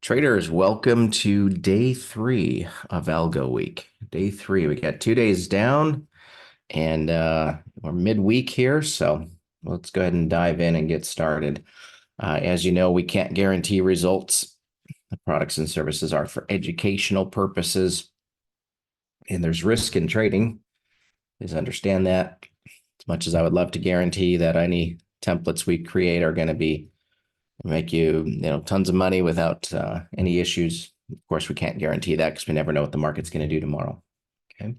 Traders, welcome to day 3 of Algo Week. Day 3, we got 2 days down and we're midweek here, so let's go ahead and dive in and get started. As you know, we can't guarantee results. The products and services are for educational purposes, and there's risk in trading. Please understand that. As much as I would love to guarantee that any templates we create are going to be make you tons of money without any issues. Of course, we can't guarantee that because we never know what the market's going to do tomorrow. Okay.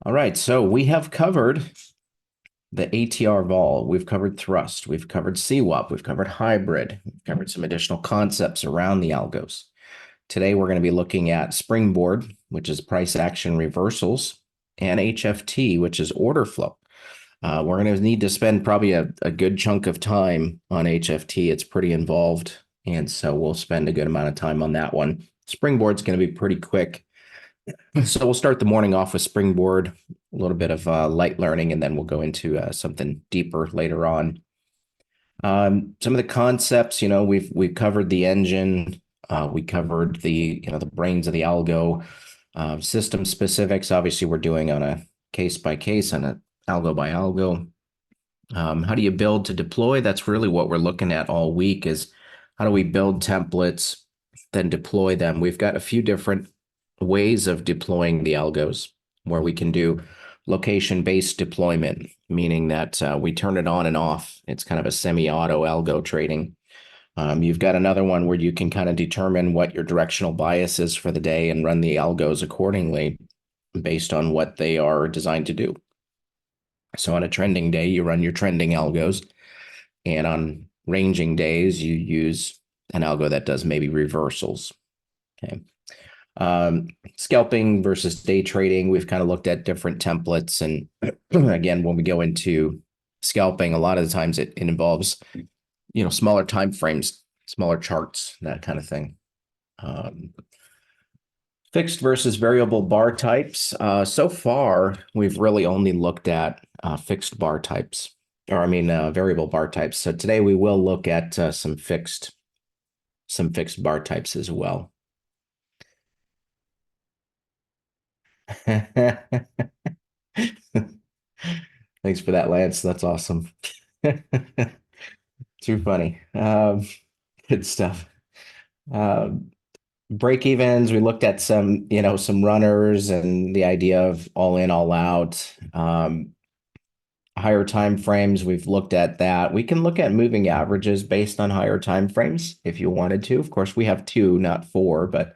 All right. So we have covered the ATR vol. We've covered thrust. We've covered CWAP. We've covered hybrid. We've covered some additional concepts around the algos. Today, we're going to be looking at Springboard, which is price action reversals, and HFT, which is order flow. We're going to need to spend probably a good chunk of time on HFT. It's pretty involved, and so we'll spend a good amount of time on that one. Springboard's going to be pretty quick. So we'll start the morning off with Springboard, a little bit of light learning, and then we'll go into something deeper later on. Some of the concepts, we've covered the engine. We covered the brains of the algo. System specifics, obviously, we're doing on a case by case, on a algo by algo. How do you build to deploy? That's really what we're looking at all week is how do we build templates, then deploy them. We've got a few different ways of deploying the algos where we can do location-based deployment, meaning that we turn it on and off. It's kind of a semi-auto algo trading. You've got another one where you can kind of determine what your directional bias is for the day and run the algos accordingly based on what they are designed to do. So on a trending day, you run your trending algos, and on ranging days, you use an algo that does maybe reversals. Okay. Scalping versus day trading, we've kind of looked at different templates. And again, when we go into scalping, a lot of the times it involves, smaller time frames, smaller charts, that kind of thing. Fixed versus variable bar types. So far, we've really only looked at fixed bar types, variable bar types. So today we will look at some fixed bar types as well. Thanks for that, Lance. That's awesome. Too funny. Good stuff. Break evens, we looked at some runners and the idea of all in, all out. Higher time frames, we've looked at that. We can look at moving averages based on higher time frames if you wanted to. Of course, we have 2, not 4, but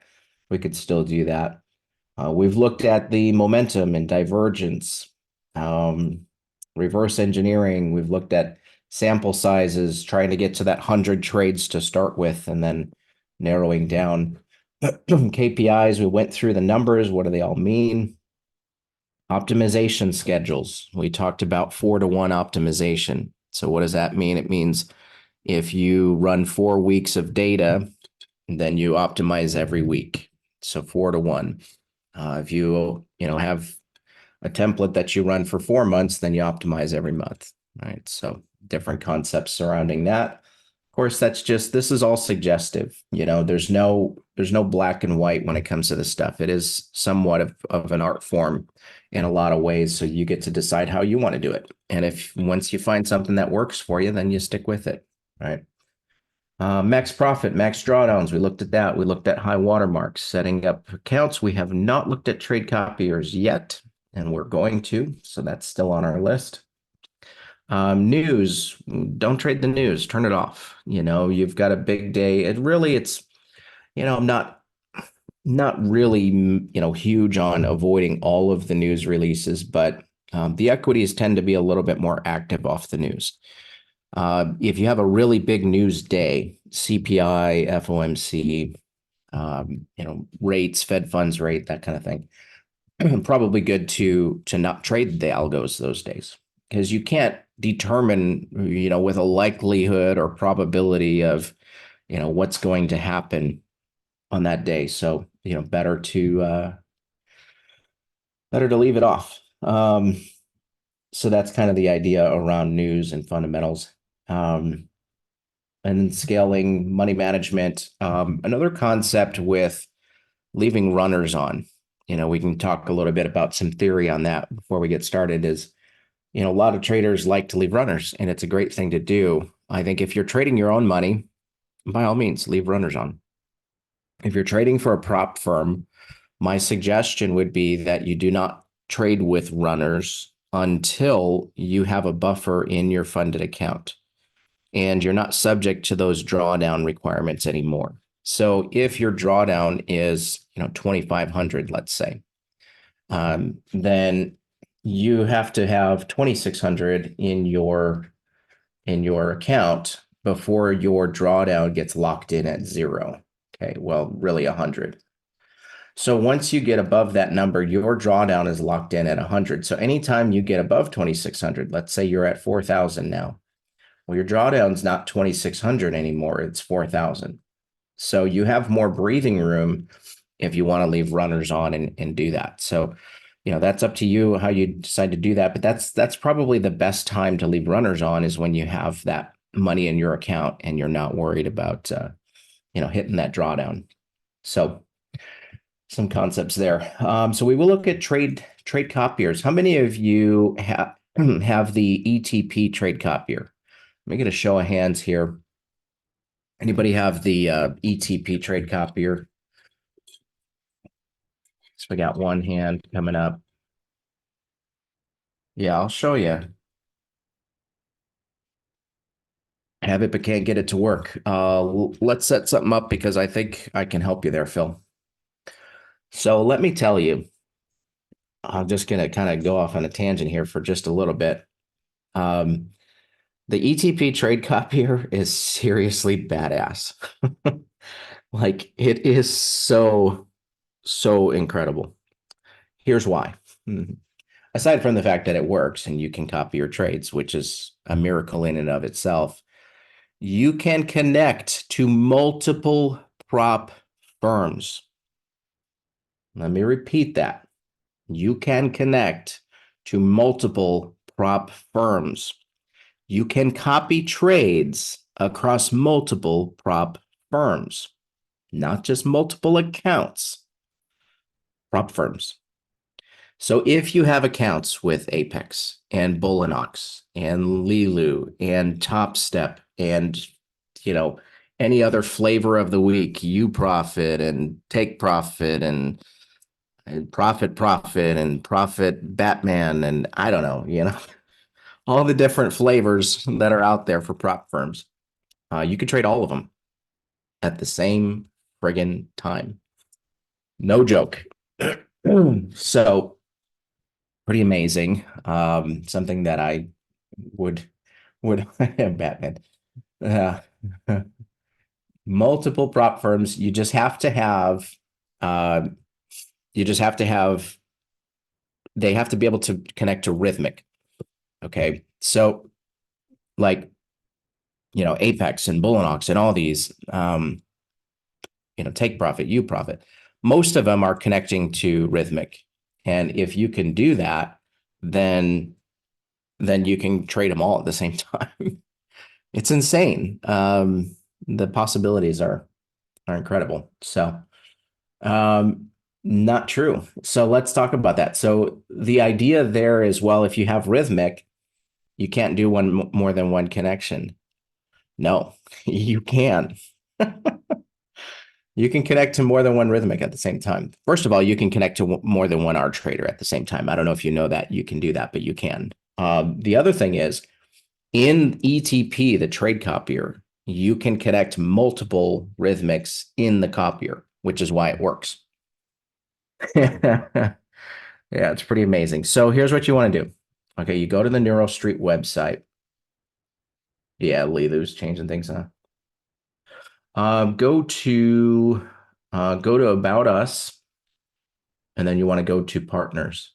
we could still do that. We've looked at the momentum and divergence, reverse engineering. We've looked at sample sizes, trying to get to that 100 trades to start with, and then narrowing down. KPIs, we went through the numbers. What do they all mean? Optimization schedules. We talked about 4-to-1 optimization. So what does that mean? It means if you run 4 weeks of data, then you optimize every week. So 4-to-1. If you have a template that you run for 4 months, then you optimize every month. Right. So different concepts surrounding that. Of course, this is all suggestive. There's no black and white when it comes to this stuff. It is somewhat of an art form in a lot of ways. So you get to decide how you want to do it. And if once you find something that works for you, then you stick with it. Right. Max profit, max drawdowns. We looked at that. We looked at high watermarks, setting up accounts. We have not looked at trade copiers yet, and we're going to. So that's still on our list. News, don't trade the news, turn it off. You've got a big day. I'm not really, huge on avoiding all of the news releases, but the equities tend to be a little bit more active off the news. If you have a really big news day, CPI, FOMC, rates, Fed funds rate, that kind of thing, probably good to not trade the algos those days, because you can't determine, with a likelihood or probability of, what's going to happen on that day. So, better to leave it off. So that's kind of the idea around news and fundamentals. and scaling money management. Another concept with leaving runners on. We can talk a little bit about some theory on that before we get started. Is a lot of traders like to leave runners, and it's a great thing to do. I think if you're trading your own money, by all means, leave runners on. If you're trading for a prop firm, my suggestion would be that you do not trade with runners until you have a buffer in your funded account and you're not subject to those drawdown requirements anymore. So if your drawdown is 2,500, let's say, then you have to have 2,600 in your account before your drawdown gets locked in at zero. Okay, well, really 100. So once you get above that number, your drawdown is locked in at 100. So anytime you get above 2,600, let's say you're at 4,000 now. Well, your drawdown's not 2,600 anymore, it's 4,000. So you have more breathing room if you want to leave runners on and do that. So, that's up to you how you decide to do that. But that's probably the best time to leave runners on is when you have that money in your account and you're not worried about, hitting that drawdown. So some concepts there. So we will look at trade copiers. How many of you have the ETP trade copier? Let me get a show of hands here. Anybody have the ETP trade copier? So we got one hand coming up. Yeah, I'll show you. I have it, but can't get it to work. Let's set something up because I think I can help you there, Phil. So let me tell you, I'm just going to kind of go off on a tangent here for just a little bit. The ETP trade copier is seriously badass. Like it is so incredible. Here's why. Aside from the fact that it works and you can copy your trades, which is a miracle in and of itself, you can connect to multiple prop firms. Let me repeat that. You can connect to multiple prop firms. You can copy trades across multiple prop firms, not just multiple accounts, prop firms. So if you have accounts with Apex and Bullinox and Lilu and Top Step and, any other flavor of the week, you profit and take profit and profit and profit Batman and I don't know, all the different flavors that are out there for prop firms. You can trade all of them at the same friggin' time. No joke. So pretty amazing. Something that I would Batman. Uh, multiple prop firms. You just have to have you just have to have they have to be able to connect to Rhythmic. Okay. So like Apex and Bullinox and all these take profit, you profit. Most of them are connecting to Rhythmic. And if you can do that, then you can trade them all at the same time. It's insane. The possibilities are incredible. So not true. So let's talk about that. So the idea there is, well, if you have Rhythmic, you can't do more than one connection. No, you can. You can connect to more than one Rhythmic at the same time. First of all, you can connect to more than one R trader at the same time. I don't know if you know that you can do that, but you can. The other thing is in ETP, the trade copier, you can connect multiple Rhythmics in the copier, which is why it works. Yeah, it's pretty amazing. So here's what you want to do. Okay, you go to the NeuroStreet website. Yeah, Lilu's changing things, huh? Go to About Us, and then you want to go to Partners.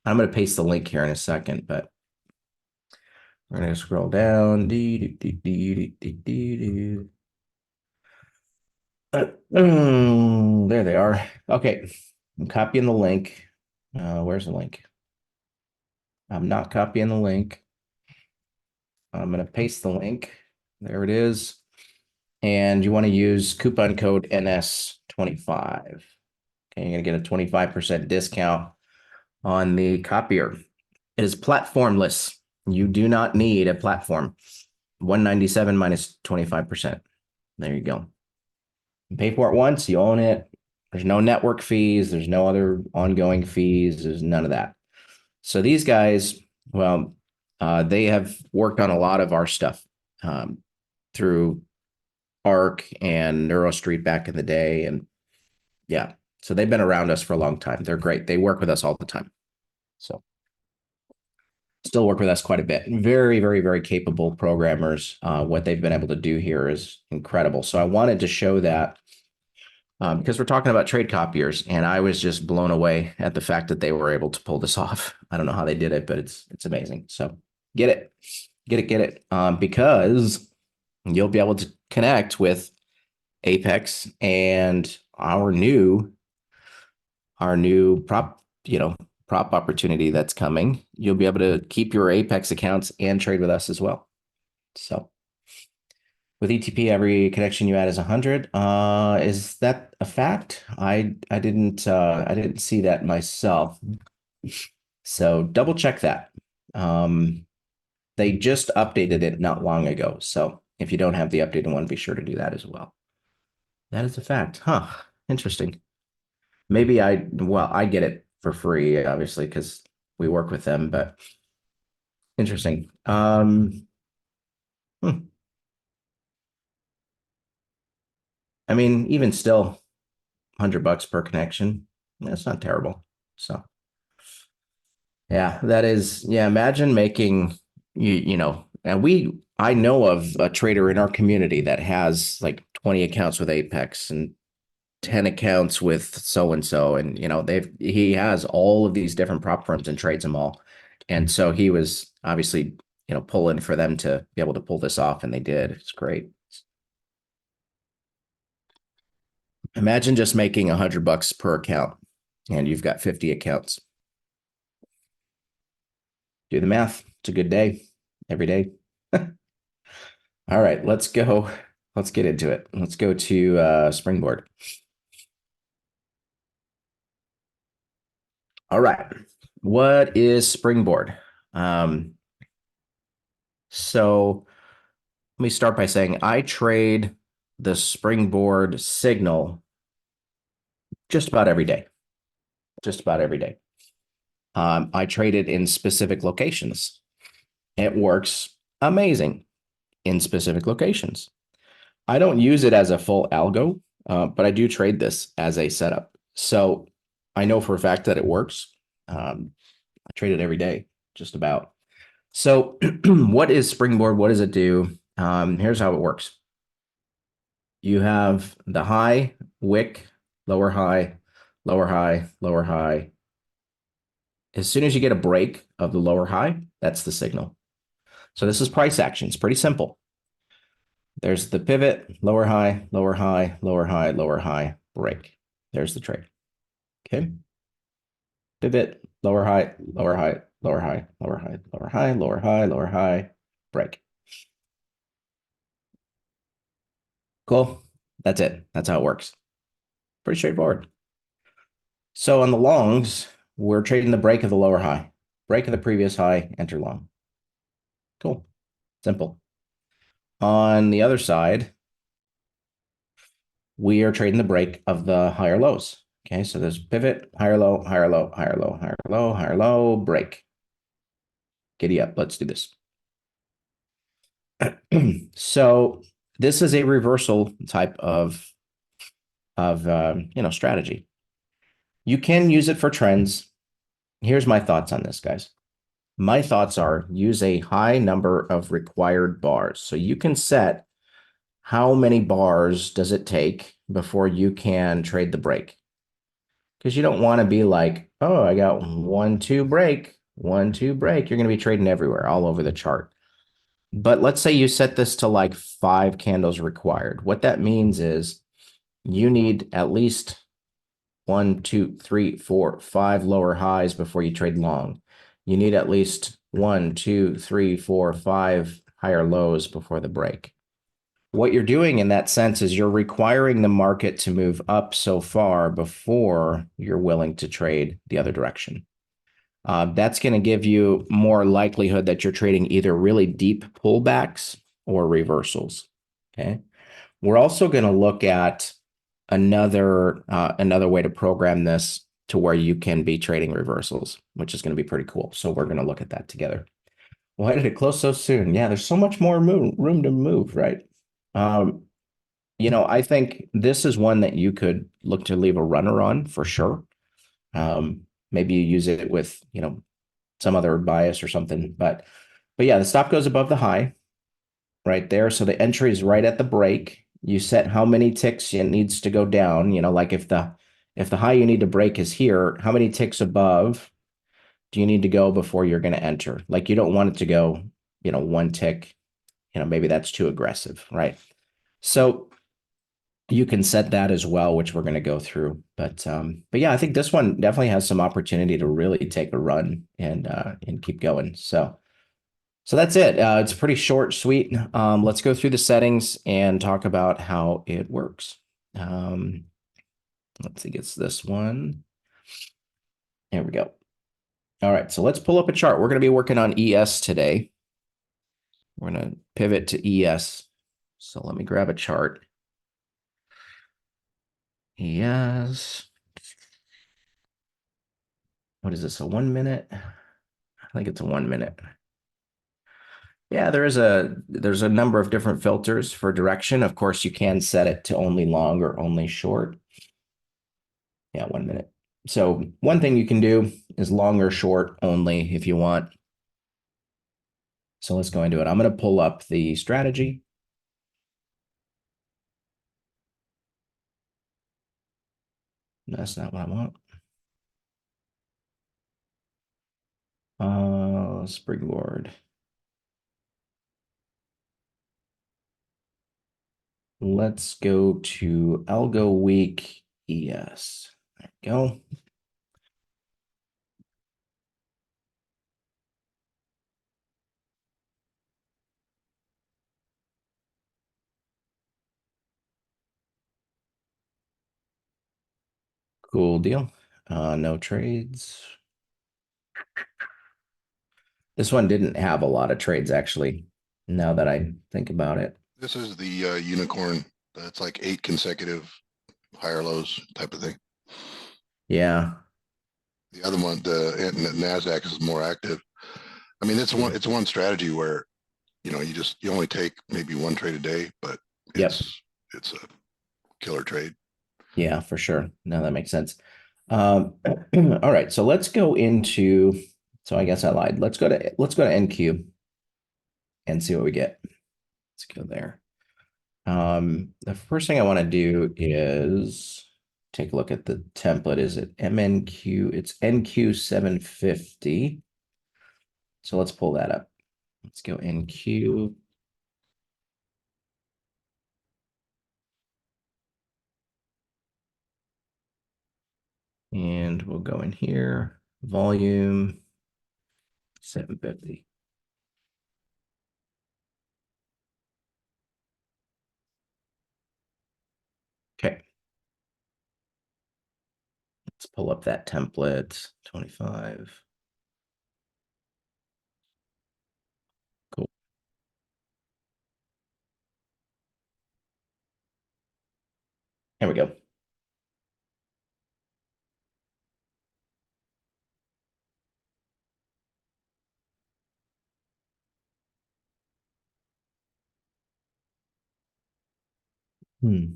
I'm going to paste the link here in a second, but we're going to scroll down. There they are. Okay, I'm copying the link. Where's the link? I'm not copying the link. I'm going to paste the link. There it is. and you want to use coupon code NS25. Okay, you're going to get a 25% discount on the copier. It is platformless. You do not need a platform. 197 minus 25%. There you go. You pay for it once, you own it. There's no network fees, there's no other ongoing fees, there's none of that. So these guys, well, they have worked on a lot of our stuff through Arc and NeuroStreet back in the day. And yeah, so they've been around us for a long time. They're great. They work with us all the time. So still work with us quite a bit. Very, very, very capable programmers. What they've been able to do here is incredible. So I wanted to show that because we're talking about trade copiers, and I was just blown away at the fact that they were able to pull this off. I don't know how they did it, but it's amazing. So get it, get it, because you'll be able to connect with Apex and our new prop, prop opportunity that's coming. You'll be able to keep your Apex accounts and trade with us as well. So with ETP, every connection you add is 100. Is that a fact? I didn't see that myself. So double check that. They just updated it not long ago. So if you don't have the updated one, be sure to do that as well. That is a fact. Huh. Interesting. Maybe I get it for free, obviously, because we work with them, but interesting. I mean, even still, $100 per connection. That's not terrible. So yeah, that is, yeah, imagine making and I know of a trader in our community that has like 20 accounts with Apex and 10 accounts with so and so, and he has all of these different prop firms and trades them all. And so he was obviously, pulling for them to be able to pull this off, and they did. It's great. Imagine just making $100 per account and you've got 50 accounts. Do the math. It's a good day every day. All right, let's go. Let's get into it. Let's go to Springboard. All right. What is Springboard? So let me start by saying I trade the Springboard signal just about every day. Just about every day. I trade it in specific locations. It works amazing in specific locations. I don't use it as a full algo, but I do trade this as a setup. So I know for a fact that it works. I trade it every day, just about. So what is Springboard? What does it do? Here's how it works. You have the high wick, lower high, lower high, lower high. As soon as you get a break of the lower high, that's the signal. So this is price action. It's pretty simple. There's the pivot, lower high, lower high, lower high, lower high, break. There's the trade. Okay. Pivot, lower high, lower high, lower high, lower high, lower high, lower high, lower high, break. Cool. That's it. That's how it works. Pretty straightforward. So on the longs, we're trading the break of the lower high, break of the previous high, enter long. Cool. Simple. On the other side, we are trading the break of the higher lows. Okay, so there's pivot, higher low, higher low, higher low, higher low, higher low, break. Giddy up. Let's do this. So this is a reversal type of strategy. You can use it for trends. Here's my thoughts on this, guys. My thoughts are use a high number of required bars. So you can set how many bars does it take before you can trade the break. Because you don't want to be like, oh, I got 1, 2 break, 1, 2 break. You're going to be trading everywhere, all over the chart. But let's say you set this to like 5 candles required. What that means is you need at least 1, 2, 3, 4, 5 lower highs before you trade long. You need at least 1, 2, 3, 4, 5 higher lows before the break. what you're doing in that sense is you're requiring the market to move up so far before you're willing to trade the other direction. That's going to give you more likelihood that you're trading either really deep pullbacks or reversals. Okay. We're also going to look at another way to program this to where you can be trading reversals, which is going to be pretty cool. So we're going to look at that together. Why did it close so soon? Yeah, there's so much more room to move, right? Um, I think this is one that you could look to leave a runner on for sure. Maybe you use it with, some other bias or something, but yeah, the stop goes above the high right there. So the entry is right at the break. You set how many ticks it needs to go down. Like if the high you need to break is here, how many ticks above do you need to go before you're going to enter? Like you don't want it to go, one tick. Maybe that's too aggressive, right? So you can set that as well, which we're going to go through. But yeah, I think this one definitely has some opportunity to really take a run and keep going. So that's it. It's pretty short, sweet. Let's go through the settings and talk about how it works. Um, let's see, it's this one. There we go. All right, so let's pull up a chart. We're going to be working on ES today. We're going to pivot to ES. So let me grab a chart. ES. What is this, a 1 minute? I think it's a 1 minute. Yeah, there's a number of different filters for direction. Of course, you can set it to only long or only short. Yeah, 1 minute. So one thing you can do is long or short only if you want. So let's go into it. I'm going to pull up the strategy. That's not what I want. Springboard. Let's go to Algo Week ES. There we go. Cool deal. No trades. This one didn't have a lot of trades actually, now that I think about it. This is the unicorn. That's like 8 consecutive higher lows type of thing. Yeah. The other one, the Nasdaq, is more active. I mean, it's one strategy where you only take maybe one trade a day, but Yep. it's a killer trade. Yeah, for sure. No, that makes sense. All right, so let's go into. So I guess I lied. Let's go to NQ and see what we get. Let's go there. The first thing I want to do is take a look at the template. Is it MNQ? It's NQ 750. So let's pull that up. Let's go NQ. And we'll go in here. Volume 750. Okay. Let's pull up that template. 25. Cool. There we go. Hmm.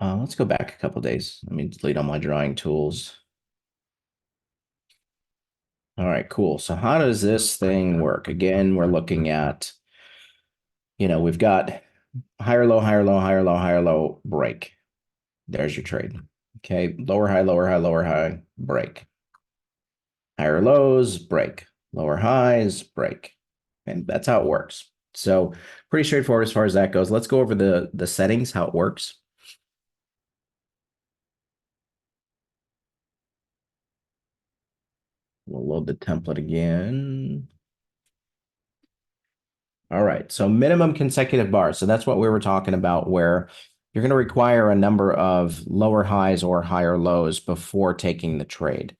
Let's go back a couple days. Let me delete all my drawing tools. All right, cool. So how does this thing work? Again, we're looking at, we've got higher low, higher low, higher low, higher low, break. There's your trade. Okay, lower high, lower high, lower high, break. Higher lows, break. Lower highs, break. And that's how it works. So pretty straightforward as far as that goes. Let's go over the settings, how it works. We'll load the template again. All right. So minimum consecutive bars. So that's what we were talking about, where you're going to require a number of lower highs or higher lows before taking the trade.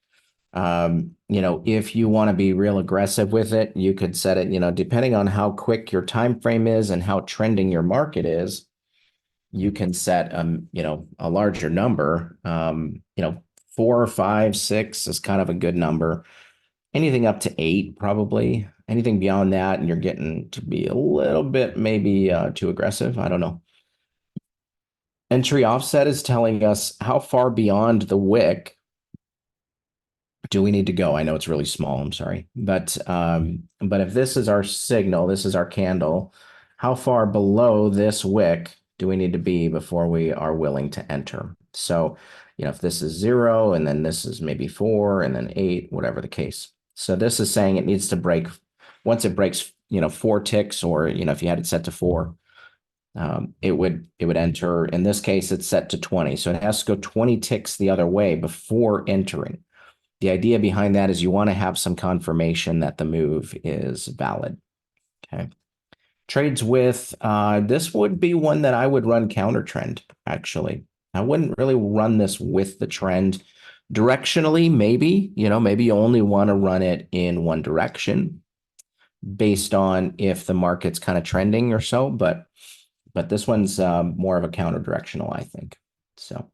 If you want to be real aggressive with it, you could set it, depending on how quick your time frame is and how trending your market is, you can set a larger number. 4 or 5, 6 is kind of a good number. Anything up to 8, probably. Anything beyond that, and you're getting to be a little bit maybe too aggressive. I don't know. Entry offset is telling us how far beyond the wick do we need to go? I know it's really small, I'm sorry. But if this is our signal, this is our candle, how far below this wick do we need to be before we are willing to enter? So, if this is 0 and then this is maybe 4 and then 8, whatever the case. So this is saying it needs to break once it breaks, 4 ticks, or if you had it set to 4, it would enter. In this case, it's set to 20. So it has to go 20 ticks the other way before entering. The idea behind that is you want to have some confirmation that the move is valid. Okay. Trades with, this would be one that I would run counter trend, actually. I wouldn't really run this with the trend. Directionally, maybe you only want to run it in one direction based on if the market's kind of trending or so, but this one's more of a counter directional, I think. So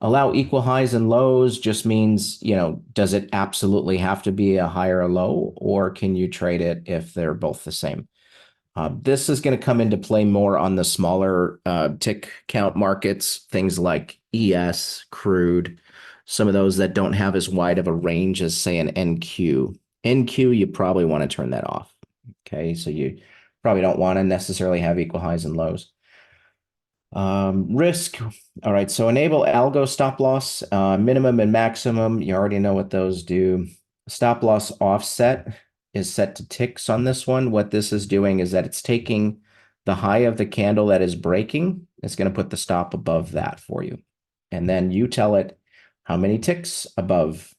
allow equal highs and lows just means, does it absolutely have to be a high or a low, or can you trade it if they're both the same? This is going to come into play more on the smaller tick count markets, things like ES, crude, some of those that don't have as wide of a range as, say, an NQ. NQ, you probably want to turn that off. Okay, so you probably don't want to necessarily have equal highs and lows. Risk. All right, so enable algo stop loss, minimum and maximum. You already know what those do. Stop loss offset is set to ticks on this one. What this is doing is that it's taking the high of the candle that is breaking. It's going to put the stop above that for you. And then you tell it how many ticks above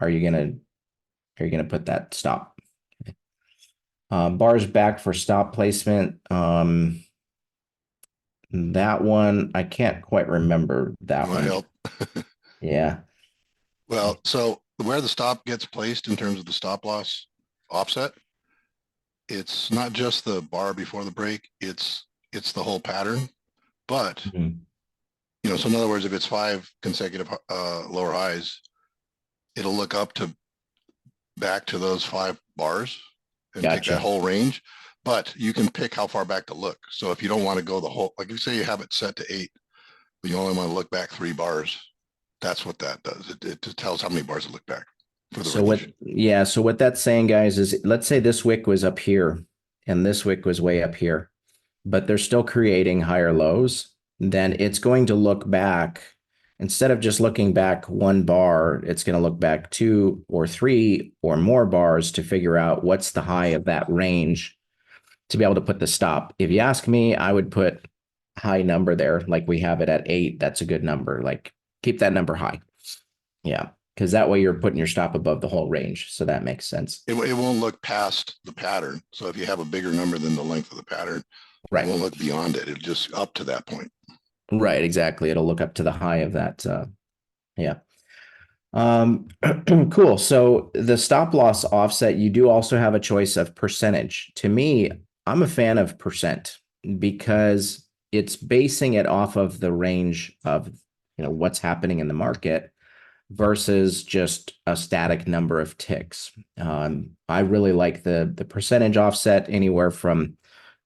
are you going to put that stop. Bars back for stop placement. That one, I can't quite remember that Want to one. help? Yeah. Well, so where the stop gets placed in terms of the stop loss offset, it's not just the bar before the break, it's the whole pattern. But, Mhm. so in other words, if it's 5 consecutive lower highs, it'll look up to back to those 5 bars and take that Gotcha. whole range. But you can pick how far back to look. So if you don't want to go the whole, like you say you have it set to 8, but you only want to look back 3 bars, that's what that does. It just tells how many bars to look back for the range. So what that's saying, guys, is let's say this wick was up here and this wick was way up here, but they're still creating higher lows, then it's going to look back. Instead of just looking back 1 bar, it's going to look back 2 or 3 or more bars to figure out what's the high of that range to be able to put the stop. If you ask me, I would put high number there, like we have it at 8. That's a good number. Like keep that number high. Yeah, because that way you're putting your stop above the whole range. So that makes sense. It won't look past the pattern. So if you have a bigger number than the length of the pattern, it Right. won't look beyond it. It'll just up to that point. Right, exactly. It'll look up to the high of that. Yeah. Cool. So the stop loss offset, you do also have a choice of percentage. To me, I'm a fan of percent because it's basing it off of the range of, what's happening in the market versus just a static number of ticks. I really like the percentage offset anywhere from,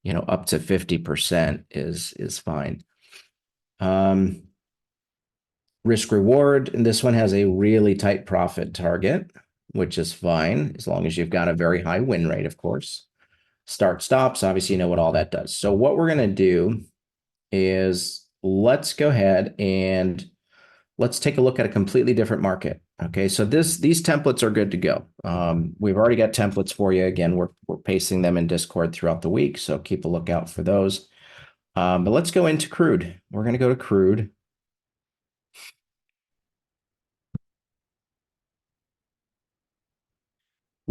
up to 50% is fine. Risk reward, and this one has a really tight profit target, which is fine as long as you've got a very high win rate, of course. Start stops, obviously, you know what all that does. So what we're going to do is let's go ahead and let's take a look at a completely different market. Okay, so these templates are good to go. We've already got templates for you. Again, we're pasting them in Discord throughout the week, so keep a lookout for those. But let's go into crude. We're going to go to crude.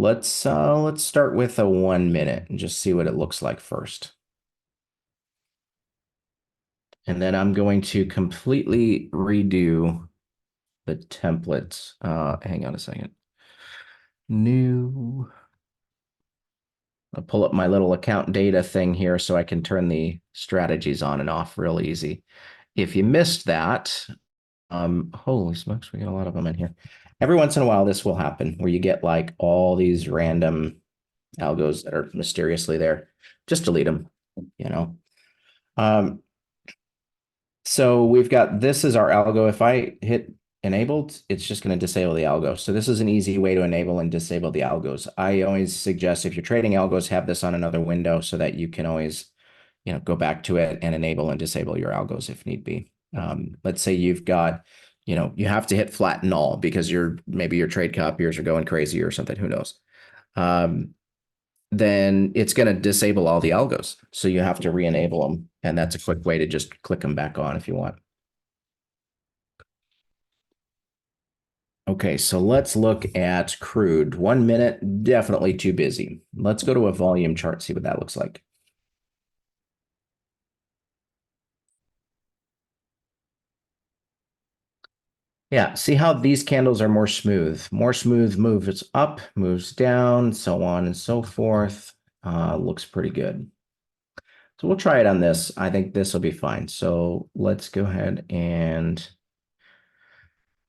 Let's start with a 1 minute and just see what it looks like first. And then I'm going to completely redo the template. Hang on a second. New. I'll pull up my little account data thing here so I can turn the strategies on and off real easy. If you missed that, holy smokes, we got a lot of them in here. Every once in a while, this will happen where you get like all these random algos that are mysteriously there. Just delete them, you know. Um, so we've got this is our algo. If I hit enabled, it's just going to disable the algo. So this is an easy way to enable and disable the algos. I always suggest if you're trading algos, have this on another window so that you can always, go back to it and enable and disable your algos if need be. Let's say you've got, you have to hit flatten all because maybe your trade copiers are going crazy or something. Who knows? Then it's going to disable all the algos. So you have to re-enable them. And that's a quick way to just click them back on if you want. Okay, so let's look at crude. 1 minute, definitely too busy. Let's go to a volume chart, see what that looks like. Yeah, see how these candles are more smooth. More smooth moves up, moves down, so on and so forth. Looks pretty good. So we'll try it on this. I think this will be fine. So let's go ahead and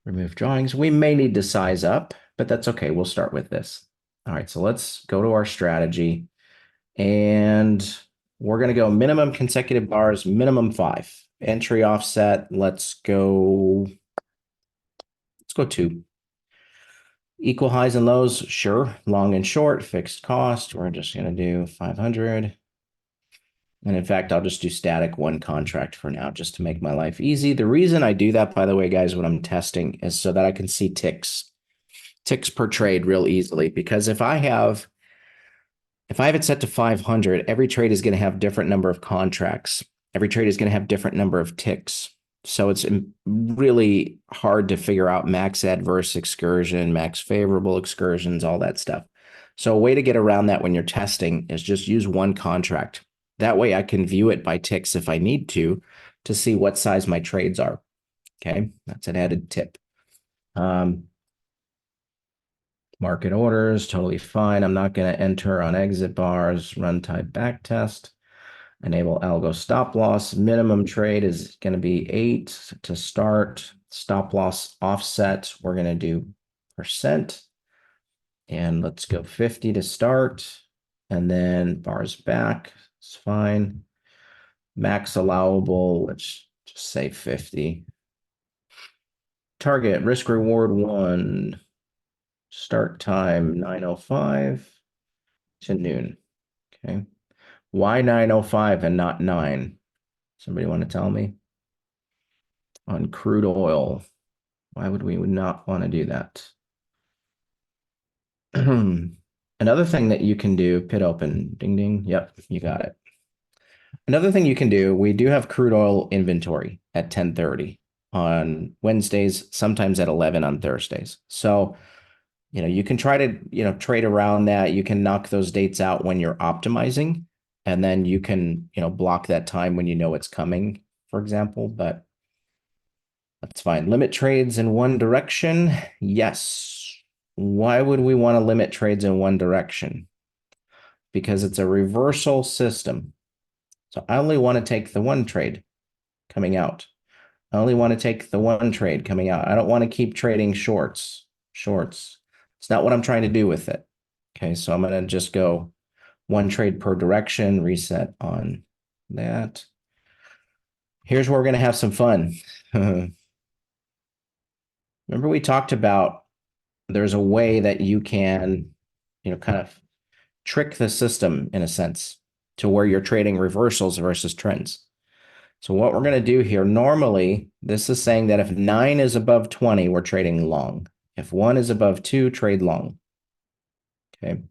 remove drawings. We may need to size up, but that's okay. We'll start with this. All right, so let's go to our strategy. And we're going to go minimum consecutive bars, minimum 5. Entry offset, let's go 2. Equal highs and lows, sure. Long and short, fixed cost. We're just going to do 500. And in fact, I'll just do static 1 contract for now, just to make my life easy. The reason I do that, by the way, guys, when I'm testing is so that I can see ticks per trade real easily. Because if I have it set to 500, every trade is going to have different number of contracts. Every trade is going to have different number of ticks. So it's really hard to figure out max adverse excursion, max favorable excursions, all that stuff. So a way to get around that when you're testing is just use 1 contract. That way I can view it by ticks if I need to see what size my trades are. Okay, that's an added tip. Market orders, totally fine. I'm not going to enter on exit bars, run type back test. Enable algo stop loss. Minimum trade is going to be 8 to start. Stop loss offset, we're going to do %. And let's go 50 to start. And then bars back, it's fine. Max allowable, let's just say 50. Target risk reward 1. Start time 9:05 to noon. Okay. Why 9:05 and not 9? Somebody want to tell me? On crude oil, why would we not want to do that? Another thing that you can do, pit open, ding, ding. Yep, you got it. Another thing you can do, we do have crude oil inventory at 10:30 on Wednesdays, sometimes at 11 on Thursdays. So, you can try to, trade around that. You can knock those dates out when you're optimizing, and then you can, block that time when you know it's coming, for example, but that's fine. Limit trades in one direction. Yes. Why would we want to limit trades in one direction? Because it's a reversal system. So I only want to take the one trade coming out. I only want to take the one trade coming out. I don't want to keep trading shorts. It's not what I'm trying to do with it. Okay, so I'm going to just go 1 trade per direction, reset on that. Here's where we're going to have some fun. Remember we talked about there's a way that you can, kind of trick the system in a sense to where you're trading reversals versus trends. So what we're going to do here, normally, this is saying that if 9 is above 20, we're trading long. If 1 is above 2, trade long. Okay.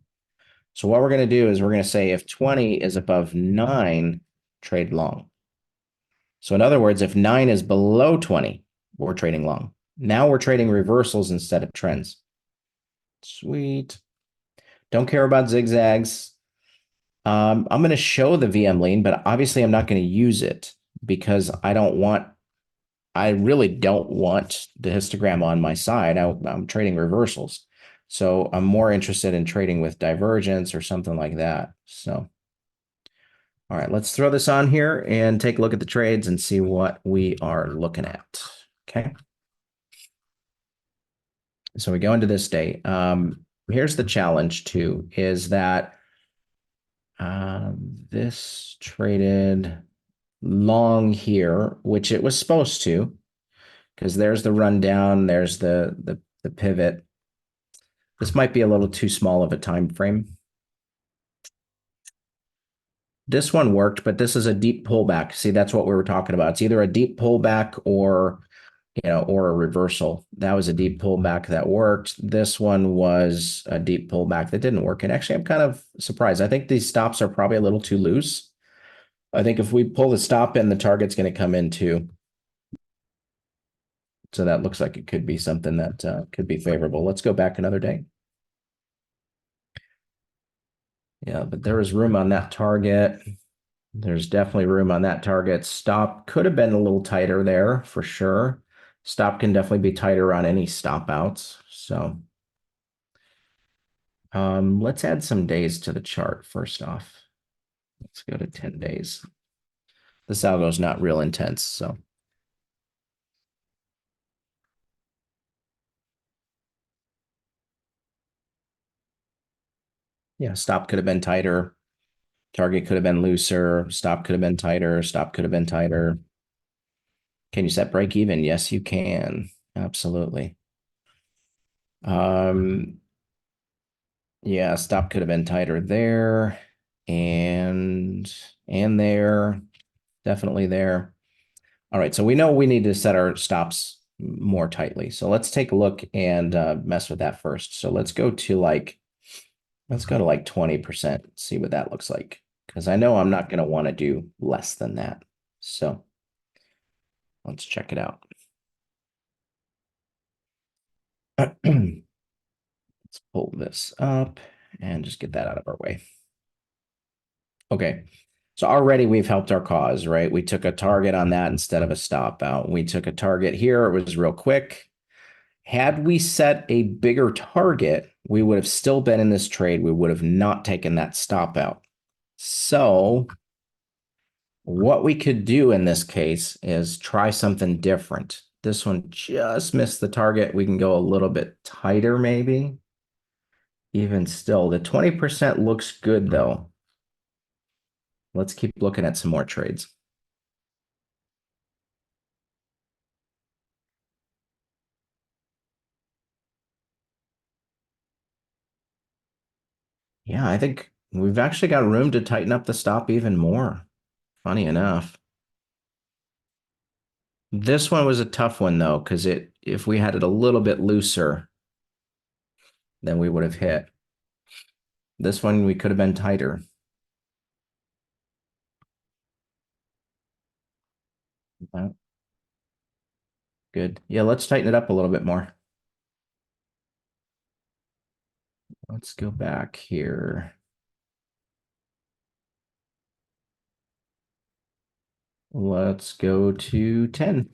So what we're going to do is we're going to say if 20 is above 9, trade long. So in other words, if 9 is below 20, we're trading long. Now we're trading reversals instead of trends. Sweet. Don't care about zigzags. I'm going to show the VM lean, but obviously I'm not going to use it because I really don't want the histogram on my side. I'm trading reversals. So I'm more interested in trading with divergence or something like that. So, all right, let's throw this on here and take a look at the trades and see what we are looking at. Okay. So we go into this day. Here's the challenge too, is that this traded long here, which it was supposed to, because there's the rundown, there's the pivot. This might be a little too small of a time frame. This one worked, but this is a deep pullback. See, that's what we were talking about. It's either a deep pullback or or a reversal. That was a deep pullback that worked. This one was a deep pullback that didn't work. And actually, I'm kind of surprised. I think these stops are probably a little too loose. I think if we pull the stop in, the target's going to come in too. So that looks like it could be something that could be favorable. Let's go back another day. Yeah, but there was room on that target. There's definitely room on that target. Stop could have been a little tighter there for sure. Stop can definitely be tighter on any stop outs. So let's add some days to the chart first off. Let's go to 10 days. This algo is not real intense, so. Yeah, stop could have been tighter. Target could have been looser. Stop could have been tighter. Stop could have been tighter. Can you set break even? Yes, you can. Absolutely. Yeah, stop could have been tighter there and there, definitely there. All right, so we know we need to set our stops more tightly. So let's take a look and mess with that first. So let's go to like 20%, see what that looks like. Because I know I'm not going to want to do less than that. So let's check it out. Let's pull this up and just get that out of our way. Okay. So already we've helped our cause, right? We took a target on that instead of a stop out. We took a target here. It was real quick. Had we set a bigger target, we would have still been in this trade. We would have not taken that stop out. So what we could do in this case is try something different. This one just missed the target. We can go a little bit tighter, maybe. Even still, the 20% looks good though. Let's keep looking at some more trades. Yeah, I think we've actually got room to tighten up the stop even more. Funny enough. This one was a tough one though, because if we had it a little bit looser, then we would have hit. This one we could have been tighter. Good. Yeah, let's tighten it up a little bit more. Let's go back here. Let's go to 10.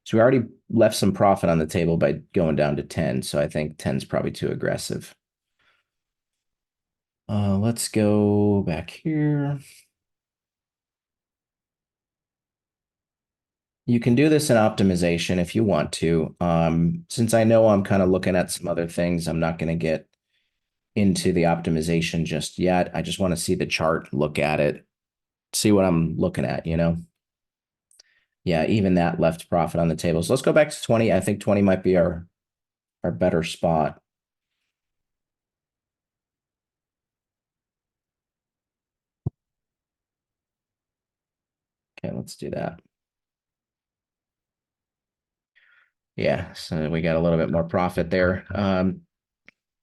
So we already left some profit on the table by going down to 10. So I think 10 is probably too aggressive. Let's go back here. You can do this in optimization if you want to. Since I know I'm kind of looking at some other things, I'm not going to get into the optimization just yet. I just want to see the chart, look at it, see what I'm looking at, Yeah, even that left profit on the table. So let's go back to 20. I think 20 might be our better spot. Okay, let's do that. Yeah, so we got a little bit more profit there.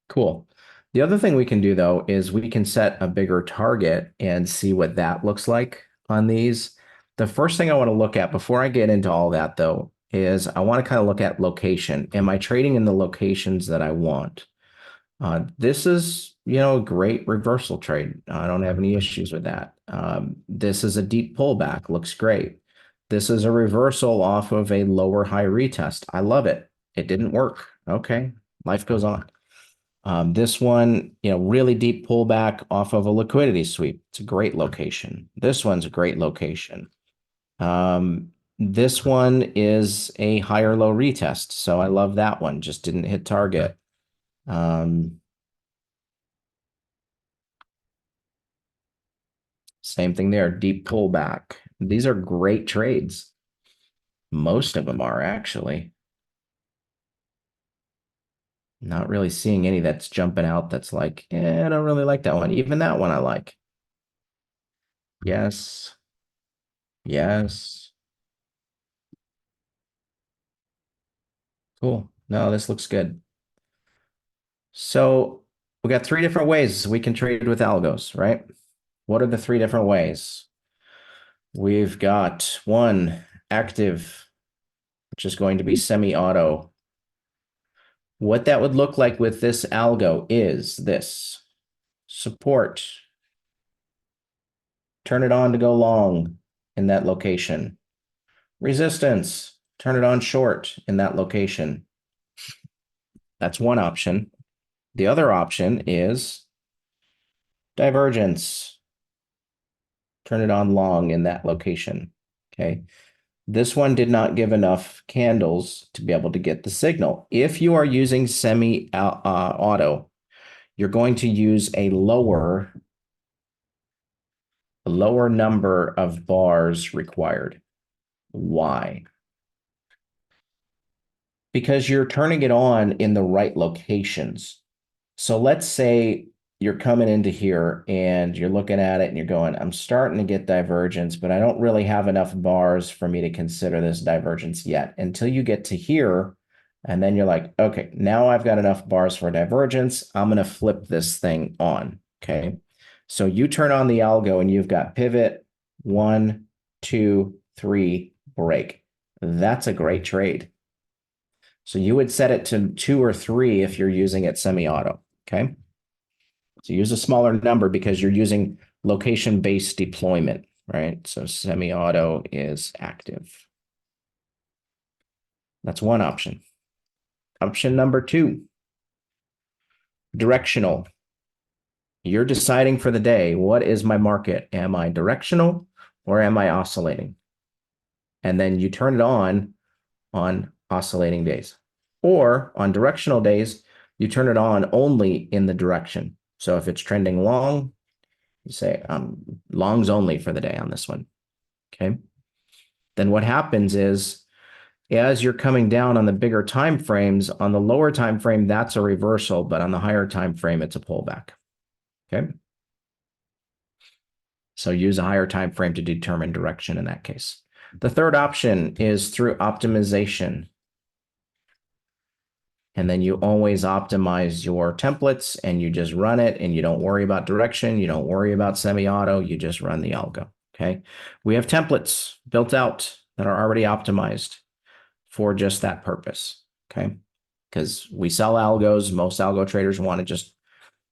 Cool. The other thing we can do though is we can set a bigger target and see what that looks like on these. The first thing I want to look at before I get into all that, though, is I want to kind of look at location. Am I trading in the locations that I want? This is, a great reversal trade. I don't have any issues with that. This is a deep pullback, looks great. This is a reversal off of a lower high retest. I love it. It didn't work. Okay, life goes on. This one, really deep pullback off of a liquidity sweep. It's a great location. This one's a great location. This one is a higher low retest, so I love that one. Just didn't hit target. Same thing there, deep pullback. These are great trades. Most of them are actually. Not really seeing any that's jumping out that's like, I don't really like that one. Even that one I like. Yes. Yes. Cool. No, this looks good. So we got three different ways we can trade with algos, right? What are the three different ways? We've got one, active, which is going to be semi-auto. What that would look like with this algo is this. Support. Turn it on to go long in that location. Resistance. Turn it on short in that location. That's one option. The other option is divergence. Turn it on long in that location. Okay. This one did not give enough candles to be able to get the signal. If you are using semi-auto, you're going to use a lower number of bars required. Why? Because you're turning it on in the right locations. So let's say you're coming into here and you're looking at it and you're going, I'm starting to get divergence, but I don't really have enough bars for me to consider this divergence yet until you get to here. And then you're like, okay, now I've got enough bars for divergence. I'm going to flip this thing on. Okay. So you turn on the algo and you've got pivot, 1, 2, 3, break. That's a great trade. So you would set it to 2 or 3 if you're using it semi-auto. Okay. So use a smaller number because you're using location-based deployment, right? So semi-auto is active. That's one option. Option number 2, directional. You're deciding for the day, what is my market? Am I directional or am I oscillating? And then you turn it on oscillating days. Or on directional days, you turn it on only in the direction. So if it's trending long, you say longs only for the day on this one. Okay. Then what happens is as you're coming down on the bigger time frames, on the lower time frame, that's a reversal, but on the higher time frame, it's a pullback. Okay. So use a higher time frame to determine direction in that case. The third option is through optimization. And then you always optimize your templates and you just run it and you don't worry about direction. You don't worry about semi-auto. You just run the algo. Okay. We have templates built out that are already optimized for just that purpose. Okay. Because we sell algos. Most algo traders want to just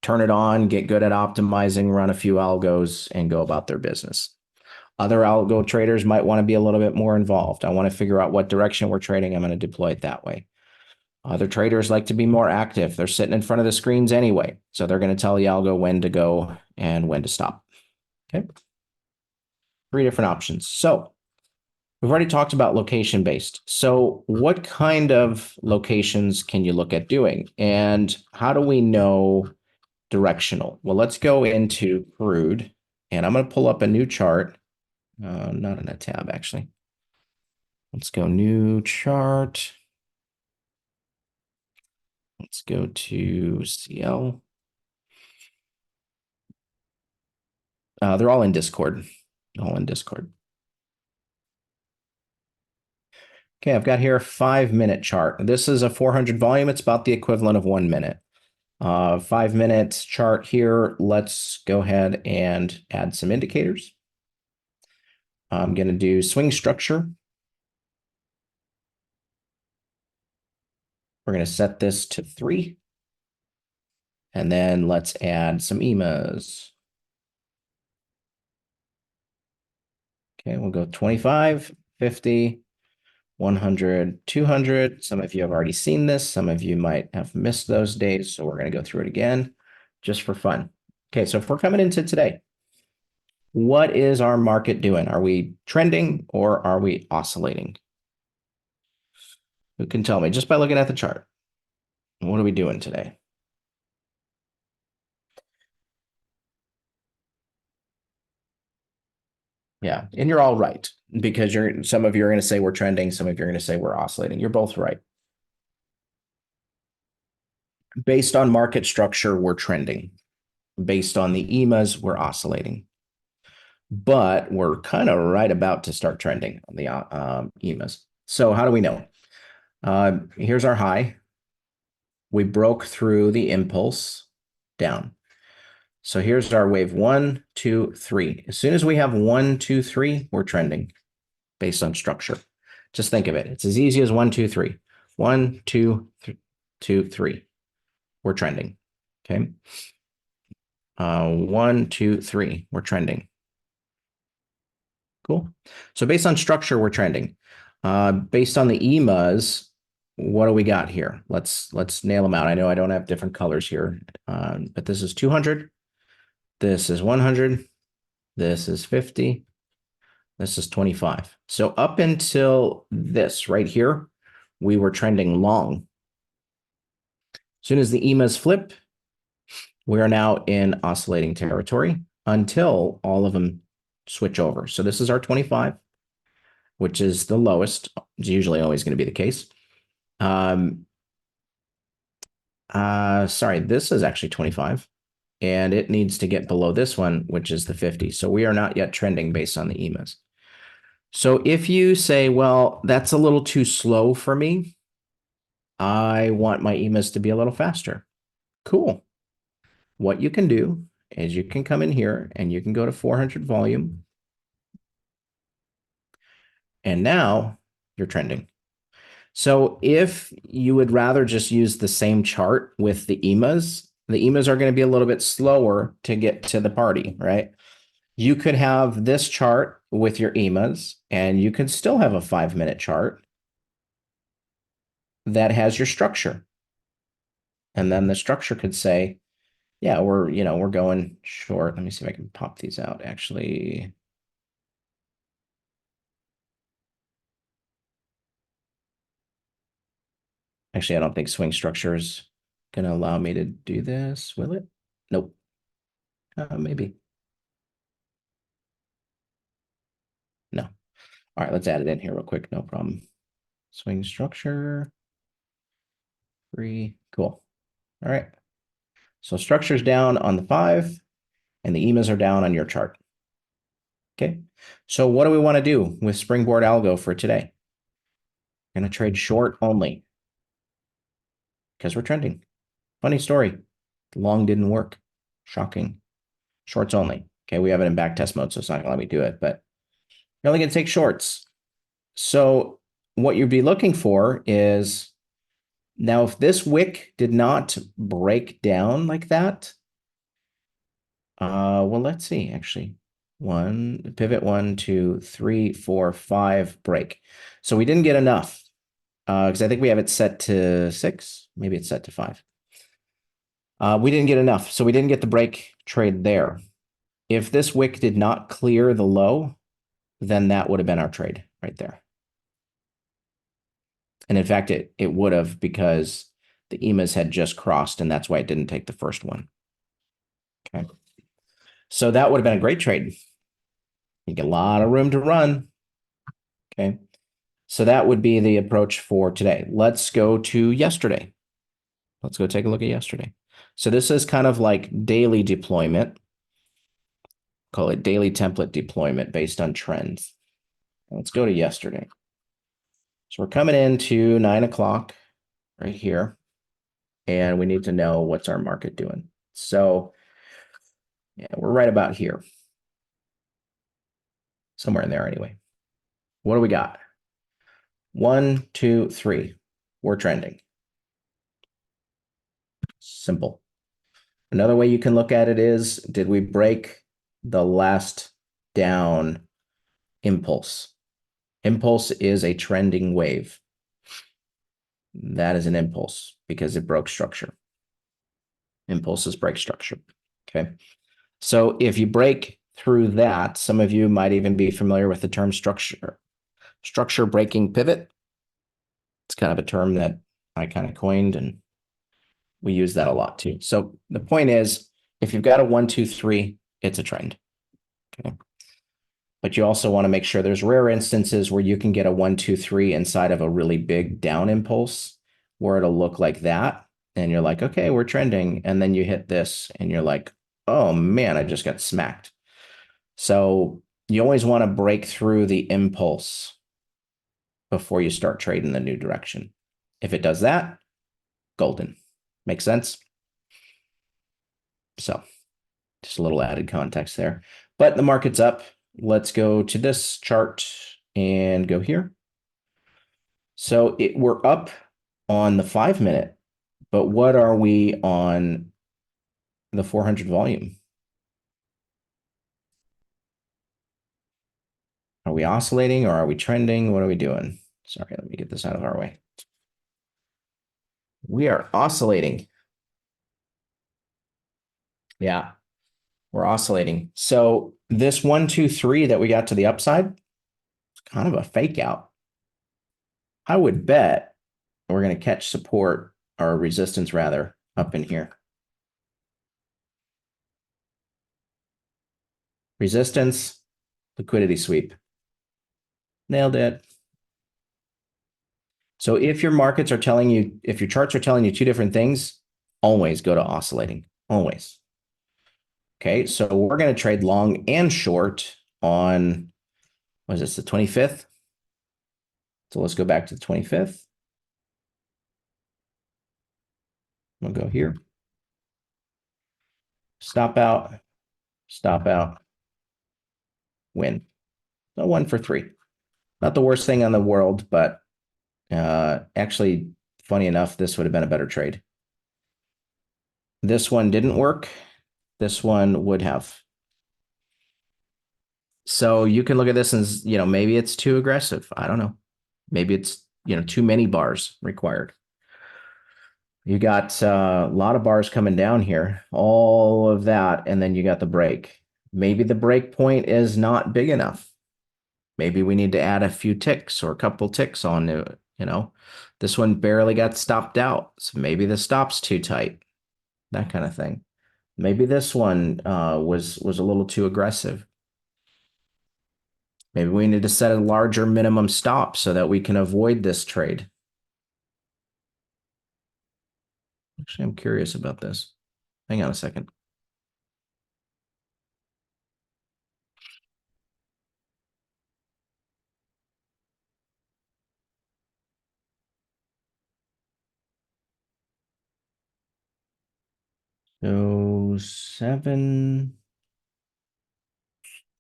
turn it on, get good at optimizing, run a few algos and go about their business. Other algo traders might want to be a little bit more involved. I want to figure out what direction we're trading. I'm going to deploy it that way. Other traders like to be more active. They're sitting in front of the screens anyway. So they're going to tell the algo when to go and when to stop. Okay. 3 different options. So we've already talked about location based. So what kind of locations can you look at doing? And how do we know directional? Well, let's go into crude and I'm going to pull up a new chart. Not in a tab, actually. Let's go new chart. Let's go to CL. They're all in Discord. All in Discord. Okay, I've got here a 5-minute chart. This is a 400 volume. It's about the equivalent of 1 minute. 5 minutes chart here. Let's go ahead and add some indicators. I'm going to do swing structure. We're going to set this to 3. And then let's add some EMAs. Okay, we'll go 25, 50, 100, 200. Some of you have already seen this. Some of you might have missed those days. So we're going to go through it again just for fun. Okay, so if we're coming into today, what is our market doing? Are we trending or are we oscillating? Who can tell me just by looking at the chart? What are we doing today? Yeah, and you're all right because some of you are going to say we're trending, some of you are going to say we're oscillating. You're both right. Based on market structure, we're trending. Based on the EMAs, we're oscillating. But we're kind of right about to start trending on the EMAs. So how do we know? Here's our high. We broke through the impulse down. So here's our wave 1, 2, 3. As soon as we have 1, 2, 3, we're trending based on structure. Just think of it. It's as easy as 1, 2, 3. 1, 2, 2, 3. We're trending. Okay. 1, 2, 3. We're trending. Cool. So based on structure, we're trending. Based on the EMAs, what do we got here? Let's nail them out. I know I don't have different colors here, but this is 200. This is 100. This is 50. This is 25. So up until this right here, we were trending long. As soon as the EMAs flip, we are now in oscillating territory until all of them switch over. So this is our 25, which is the lowest. It's usually always going to be the case. Sorry, this is actually 25. And it needs to get below this one, which is the 50. So we are not yet trending based on the EMAs. So if you say, well, that's a little too slow for me, I want my EMAs to be a little faster. Cool. What you can do is you can come in here and you can go to 400 volume. And now you're trending. So if you would rather just use the same chart with the EMAs are going to be a little bit slower to get to the party, right? You could have this chart with your EMAs, and you could still have a 5-minute chart that has your structure. And then the structure could say, yeah, we're going short. Let me see if I can pop these out. Actually, I don't think swing structure is going to allow me to do this, will it? Nope. Maybe. No. All right, let's add it in here real quick. No problem. Swing structure. 3. Cool. All right. So structure's down on the 5, and the EMAs are down on your chart. Okay. So what do we want to do with Springboard Algo for today? We're going to trade short only because we're trending. Funny story. Long didn't work. Shocking. Shorts only. Okay, we have it in back test mode, so it's not going to let me do it, but you're only going to take shorts. So what you'd be looking for is, now if this wick did not break down like that, well, let's see, actually. Pivot 1, 2, 3, 4, 5, break. So we didn't get enough because I think we have it set to 6. Maybe it's set to 5. We didn't get enough, so we didn't get the break trade there. If this wick did not clear the low, then that would have been our trade right there. And in fact, it would have, because the EMAs had just crossed, and that's why it didn't take the first one. Okay. So that would have been a great trade. You get a lot of room to run. Okay. So that would be the approach for today. Let's go to yesterday. Let's go take a look at yesterday. So this is kind of like daily deployment. Call it daily template deployment based on trends. Let's go to yesterday. So we're coming into 9 o'clock right here, and we need to know what's our market doing. So yeah, we're right about here. somewhere in there anyway. What do we got? 1, 2, 3. We're trending. Simple. Another way you can look at it is, did we break the last down impulse? Impulse is a trending wave. That is an impulse because it broke structure. Impulses break structure. Okay. So if you break through that, some of you might even be familiar with the term structure breaking pivot. It's kind of a term that I kind of coined, and we use that a lot too. So the point is, if you've got a 1, 2, 3, it's a trend. Okay. But you also want to make sure there's rare instances where you can get a 1, 2, 3 inside of a really big down impulse where it'll look like that. And you're like, okay, we're trending. And then you hit this and you're like, oh man, I just got smacked. So you always want to break through the impulse before you start trading the new direction. If it does that, golden. Makes sense? So just a little added context there. But the market's up. Let's go to this chart and go here. So we're up on the 5-minute, but what are we on the 400 volume? Are we oscillating or are we trending? What are we doing? Sorry, let me get this out of our way. We are oscillating. Yeah, we're oscillating. So this 1, 2, 3 that we got to the upside, it's kind of a fake out. I would bet we're going to catch support or resistance rather up in here. Resistance, liquidity sweep. Nailed it. So if your markets are telling you, if your charts are telling you two different things, always go to oscillating. Always. Okay, so we're going to trade long and short on, what is this, the 25th? So let's go back to the 25th. We'll go here. Stop out, win. So 1 for 3. Not the worst thing in the world, but actually, funny enough, this would have been a better trade. This one didn't work. This one would have. So you can look at this as, maybe it's too aggressive. I don't know. Maybe it's, too many bars required. You got a lot of bars coming down here, all of that, and then you got the break. Maybe the break point is not big enough. Maybe we need to add a few ticks or a couple ticks on it. This one barely got stopped out. So maybe the stop's too tight, that kind of thing. Maybe this one was a little too aggressive. Maybe we need to set a larger minimum stop so that we can avoid this trade. Actually, I'm curious about this. Hang on a second. So 7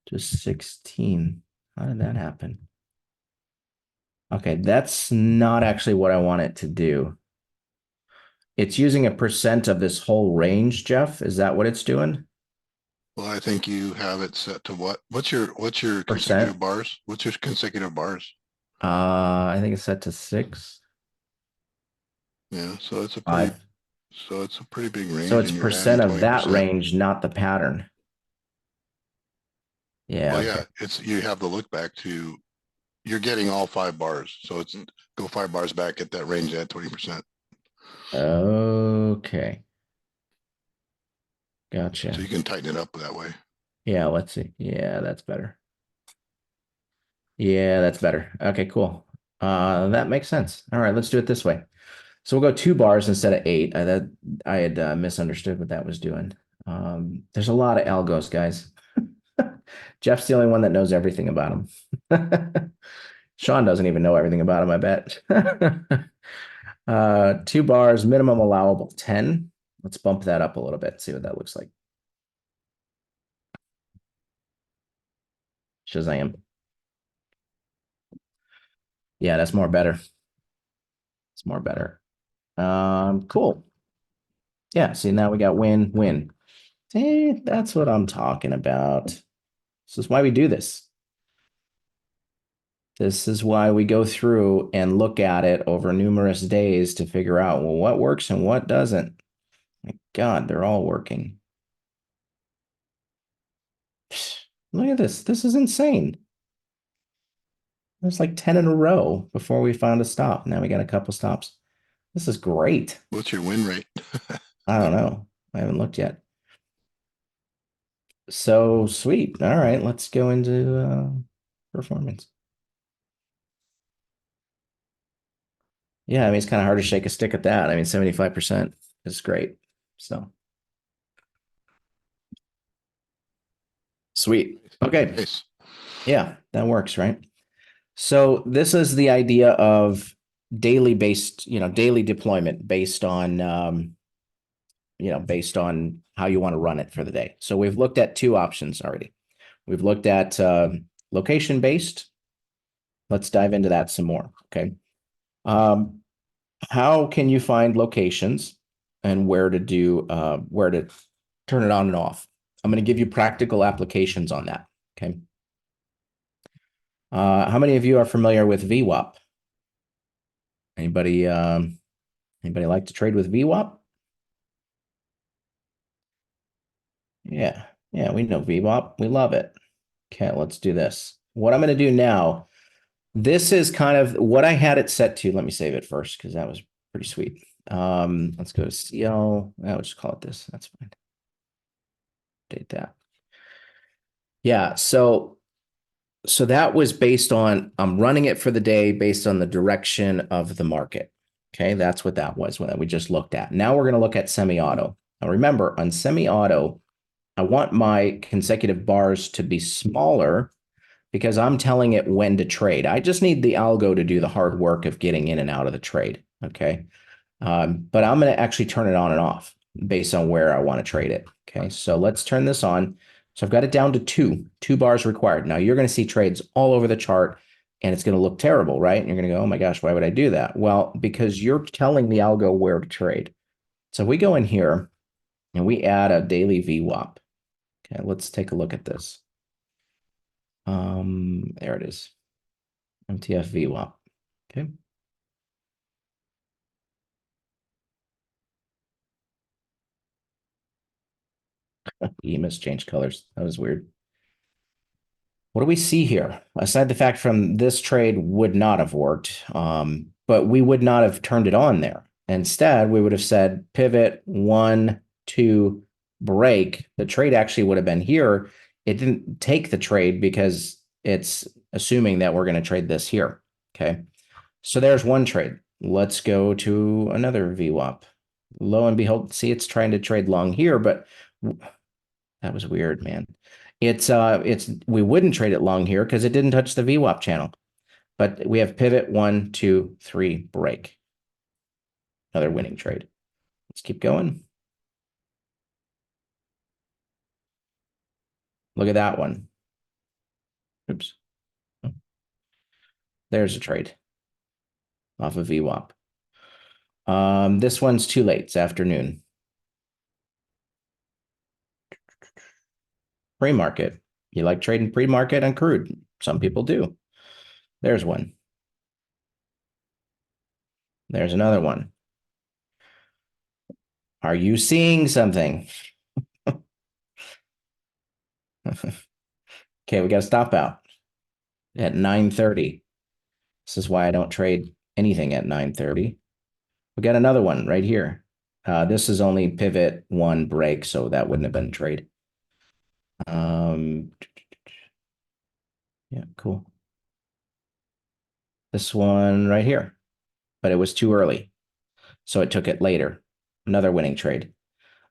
to 16. How did that happen? Okay, that's not actually what I want it to do. It's using a percent of this whole range, Jeff. Is that what it's doing? Well, I think you have it set to what? What's your consecutive Percent. bars? What's your consecutive bars? I think it's set to 6. Yeah, so it's a 5. pretty big range, So it's and you're adding percent of that 20%. range, not the pattern. Yeah. Well, Okay. yeah, you have the look back to you're getting all 5 bars. So it's go 5 bars back at that range, add 20%. Okay. So Gotcha. you can tighten it up that way. Yeah, let's see. Yeah, that's better. Yeah, that's better. Okay, cool. That makes sense. All right, let's do it this way. So we'll go 2 bars instead of 8. I had misunderstood what that was doing. There's a lot of algos, guys. Jeff's the only one that knows everything about them. Sean doesn't even know everything about him, I bet. 2 bars, minimum allowable 10. Let's bump that up a little bit, see what that looks like. Shazam. Yeah, that's more better. It's more better. Cool. Yeah, see now we got win, win. See, that's what I'm talking about. This is why we do this. This is why we go through and look at it over numerous days to figure out, well, what works and what doesn't. My God, they're all working. Look at this. This is insane. There's like 10 in a row before we found a stop. Now we got a couple stops. This is great. What's your win rate? I don't know. I haven't looked yet. So sweet. All right, let's go into performance. Yeah, I mean, it's kind of hard to shake a stick at that. I mean, 75% is great. So sweet. Okay. Nice. Yeah, that works, right? So this is the idea of daily based, daily deployment based on, based on how you want to run it for the day. So we've looked at two options already. We've looked at location based. Let's dive into that some more. Okay. Um, how can you find locations and where to turn it on and off? I'm going to give you practical applications on that. Okay. How many of you are familiar with VWAP? Anybody anybody like to trade with VWAP? Yeah. Yeah, we know VWAP. We love it. Okay, let's do this. What I'm going to do now, this is kind of what I had it set to. Let me save it first because that was pretty sweet. Let's go to CL. I'll just call it this. That's fine. Update that. Yeah, so that was based on I'm running it for the day based on the direction of the market. Okay, that's what that was when we just looked at. Now we're going to look at semi-auto. Now remember, on semi-auto, I want my consecutive bars to be smaller because I'm telling it when to trade. I just need the algo to do the hard work of getting in and out of the trade. Okay. But I'm going to actually turn it on and off based on where I want to trade it. Okay. So let's turn this on. So I've got it down to two bars required. Now you're going to see trades all over the chart and it's going to look terrible, right? And you're going to go, oh my gosh, why would I do that? Well, because you're telling the algo where to trade. So we go in here and we add a daily VWAP. Okay. Let's take a look at this. There it is. MTF VWAP. Okay. EMS changed colors. That was weird. What do we see here? Aside the fact from this trade would not have worked, but we would not have turned it on there. Instead, we would have said pivot 1, 2, break. The trade actually would have been here. It didn't take the trade because it's assuming that we're going to trade this here. Okay. So there's one trade. Let's go to another VWAP. Lo and behold, see, it's trying to trade long here, but that was weird, man. It's we wouldn't trade it long here because it didn't touch the VWAP channel. But we have pivot 1, 2, 3, break. Another winning trade. Let's keep going. Look at that one. Oops. There's a trade off of VWAP. This one's too late. It's afternoon. Pre-market. You like trading pre-market on crude? Some people do. There's one. There's another one. Are you seeing something? Okay, we got to stop out at 9:30. This is why I don't trade anything at 9:30. We got another one right here. This is only pivot 1 break, so that wouldn't have been a trade. Yeah, cool. This one right here, but it was too early, so it took it later. Another winning trade.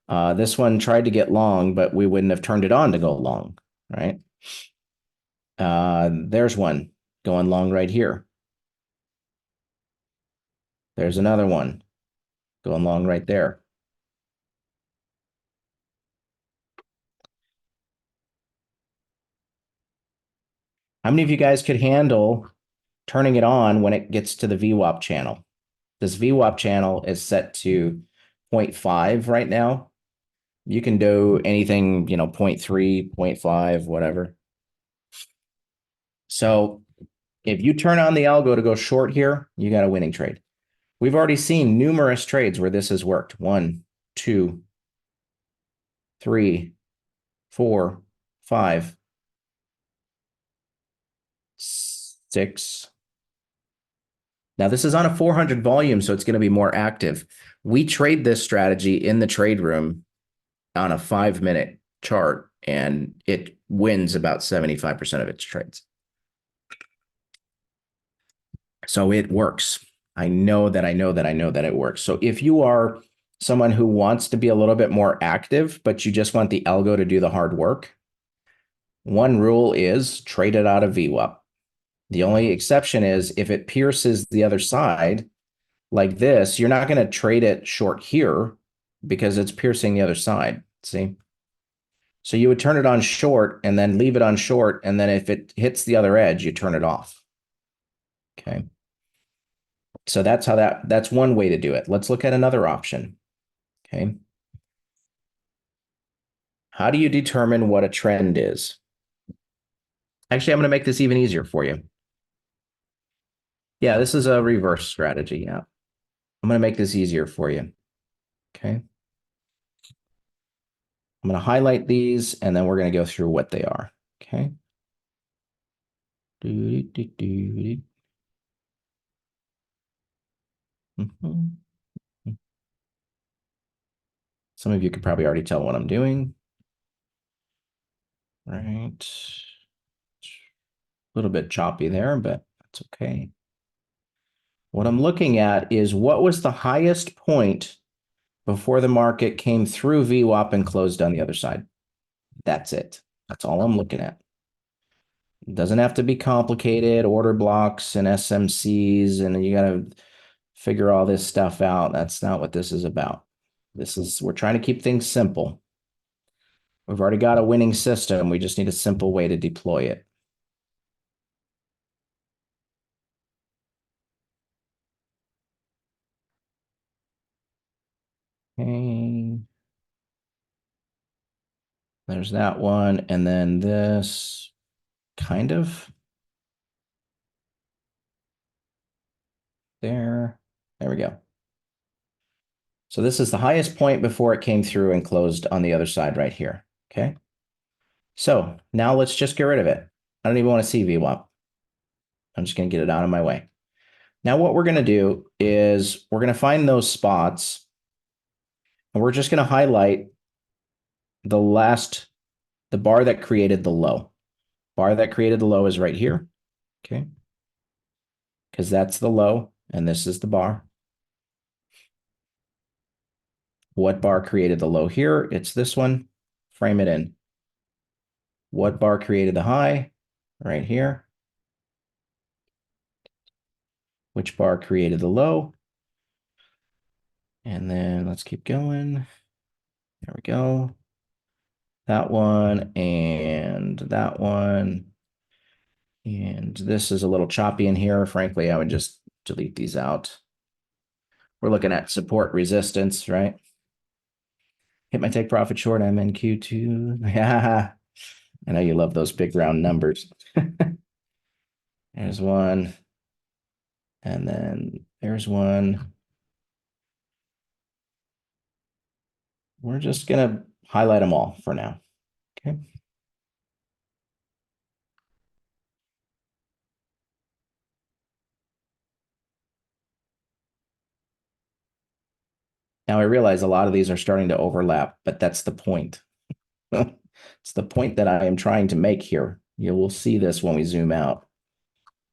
This one tried to get long, but we wouldn't have turned it on to go long, right? There's one going long right here. There's another one going long right there. How many of you guys could handle turning it on when it gets to the VWAP channel. This VWAP channel is set to 0.5 right now. You can do anything, 0.3, 0.5, whatever. So if you turn on the algo to go short here, you got a winning trade. We've already seen numerous trades where this has worked. 1, 2, 3, 4, 5, 6. Now this is on a 400 volume, so it's going to be more active. We trade this strategy in the trade room on a 5-minute chart, and it wins about 75% of its trades. So it works. I know that it works. So if you are someone who wants to be a little bit more active, but you just want the algo to do the hard work, one rule is trade it out of VWAP. The only exception is if it pierces the other side like this, you're not going to trade it short here because it's piercing the other side. See? So you would turn it on short and then leave it on short. And then if it hits the other edge, you turn it off. Okay. So that's one way to do it. Let's look at another option. Okay. How do you determine what a trend is? Actually, I'm going to make this even easier for you. Yeah, this is a reverse strategy. Yeah. I'm going to make this easier for you. Okay. I'm going to highlight these and then we're going to go through what they are. Okay. Some of you could probably already tell what I'm doing. Right. A little bit choppy there, but that's okay. What I'm looking at is what was the highest point before the market came through VWAP and closed on the other side. That's it. That's all I'm looking at. It doesn't have to be complicated, order blocks and SMCs, and you got to figure all this stuff out. That's not what this is about. We're trying to keep things simple. We've already got a winning system. We just need a simple way to deploy it. Okay. There's that one. And then this kind of there. There we go. So this is the highest point before it came through and closed on the other side right here. Okay. So now let's just get rid of it. I don't even want to see VWAP. I'm just going to get it out of my way. Now what we're going to do is we're going to find those spots and we're just going to highlight the bar that created the low. Bar that created the low is right here. Okay. Because that's the low and this is the bar. What bar created the low here? It's this one. Frame it in. What bar created the high? Right here. Which bar created the low? And then let's keep going. There we go. That one and that one. And this is a little choppy in here. Frankly, I would just delete these out. We're looking at support resistance, right? Hit my take profit short. I'm in Q2. Yeah. I know you love those big round numbers. There's one. And then there's one. We're just going to highlight them all for now. Okay. Now I realize a lot of these are starting to overlap, but that's the point. It's the point that I am trying to make here. You will see this when we zoom out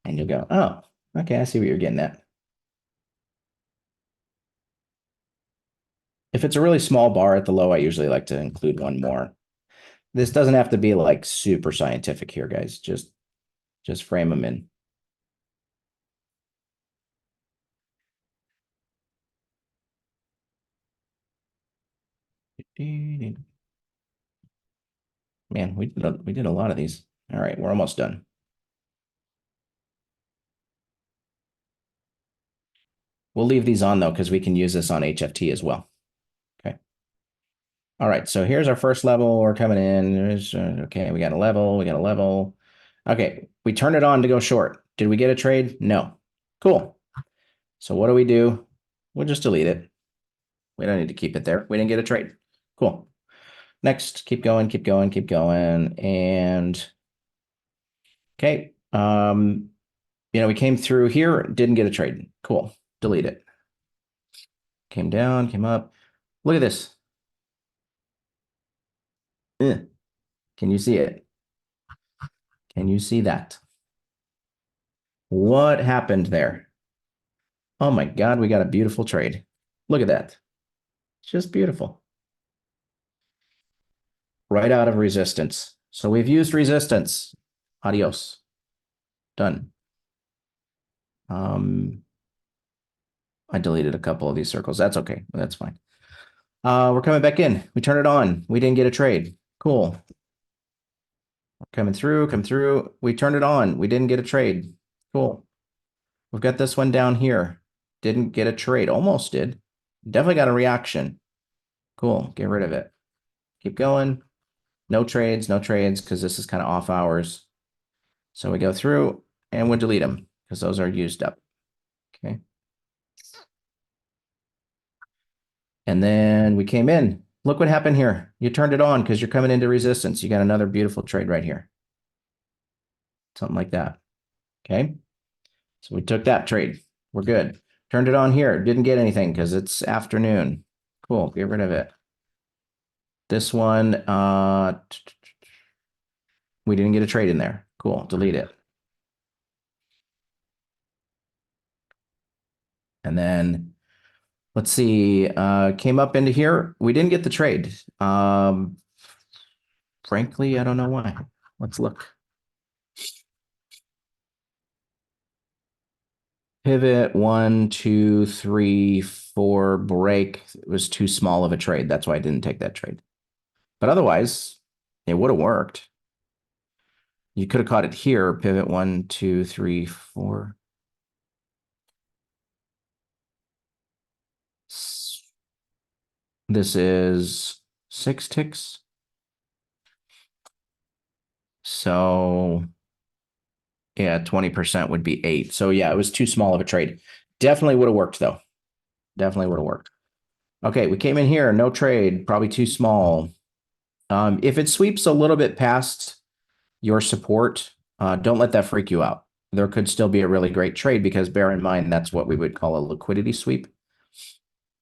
and you'll go, oh, okay, I see what you're getting at. If it's a really small bar at the low, I usually like to include one more. This doesn't have to be like super scientific here, guys. Just frame them in. Man, we did a lot of these. All right, we're almost done. We'll leave these on though, because we can use this on HFT as well. Okay. All right, so here's our first level. We're coming in. Okay, we got a level. We got a level. Okay, we turned it on to go short. Did we get a trade? No. Cool. So what do? We'll just delete it. We don't need to keep it there. We didn't get a trade. Cool. Next, keep going, keep going, keep going. And okay, we came through here, didn't get a trade. Cool. Delete it. Came down, came up. Look at this. Can you see it? Can you see that? What happened there? Oh my God, we got a beautiful trade. Look at that. It's just beautiful. Right out of resistance. So we've used resistance. Adios. Done. I deleted a couple of these circles. That's okay. That's fine. We're coming back in. We turn it on. We didn't get a trade. Cool. Coming through, come through. We turned it on. We didn't get a trade. Cool. We've got this one down here. Didn't get a trade. Almost did. Definitely got a reaction. Cool. Get rid of it. Keep going. No trades, because this is kind of off hours. So we go through and we'll delete them because those are used up. Okay. And then we came in. Look what happened here. You turned it on because you're coming into resistance. You got another beautiful trade right here. Something like that. Okay. So we took that trade. We're good. Turned it on here. Didn't get anything because it's afternoon. Cool. Get rid of it. This one, we didn't get a trade in there. Cool. Delete it. And then let's see, came up into here. We didn't get the trade. Frankly, I don't know why. Let's look. Pivot 1, 2, 3, 4, break. It was too small of a trade. That's why I didn't take that trade. But otherwise, it would have worked. You could have caught it here. Pivot 1, 2, 3, 4. This is 6 ticks. So yeah, 20% would be 8. So yeah, it was too small of a trade. Definitely would have worked though. Definitely would have worked. Okay, we came in here, no trade, probably too small. If it sweeps a little bit past your support, don't let that freak you out. There could still be a really great trade because bear in mind, that's what we would call a liquidity sweep.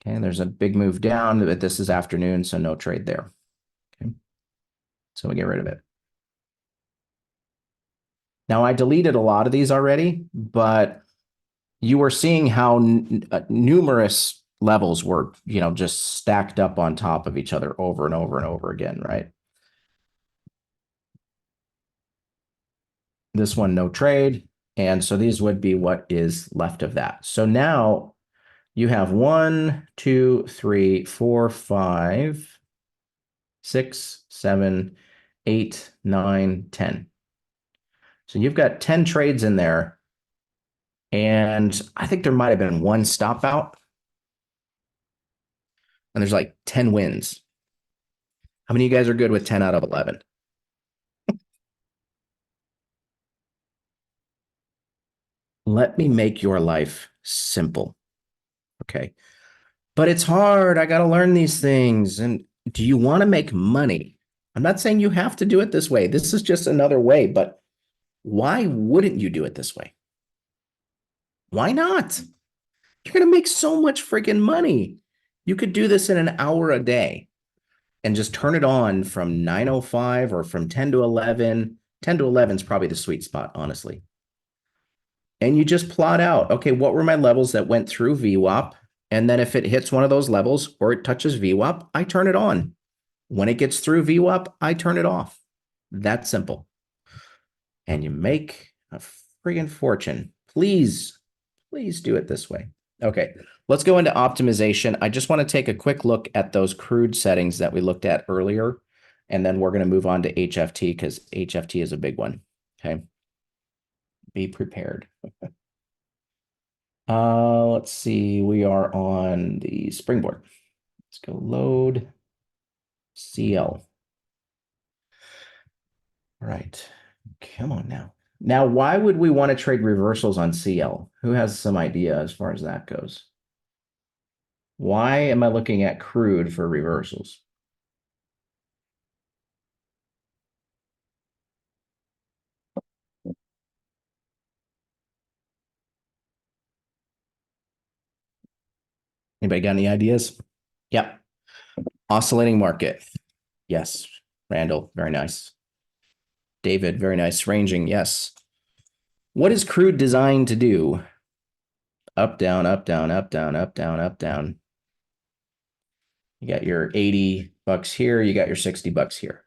Okay, there's a big move down, but this is afternoon, so no trade there. Okay, so we get rid of it. Now I deleted a lot of these already, but you were seeing how numerous levels were, just stacked up on top of each other over and over and over again, right? This one, no trade. And so these would be what is left of that. So now you have 1, 2, 3, 4, 5, 6, 7, 8, 9, 10. So you've got 10 trades in there. And I think there might have been one stop out. And there's like 10 wins. How many of you guys are good with 10 out of 11? Let me make your life simple. Okay. But it's hard. I got to learn these things. And do you want to make money? I'm not saying you have to do it this way. This is just another way, but why wouldn't you do it this way? Why not? You're going to make so much freaking money. You could do this in an hour a day and just turn it on from 9:05 or from 10 to 11. 10 to 11 is probably the sweet spot, honestly. And you just plot out, okay, what were my levels that went through VWAP? And then if it hits one of those levels or it touches VWAP, I turn it on. When it gets through VWAP, I turn it off. That's simple. And you make a friggin' fortune. Please do it this way. Okay, let's go into optimization. I just want to take a quick look at those crude settings that we looked at earlier, and then we're going to move on to HFT because HFT is a big one. Okay, be prepared. let's see. We are on the Springboard. Let's go load CL. All right. Come on now. Now, why would we want to trade reversals on CL? Who has some idea as far as that goes? Why am I looking at crude for reversals? Anybody got any ideas? Yep. Oscillating market. Yes. Randall, very nice. David, very nice. Ranging, yes. What is crude designed to do? Up, down, up, down, up, down, up, down, up, down. You got your $80 here. You got your $60 here.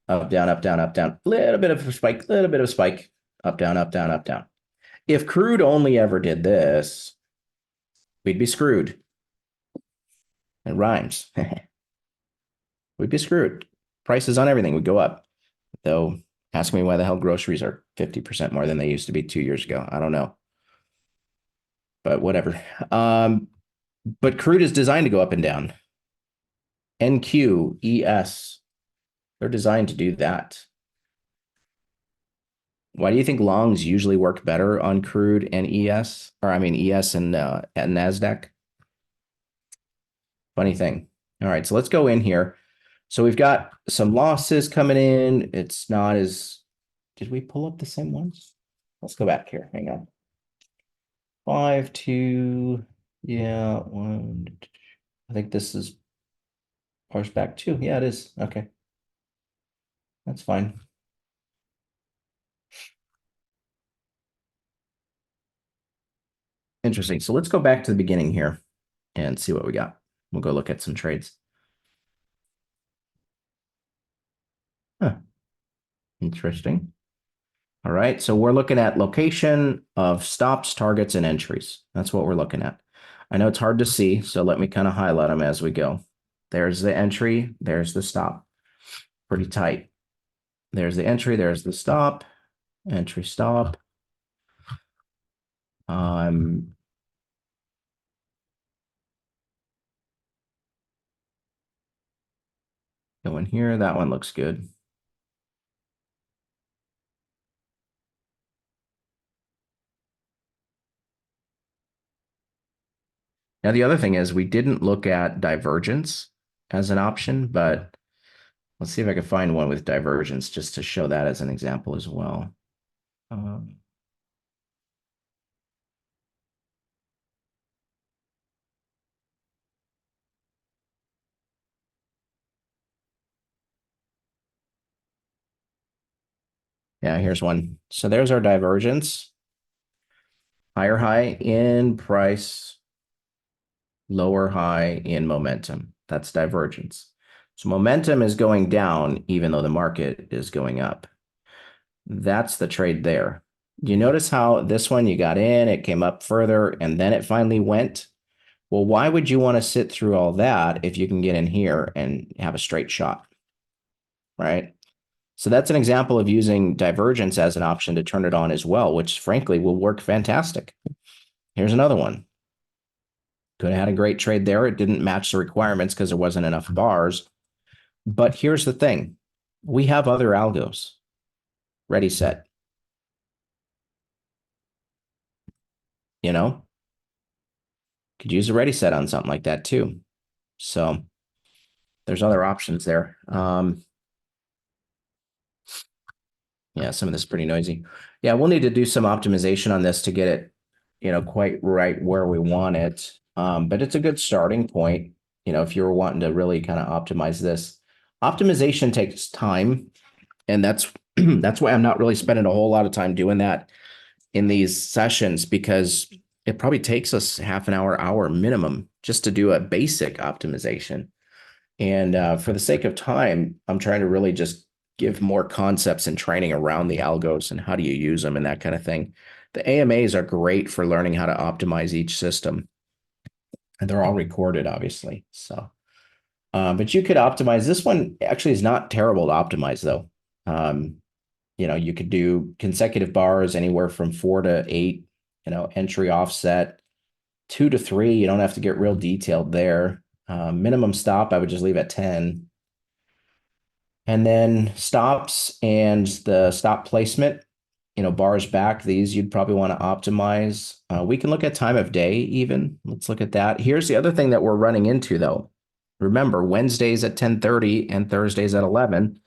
Up, down, up, down, up, down. Little bit of a spike, little bit of a spike. Up, down, up, down, up, down. If crude only ever did this, we'd be screwed. It rhymes. We'd be screwed. Prices on everything would go up. Though, ask me why the hell groceries are 50% more than they used to be 2 years ago. I don't know. But whatever. But crude is designed to go up and down. NQ, ES, they're designed to do that. Why do you think longs usually work better on crude and ES? Or I mean ES and NASDAQ? Funny thing. All right, so let's go in here. So we've got some losses coming in. It's not as, did we pull up the same ones? Let's go back here. Hang on. 5, 2, yeah, 1. I think this is parse back 2. Yeah, it is. Okay. That's fine. Interesting. So let's go back to the beginning here and see what we got. We'll go look at some trades. Huh. Interesting. All right. So we're looking at location of stops, targets, and entries. That's what we're looking at. I know it's hard to see, so let me kind of highlight them as we go. There's the entry. There's the stop. Pretty tight. There's the entry. There's the stop. Entry, stop. Go in here. That one looks good. Now, the other thing is we didn't look at divergence as an option, but let's see if I can find one with divergence just to show that as an example as well. Yeah, here's one. So there's our divergence. Higher high in price, lower high in momentum. That's divergence. So momentum is going down even though the market is going up. That's the trade there. You notice how this one you got in, it came up further, and then it finally went. Well, why would you want to sit through all that if you can get in here and have a straight shot, right? So that's an example of using divergence as an option to turn it on as well, which frankly will work fantastic. Here's another one. Could have had a great trade there. It didn't match the requirements because there wasn't enough bars. But here's the thing. We have other algos. Ready, set. You know, could use a ready set on something like that too. So there's other options there. Yeah, some of this is pretty noisy. Yeah, we'll need to do some optimization on this to get it, quite right where we want it. But it's a good starting point, if you were wanting to really kind of optimize this. Optimization takes time, and that's that's why I'm not really spending a whole lot of time doing that in these sessions, because it probably takes us half an hour minimum just to do a basic optimization. And for the sake of time, I'm trying to really just give more concepts and training around the algos and how do you use them and that kind of thing. The AMAs are great for learning how to optimize each system. And they're all recorded, obviously. So, but you could optimize. This one actually is not terrible to optimize, though. You could do consecutive bars anywhere from 4 to 8. Entry offset 2 to 3. You don't have to get real detailed there. Minimum stop, I would just leave at 10. And then stops and the stop placement, bars back, these you'd probably want to optimize. We can look at time of day even. Let's look at that. Here's the other thing that we're running into though. Remember, Wednesdays at 10:30 and Thursdays at 11,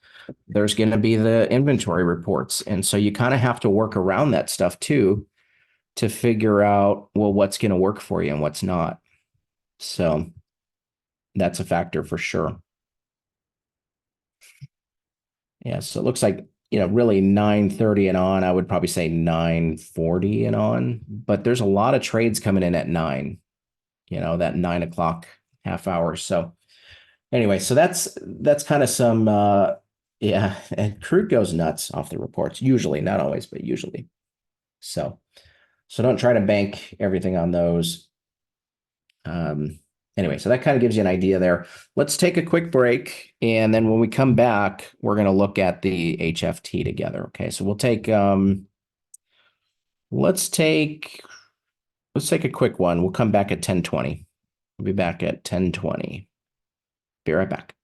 there's going to be the inventory reports. And so you kind of have to work around that stuff too to figure out, well, what's going to work for you and what's not. So that's a factor for sure. Yeah, so it looks like, really 9:30 and on. I would probably say 9:40 and on, but there's a lot of trades coming in at 9, that 9 o'clock half hour. So anyway, so that's kind of some yeah, and crude goes nuts off the reports, usually, not always, but usually. So don't try to bank everything on those. Anyway, so that kind of gives you an idea there. Let's take a quick break, and then when we come back, we're going to look at the HFT together. Okay, so we'll take let's take a quick one. We'll come back at 10:20. We'll be back at 10:20. Be right back.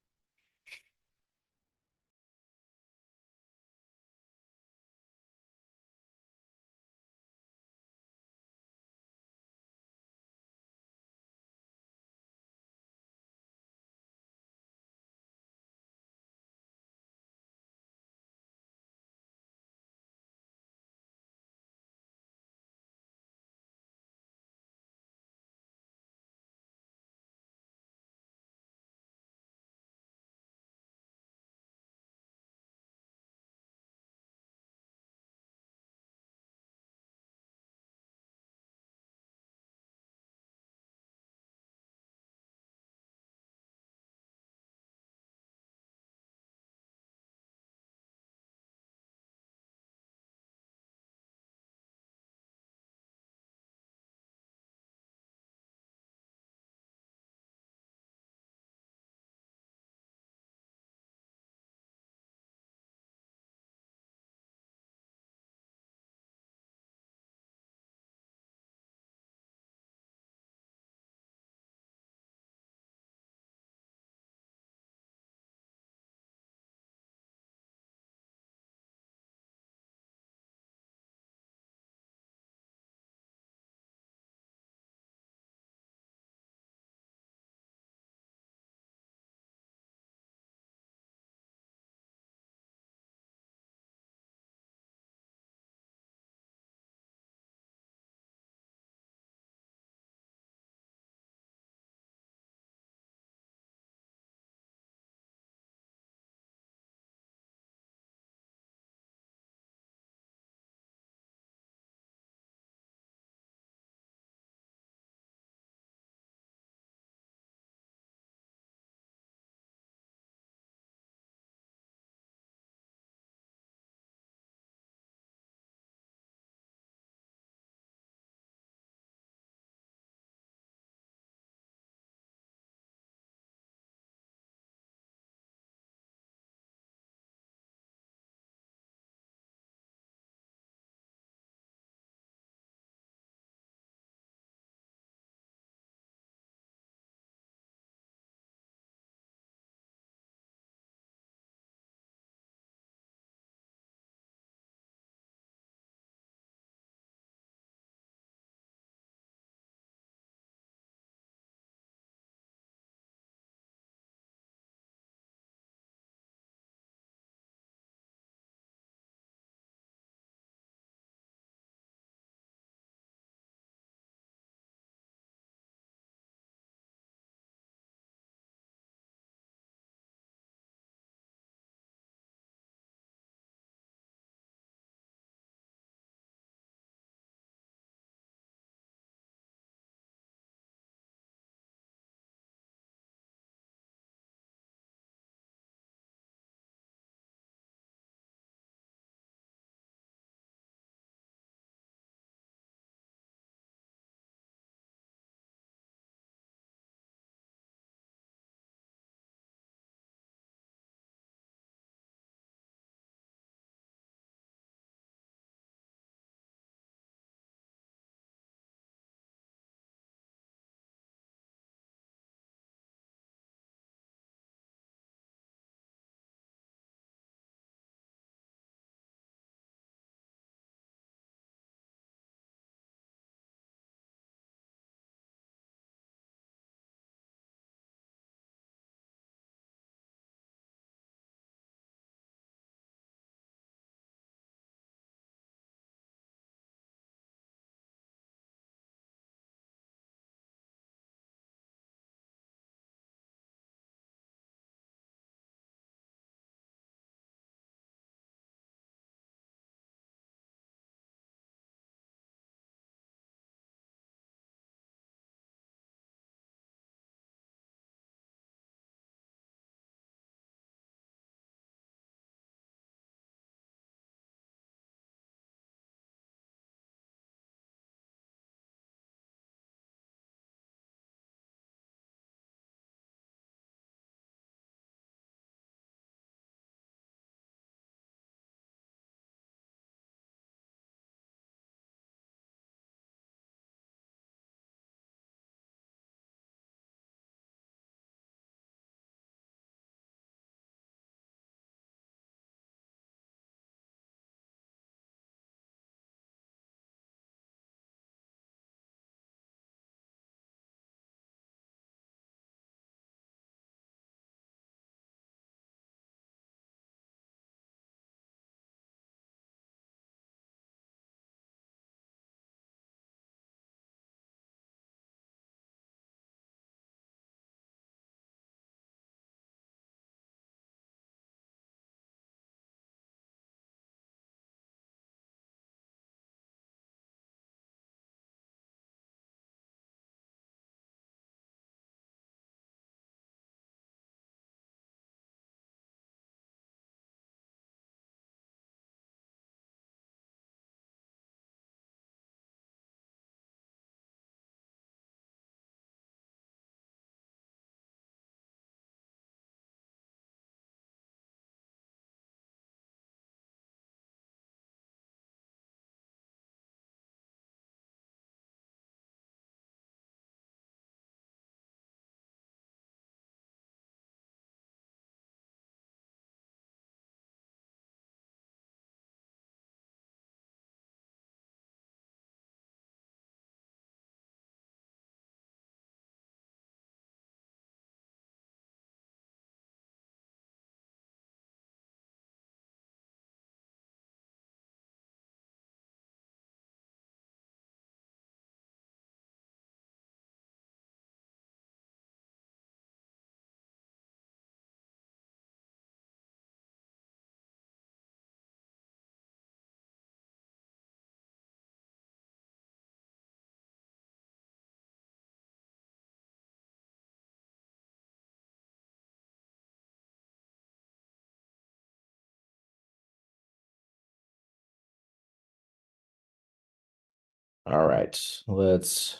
All right, let's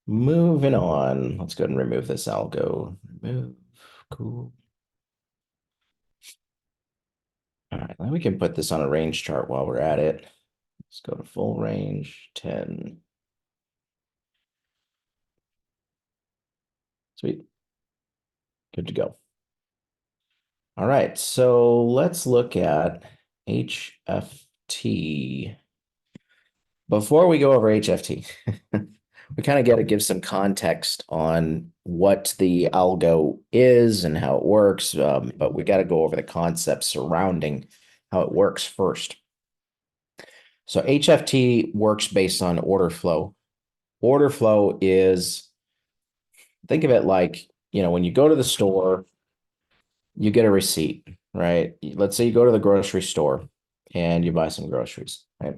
moving on. Let's go ahead and remove this algo. Remove, cool. All right, then we can put this on a range chart while we're at it. Let's go to full range, 10. Sweet. Good to go. All right, so let's look at HFT. Before we go over HFT, we kind of got to give some context on what the algo is and how it works, but we got to go over the concepts surrounding how it works first. So HFT works based on order flow. Order flow is, think of it like, when you go to the store, you get a receipt, right? Let's say you go to the grocery store and you buy some groceries, right?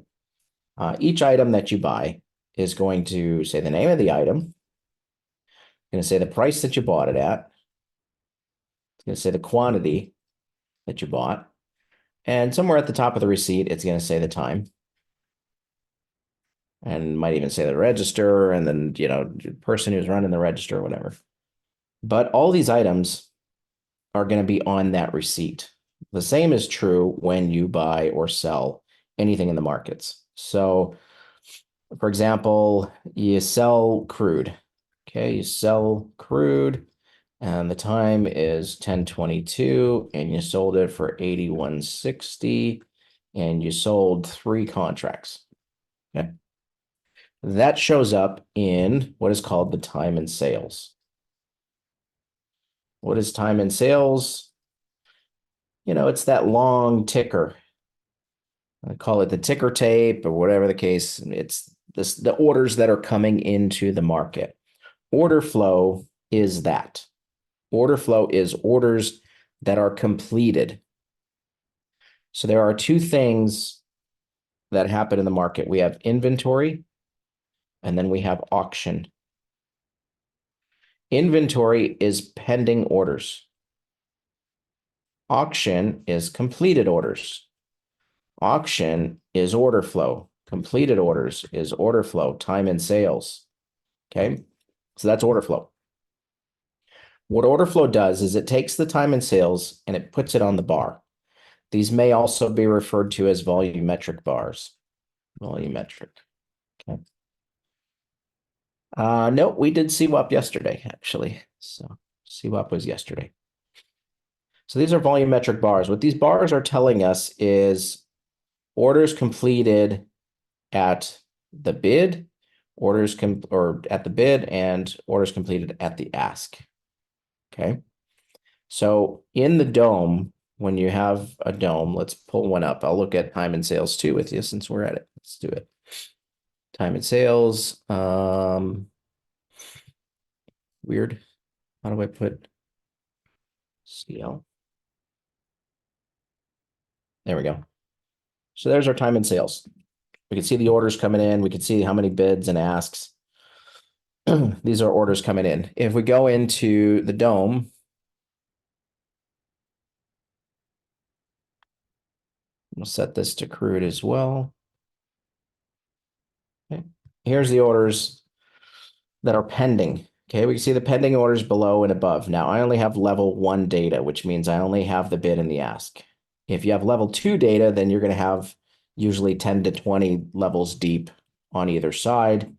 Each item that you buy is going to say the name of the item, going to say the price that you bought it at, it's going to say the quantity that you bought, and somewhere at the top of the receipt, it's going to say the time, and might even say the register, and then the person who's running the register or whatever. But all these items are going to be on that receipt. The same is true when you buy or sell anything in the markets. So, for example, you sell crude. Okay, you sell crude, and the time is 10:22, and you sold it for 81.60, and you sold 3 contracts. Okay. That shows up in what is called the time and sales. What is time and sales? It's that long ticker. I call it the ticker tape or whatever the case. It's the orders that are coming into the market. Order flow is that. Order flow is orders that are completed. So there are 2 things that happen in the market. We have inventory, and then we have auction. Inventory is pending orders. Auction is completed orders. Auction is order flow. Completed orders is order flow, time and sales. Okay, so that's order flow. What order flow does is it takes the time and sales and it puts it on the bar. These may also be referred to as volumetric bars. Volumetric. Okay. No, we did CWAP yesterday, actually. So CWAP was yesterday. So these are volumetric bars. What these bars are telling us is orders completed at the bid, or at the bid, and orders completed at the ask. Okay. So in the dome, when you have a dome, let's pull one up. I'll look at time and sales too with you since we're at it. Let's do it. Time and sales. Weird. How do I put CL? There we go. So there's our time and sales. We can see the orders coming in. We can see how many bids and asks. These are orders coming in. If we go into the dome, we'll set this to crude as well. Okay. Here's the orders that are pending. Okay, we can see the pending orders below and above. Now, I only have level 1 data, which means I only have the bid and the ask. If you have level 2 data, then you're going to have usually 10 to 20 levels deep on either side.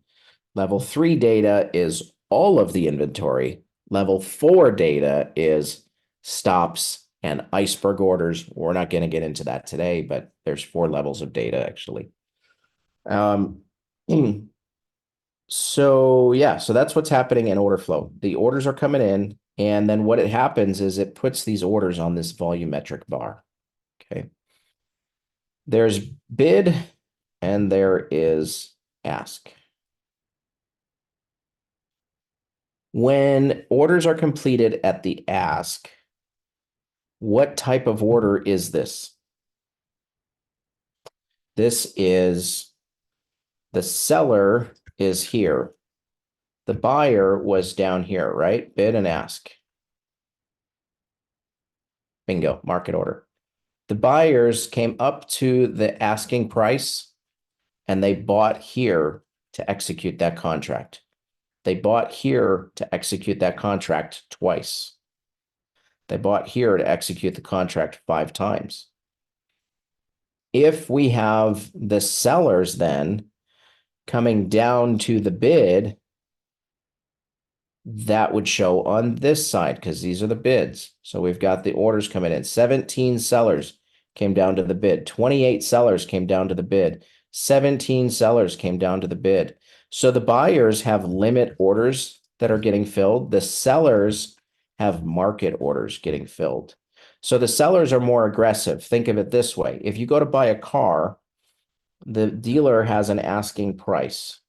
Level 3 data is all of the inventory. Level 4 data is stops and iceberg orders. We're not going to get into that today, but there's 4 levels of data actually. So yeah, so that's what's happening in order flow. The orders are coming in, and then what it happens is it puts these orders on this volumetric bar. Okay. There's bid and there is ask. When orders are completed at the ask, what type of order is this? This is the seller is here. The buyer was down here, right? Bid and ask. Bingo, market order. The buyers came up to the asking price and they bought here to execute that contract. They bought here to execute that contract twice. They bought here to execute the contract 5 times. If we have the sellers then coming down to the bid, that would show on this side because these are the bids. So we've got the orders coming in. 17 sellers came down to the bid. 28 sellers came down to the bid. 17 sellers came down to the bid. So the buyers have limit orders that are getting filled. The sellers have market orders getting filled. So the sellers are more aggressive. Think of it this way. If you go to buy a car, the dealer has an asking price.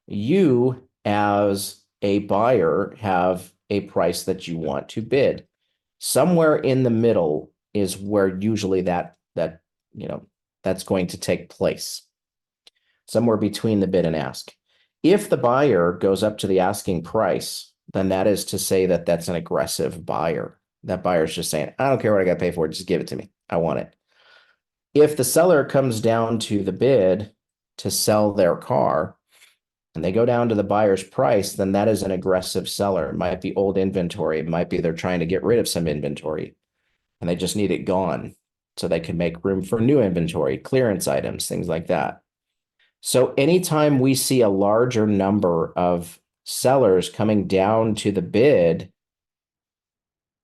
You, as a buyer, have a price that you want to bid. Somewhere in the middle is where usually that's going to take place. Somewhere between the bid and ask. If the buyer goes up to the asking price, then that is to say that that's an aggressive buyer. That buyer's just saying, I don't care what I got to pay for it, just give it to me. I want it. If the seller comes down to the bid to sell their car and they go down to the buyer's price, then that is an aggressive seller. It might be old inventory. It might be they're trying to get rid of some inventory and they just need it gone so they can make room for new inventory, clearance items, things like that. So anytime we see a larger number of sellers coming down to the bid,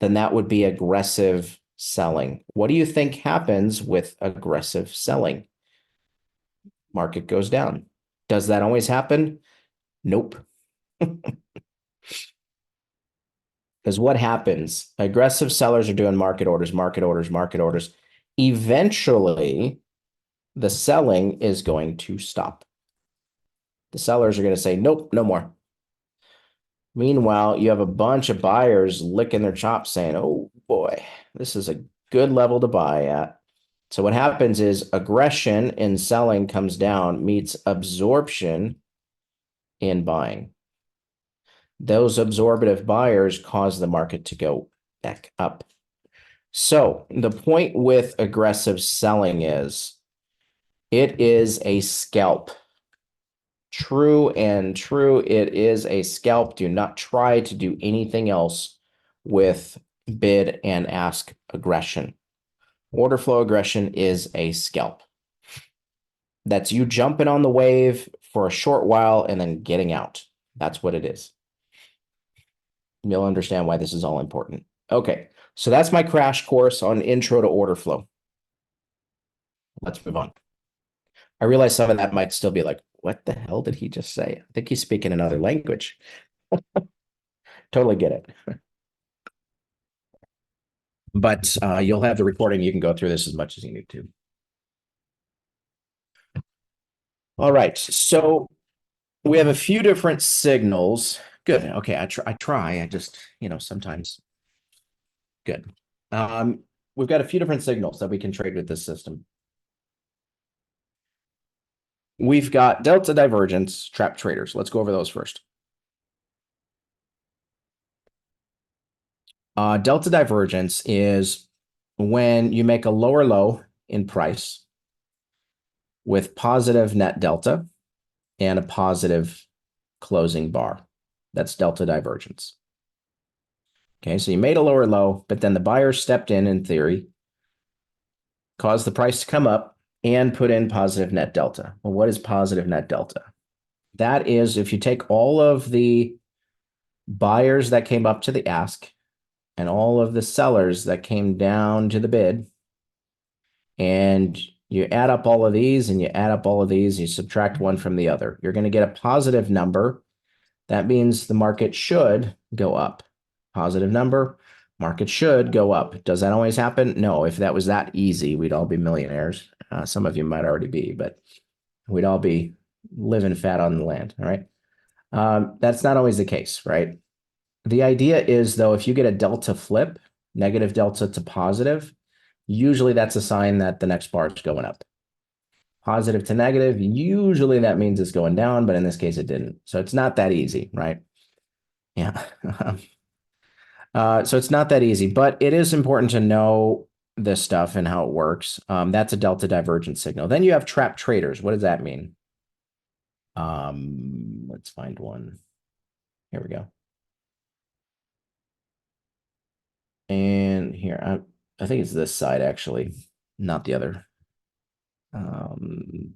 then that would be aggressive selling. What do you think happens with aggressive selling? Market goes down. Does that always happen? Nope. Because what happens? Aggressive sellers are doing market orders, market orders, market orders. Eventually, the selling is going to stop. The sellers are going to say, nope, no more. Meanwhile, you have a bunch of buyers licking their chops saying, oh boy, this is a good level to buy at. So what happens is aggression in selling comes down, meets absorption in buying. Those absorptive buyers cause the market to go back up. So the point with aggressive selling is it is a scalp. True and true, it is a scalp. Do not try to do anything else with bid and ask aggression. Order flow aggression is a scalp. That's you jumping on the wave for a short while and then getting out. That's what it is. You'll understand why this is all important. Okay, so that's my crash course on intro to order flow. Let's move on. I realize some of that might still be like, what the hell did he just say? I think he's speaking another language. Totally get it. But you'll have the recording. You can go through this as much as you need to. All right. So we have a few different signals. Good. Okay. I try. I just, sometimes. Good. We've got a few different signals that we can trade with this system. We've got delta divergence, trap traders. Let's go over those first. Delta divergence is when you make a lower low in price with positive net delta and a positive closing bar. That's delta divergence. Okay, so you made a lower low, but then the buyer stepped in theory, caused the price to come up and put in positive net delta. Well, what is positive net delta? That is if you take all of the buyers that came up to the ask and all of the sellers that came down to the bid, and you add up all of these and you add up all of these, you subtract one from the other, you're going to get a positive number. That means the market should go up. Positive number, market should go up. Does that always happen? No. If that was that easy, we'd all be millionaires. Some of you might already be, but we'd all be living fat on the land. All right. That's not always the case, right? The idea is, though, if you get a delta flip, negative delta to positive, usually that's a sign that the next bar is going up. Positive to negative, usually that means it's going down, but in this case, it didn't. So it's not that easy, right? Yeah. So it's not that easy, but it is important to know this stuff and how it works. That's a delta divergence signal. Then you have trap traders. What does that mean? Let's find one. Here we go. And here, I think it's this side actually, not the other. On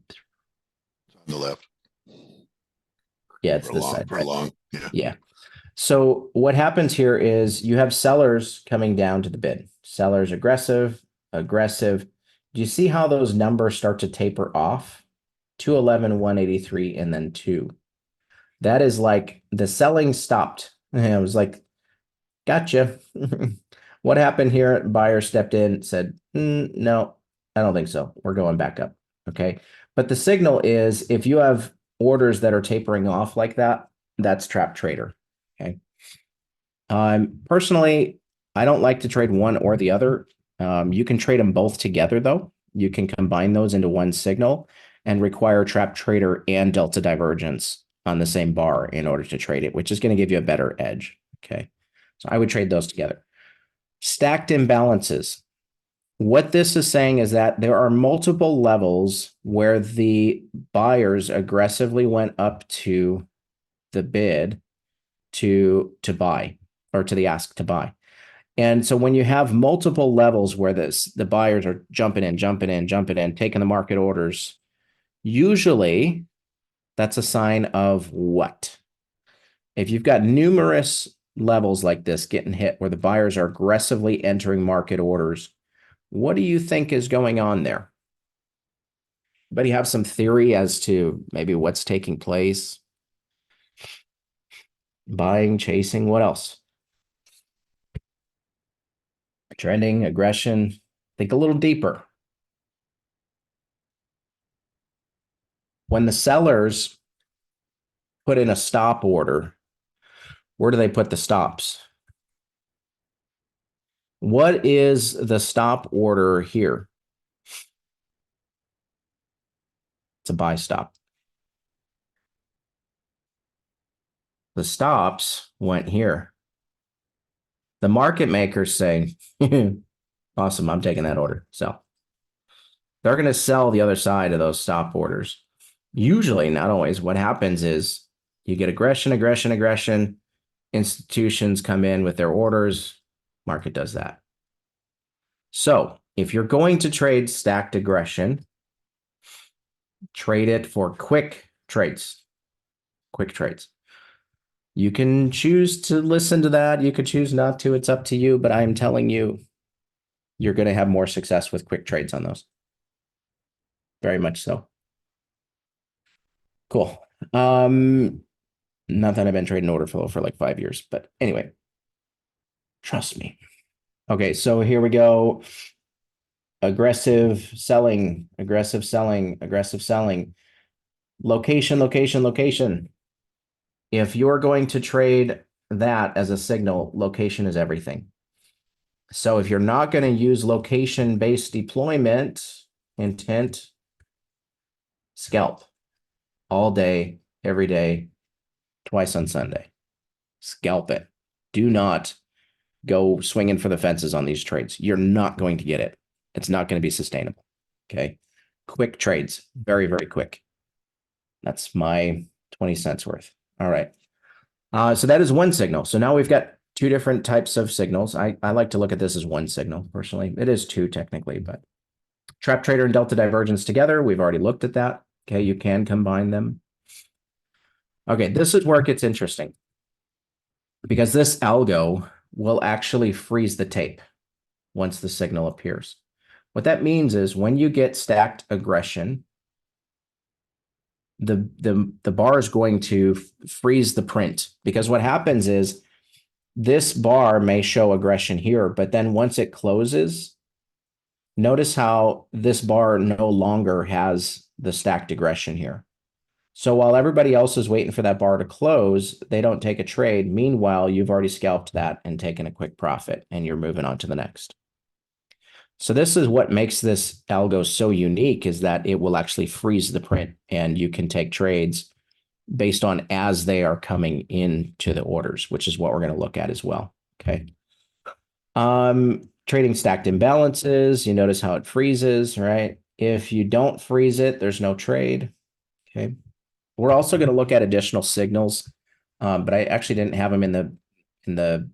the left Yeah, it's this side, for right? long. Yeah. Yeah. So what happens here is you have sellers coming down to the bid. Sellers aggressive, aggressive. Do you see how those numbers start to taper off? 211, 183, and then 2. That is like the selling stopped. And I was like, gotcha. What happened here? Buyer stepped in, said, no, I don't think so. We're going back up. Okay. But the signal is if you have orders that are tapering off like that, that's trap trader. Okay. Personally, I don't like to trade one or the other. You can trade them both together, though. You can combine those into one signal and require trap trader and delta divergence on the same bar in order to trade it, which is going to give you a better edge. Okay. So I would trade those together. Stacked imbalances. What this is saying is that there are multiple levels where the buyers aggressively went up to the bid to buy or to the ask to buy. And so when you have multiple levels where the buyers are jumping in, taking the market orders, usually that's a sign of what? If you've got numerous levels like this getting hit where the buyers are aggressively entering market orders, what do you think is going on there? Anybody have some theory as to maybe what's taking place? Buying, chasing, what else? Trending, aggression. Think a little deeper. When the sellers put in a stop order, where do they put the stops? What is the stop order here? It's a buy stop. The stops went here. The market makers say, awesome, I'm taking that order. So they're going to sell the other side of those stop orders. Usually, not always, what happens is you get aggression, aggression, aggression. Institutions come in with their orders. Market does that. So if you're going to trade stacked aggression, trade it for quick trades. Quick trades. You can choose to listen to that. You could choose not to. It's up to you. But I'm telling you, you're going to have more success with quick trades on those. Very much so. Cool. Not that I've been trading order flow for like 5 years, but anyway, trust me. Okay, so here we go. Aggressive selling, aggressive selling, aggressive selling. Location, location, location. If you're going to trade that as a signal, location is everything. So if you're not going to use location-based deployment, intent, scalp all day, every day, twice on Sunday. Scalp it. Do not go swinging for the fences on these trades. You're not going to get it. It's not going to be sustainable. Okay. Quick trades. Very, very quick. That's my 20 cents worth. All right. So that is one signal. So now we've got two different types of signals. I like to look at this as one signal personally. It is two technically, but trap trader and delta divergence together. We've already looked at that. Okay. You can combine them. Okay. This is where it gets interesting because this algo will actually freeze the tape once the signal appears. What that means is when you get stacked aggression, the bar is going to freeze the print because what happens is this bar may show aggression here, but then once it closes, notice how this bar no longer has the stacked aggression here. So while everybody else is waiting for that bar to close, they don't take a trade. Meanwhile, you've already scalped that and taken a quick profit and you're moving on to the next. So this is what makes this algo so unique is that it will actually freeze the print and you can take trades based on as they are coming into the orders, which is what we're going to look at as well. Okay. Trading stacked imbalances. You notice how it freezes, right? If you don't freeze it, there's no trade. Okay. We're also going to look at additional signals, but I actually didn't have them in the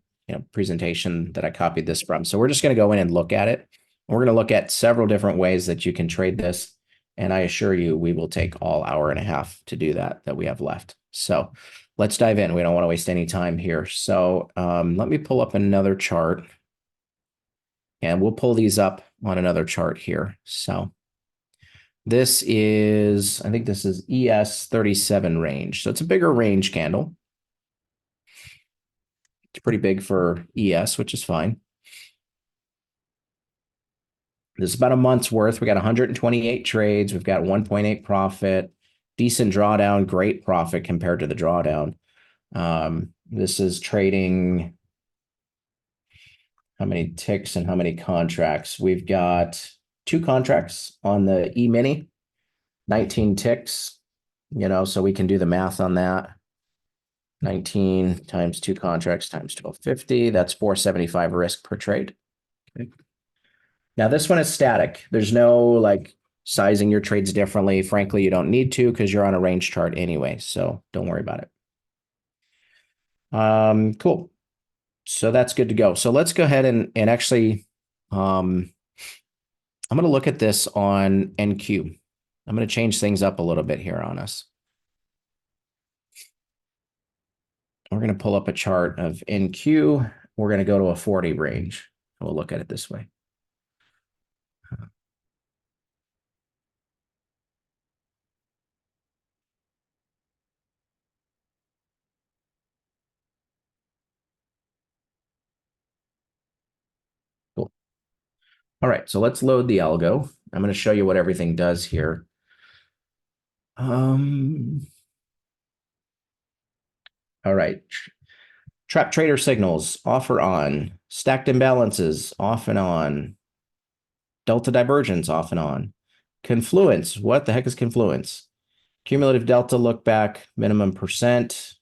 presentation that I copied this from. So we're just going to go in and look at it. We're going to look at several different ways that you can trade this. And I assure you, we will take all hour and a half to do that we have left. So let's dive in. We don't want to waste any time here. So let me pull up another chart. And we'll pull these up on another chart here. So this is, I think this is ES37 range. So it's a bigger range candle. It's pretty big for ES, which is fine. This is about a month's worth. We got 128 trades. We've got 1.8 profit, decent drawdown, great profit compared to the drawdown. This is trading how many ticks and how many contracts? We've got 2 contracts on the E-mini, 19 ticks, so we can do the math on that. 19 times 2 contracts times 1250, that's 475 risk per trade. Okay. Now this one is static. There's no like sizing your trades differently. Frankly, you don't need to because you're on a range chart anyway, so don't worry about it. Cool. So that's good to go. So let's go ahead and actually, I'm going to look at this on NQ. I'm going to change things up a little bit here on us. We're going to pull up a chart of NQ. We're going to go to a 40 range. We'll look at it this way. Cool. All right, so let's load the algo. I'm going to show you what everything does here. All right. Trap trader signals, off or on. Stacked imbalances, off and on. Delta divergence, off and on. Confluence, what the heck is confluence? Cumulative delta look back, minimum percent.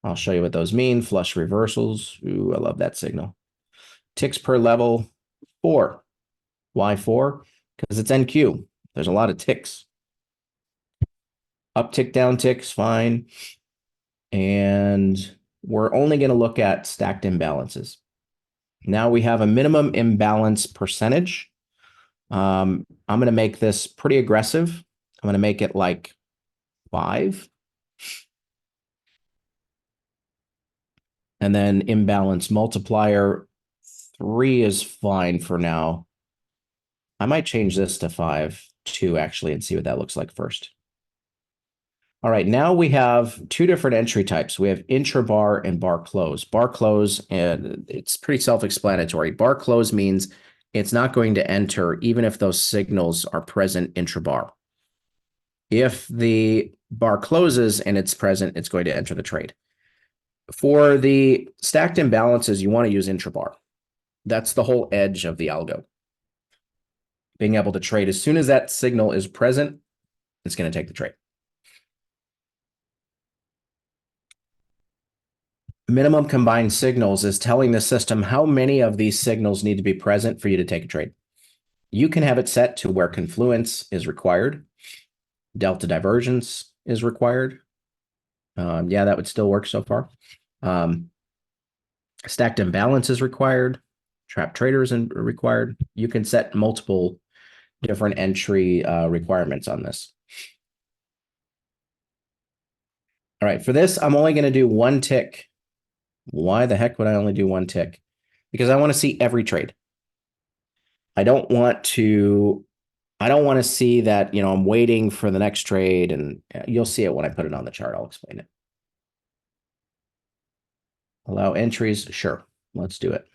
I'll show you what those mean. Flush reversals. Ooh, I love that signal. Ticks per level, 4. Why 4? Because it's NQ. There's a lot of ticks. Up tick, down ticks, fine. And we're only going to look at stacked imbalances. Now we have a minimum imbalance percentage. I'm going to make this pretty aggressive. I'm going to make it like 5. And then imbalance multiplier 3 is fine for now. I might change this to 5, 2 actually, and see what that looks like first. All right, now we have 2 different entry types. We have intra-bar and bar close. Bar close, and it's pretty self-explanatory. Bar close means it's not going to enter even if those signals are present intra-bar. If the bar closes and it's present, it's going to enter the trade. For the stacked imbalances, you want to use intra-bar. That's the whole edge of the algo. Being able to trade as soon as that signal is present, it's going to take the trade. Minimum combined signals is telling the system how many of these signals need to be present for you to take a trade. You can have it set to where confluence is required. Delta divergence is required. Yeah, that would still work so far. Stacked imbalance is required. Trap traders are required. You can set multiple different entry requirements on this. All right, for this, I'm only going to do 1 tick. Why the heck would I only do 1 tick? Because I want to see every trade. I don't want to see that, I'm waiting for the next trade, and you'll see it when I put it on the chart. I'll explain it. Allow entries. Sure. Let's do it.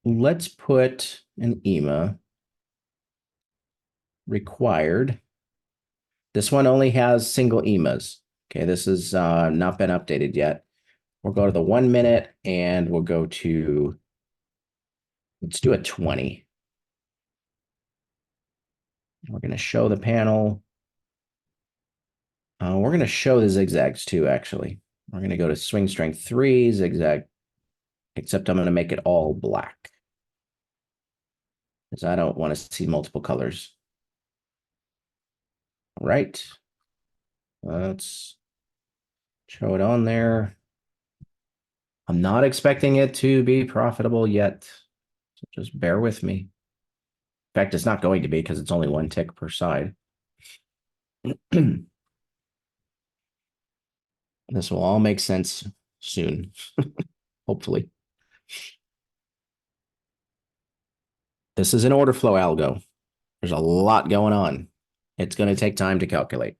Let's put an EMA required. This one only has single EMAs. Okay, this has not been updated yet. We'll go to the 1 minute and we'll go to, let's do a 20. We're going to show the panel. We're going to show the zigzags too, actually. We're going to go to swing strength 3, zigzag, except I'm going to make it all black. because I don't want to see multiple colors. All right. Let's show it on there. I'm not expecting it to be profitable yet. So just bear with me. In fact, it's not going to be because it's only one tick per side. This will all make sense soon, hopefully. This is an order flow algo. There's a lot going on. It's going to take time to calculate.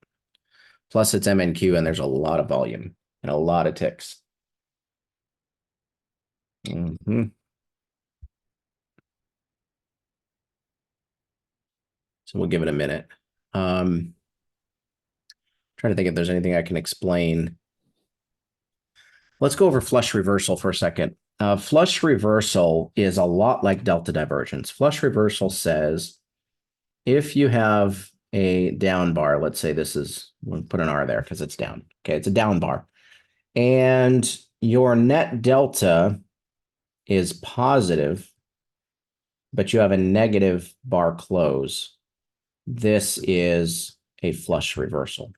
Plus, it's MNQ, and there's a lot of volume and a lot of ticks. So we'll give it a minute. Trying to think if there's anything I can explain. Let's go over flush reversal for a second. Flush reversal is a lot like delta divergence. Flush reversal says if you have a down bar, let's say this is, we'll put an R there because it's down. Okay, it's a down bar. And your net delta is positive, but you have a negative bar close. This is a flush reversal.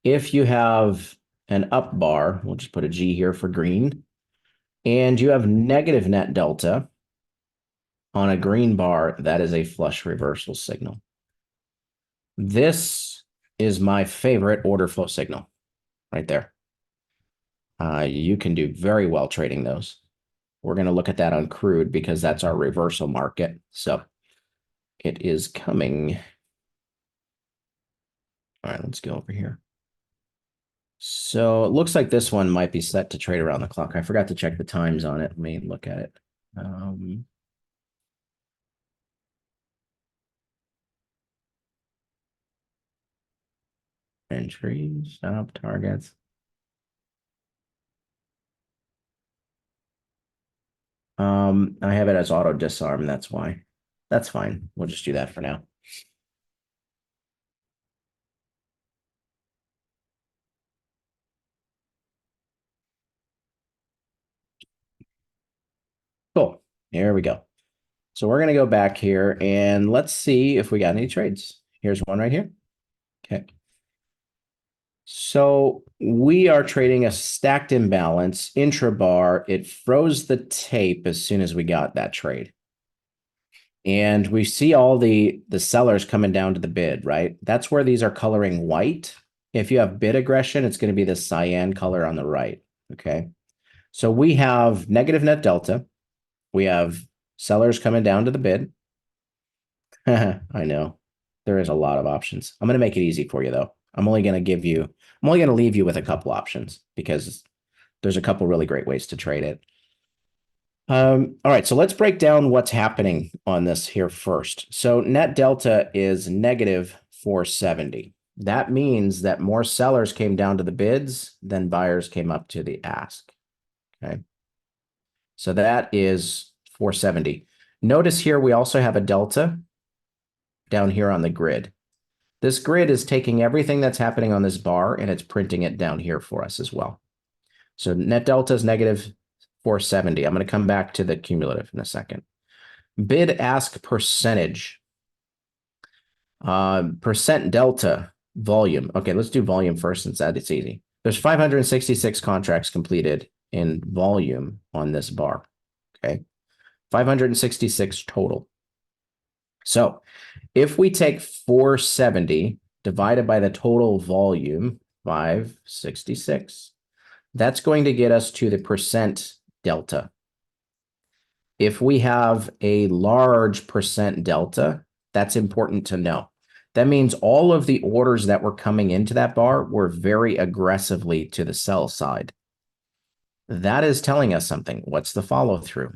If you have an up bar, we'll just put a G here for green, and you have negative net delta on a green bar, that is a flush reversal signal. This is my favorite order flow signal right there. You can do very well trading those. We're going to look at that on crude because that's our reversal market. So it is coming. All right, let's go over here. So it looks like this one might be set to trade around the clock. I forgot to check the times on it. Let me look at it. Entry, stop, targets. I have it as auto disarm. That's why. That's fine. We'll just do that for now. Cool. Here we go. So we're going to go back here and let's see if we got any trades. Here's one right here. Okay. So we are trading a stacked imbalance intra-bar. It froze the tape as soon as we got that trade. And we see all the sellers coming down to the bid, right? That's where these are coloring white. If you have bid aggression, it's going to be the cyan color on the right. Okay. So we have negative net delta. We have sellers coming down to the bid. I know there is a lot of options. I'm going to make it easy for you though. I'm only going to leave you with a couple options because there's a couple really great ways to trade it. All right, so let's break down what's happening on this here first. So net delta is negative 470. That means that more sellers came down to the bids than buyers came up to the ask. Okay. So that is 470. Notice here we also have a delta down here on the grid. This grid is taking everything that's happening on this bar and it's printing it down here for us as well. So net delta is negative 470. I'm going to come back to the cumulative in a second. Bid ask percentage. Percent delta volume. Okay, let's do volume first since that it's easy. There's 566 contracts completed in volume on this bar. Okay, 566 total. So if we take 470 divided by the total volume, 566, that's going to get us to the percent delta. If we have a large percent delta, that's important to know. That means all of the orders that were coming into that bar were very aggressively to the sell side. That is telling us something. What's the follow through?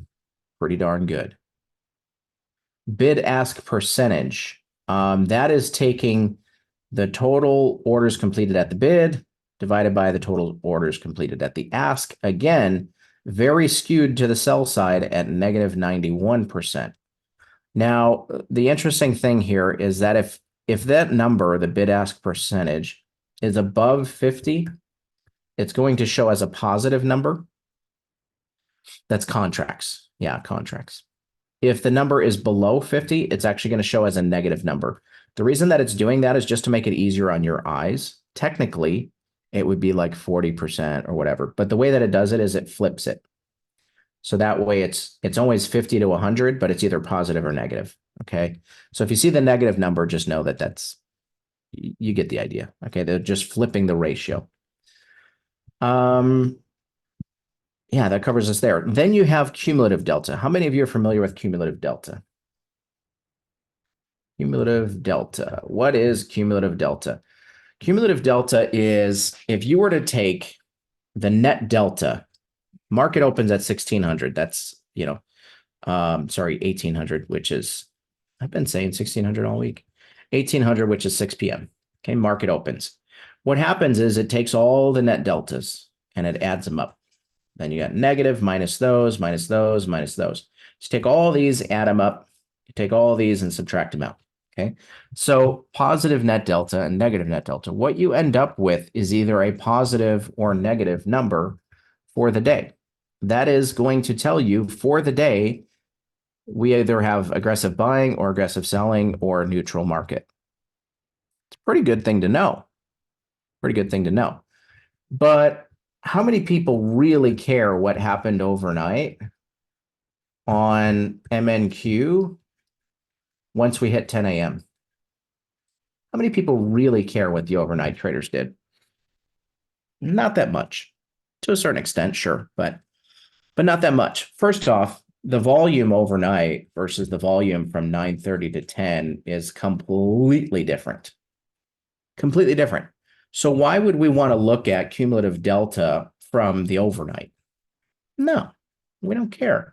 Pretty darn good. Bid ask percentage. That is taking the total orders completed at the bid divided by the total orders completed at the ask. Again, very skewed to the sell side at negative 91%. Now, the interesting thing here is that if that number, the bid ask percentage, is above 50, it's going to show as a positive number. That's contracts. Yeah, contracts. If the number is below 50, it's actually going to show as a negative number. The reason that it's doing that is just to make it easier on your eyes. Technically, it would be like 40% or whatever. But the way that it does it is it flips it. So that way it's always 50 to 100, but it's either positive or negative. Okay. So if you see the negative number, just know that you get the idea. Okay. They're just flipping the ratio. Yeah, that covers us there. Then you have cumulative delta. How many of you are familiar with cumulative delta? Cumulative delta. What is cumulative delta? Cumulative delta is if you were to take the net delta, market opens at 1600. That's, sorry, 1800, which is, I've been saying 1600 all week. 1800, which is 6 p.m. Okay, market opens. What happens is it takes all the net deltas and it adds them up. Then you got negative minus those, minus those, minus those. Just take all these, add them up. You take all these and subtract them out. Okay. So positive net delta and negative net delta. What you end up with is either a positive or negative number for the day. That is going to tell you for the day, we either have aggressive buying or aggressive selling or neutral market. It's a pretty good thing to know. Pretty good thing to know. But how many people really care what happened overnight on MNQ once we hit 10 a.m.? How many people really care what the overnight traders did? Not that much. To a certain extent, sure, but not that much. First off, the volume overnight versus the volume from 9:30 to 10 is completely different. Completely different. So why would we want to look at cumulative delta from the overnight? No, we don't care.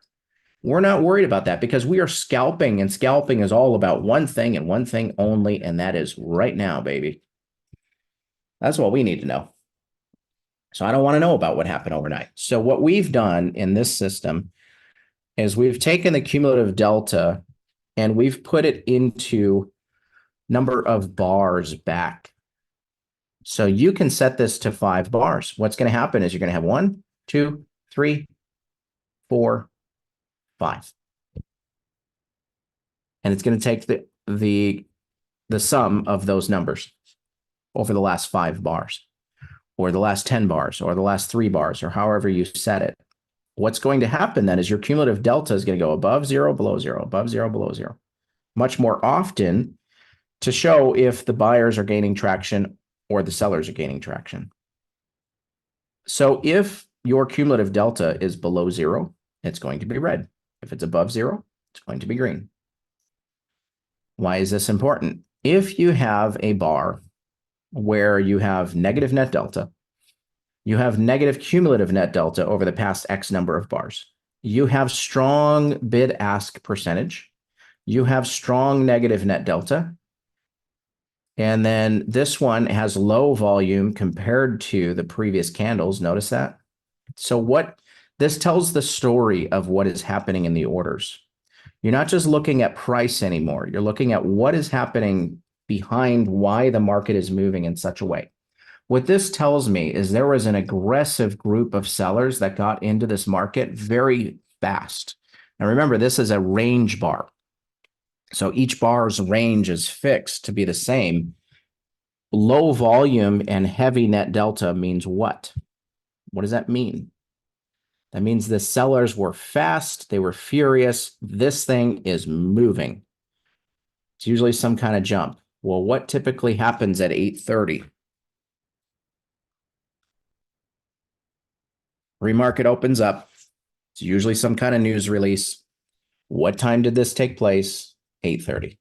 We're not worried about that because we are scalping, and scalping is all about one thing and one thing only, and that is right now, baby. That's what we need to know. So I don't want to know about what happened overnight. So what we've done in this system is we've taken the cumulative delta and we've put it into number of bars back. So you can set this to 5 bars. What's going to happen is you're going to have 1, 2, 3, 4, 5. And it's going to take the sum of those numbers over the last 5 bars or the last 10 bars or the last 3 bars or however you set it. What's going to happen then is your cumulative delta is going to go above 0, below 0, above 0, below 0, much more often to show if the buyers are gaining traction or the sellers are gaining traction. So if your cumulative delta is below 0, it's going to be red. If it's above 0, it's going to be green. Why is this important? If you have a bar where you have negative net delta, you have negative cumulative net delta over the past X number of bars, you have strong bid-ask percentage, you have strong negative net delta, and then this one has low volume compared to the previous candles. Notice that? So what this tells the story of what is happening in the orders. You're not just looking at price anymore. You're looking at what is happening behind why the market is moving in such a way. What this tells me is there was an aggressive group of sellers that got into this market very fast. Now remember, this is a range bar. So each bar's range is fixed to be the same. Low volume and heavy net delta means what? What does that mean? That means the sellers were fast. They were furious. This thing is moving. It's usually some kind of jump. Well, what typically happens at 8:30? Pre-market opens up. It's usually some kind of news release. What time did this take place? 8:30.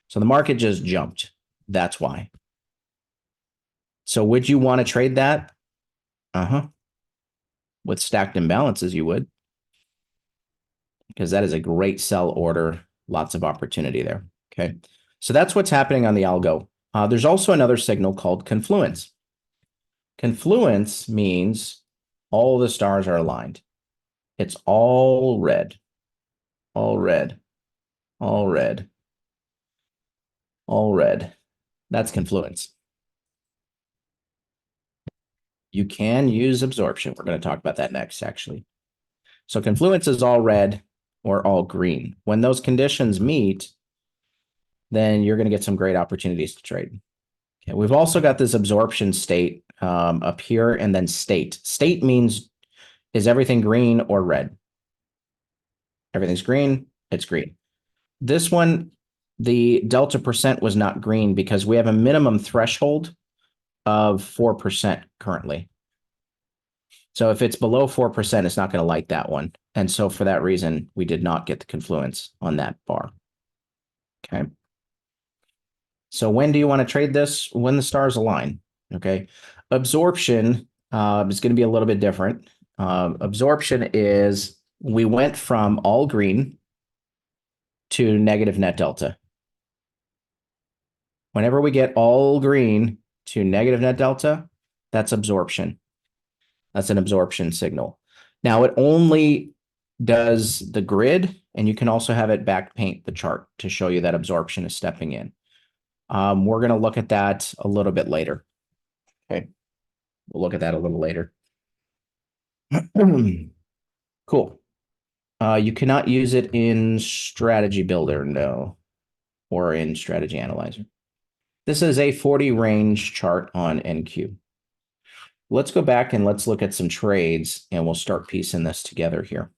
So the market just jumped. That's why. So would you want to trade that? With stacked imbalances, you would. Because that is a great sell order. Lots of opportunity there. Okay. So that's what's happening on the algo. There's also another signal called confluence. Confluence means all the stars are aligned. It's all red, all red, all red, all red. That's confluence. You can use absorption. We're going to talk about that next, actually. So confluence is all red. or all green. When those conditions meet, then you're going to get some great opportunities to trade. Okay, we've also got this absorption state up here, and then state. State means, is everything green or red? Everything's green, it's green. This one, the delta percent was not green because we have a minimum threshold of 4% currently. So if it's below 4%, it's not going to like that one. And so for that reason, we did not get the confluence on that bar. Okay. So when do you want to trade this? When the stars align. Okay. Absorption is going to be a little bit different. Absorption is we went from all green to negative net delta. Whenever we get all green to negative net delta, that's absorption. That's an absorption signal. Now it only does the grid, and you can also have it back paint the chart to show you that absorption is stepping in. We're going to look at that a little bit later. Okay. We'll look at that a little later. Cool. You cannot use it in Strategy Builder, no, or in Strategy Analyzer. This is a 40 range chart on NQ. Let's go back and let's look at some trades, and we'll start piecing this together here.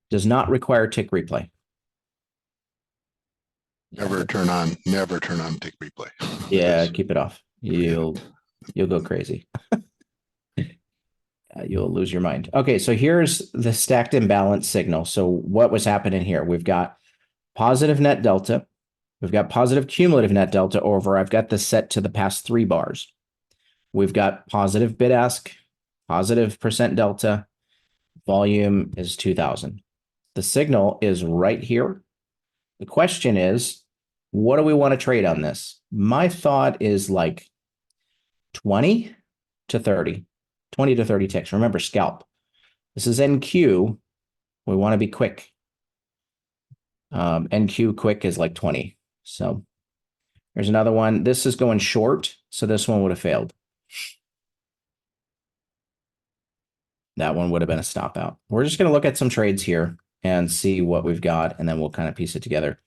Does not require tick replay. Never turn on tick replay. Yeah, keep it off. You'll go crazy. You'll lose your mind. Okay, so here's the stacked imbalance signal. So what was happening here? We've got positive net delta. We've got positive cumulative net delta over. I've got this set to the past 3 bars. We've got positive bid ask, positive percent delta. Volume is 2000. The signal is right here. The question is, what do we want to trade on this? My thought is like 20 to 30. 20 to 30 ticks. Remember, scalp. This is NQ. We want to be quick. NQ quick is like 20. So there's another one. This is going short, so this one would have failed. That one would have been a stop out. We're just going to look at some trades here and see what we've got, and then we'll kind of piece it together.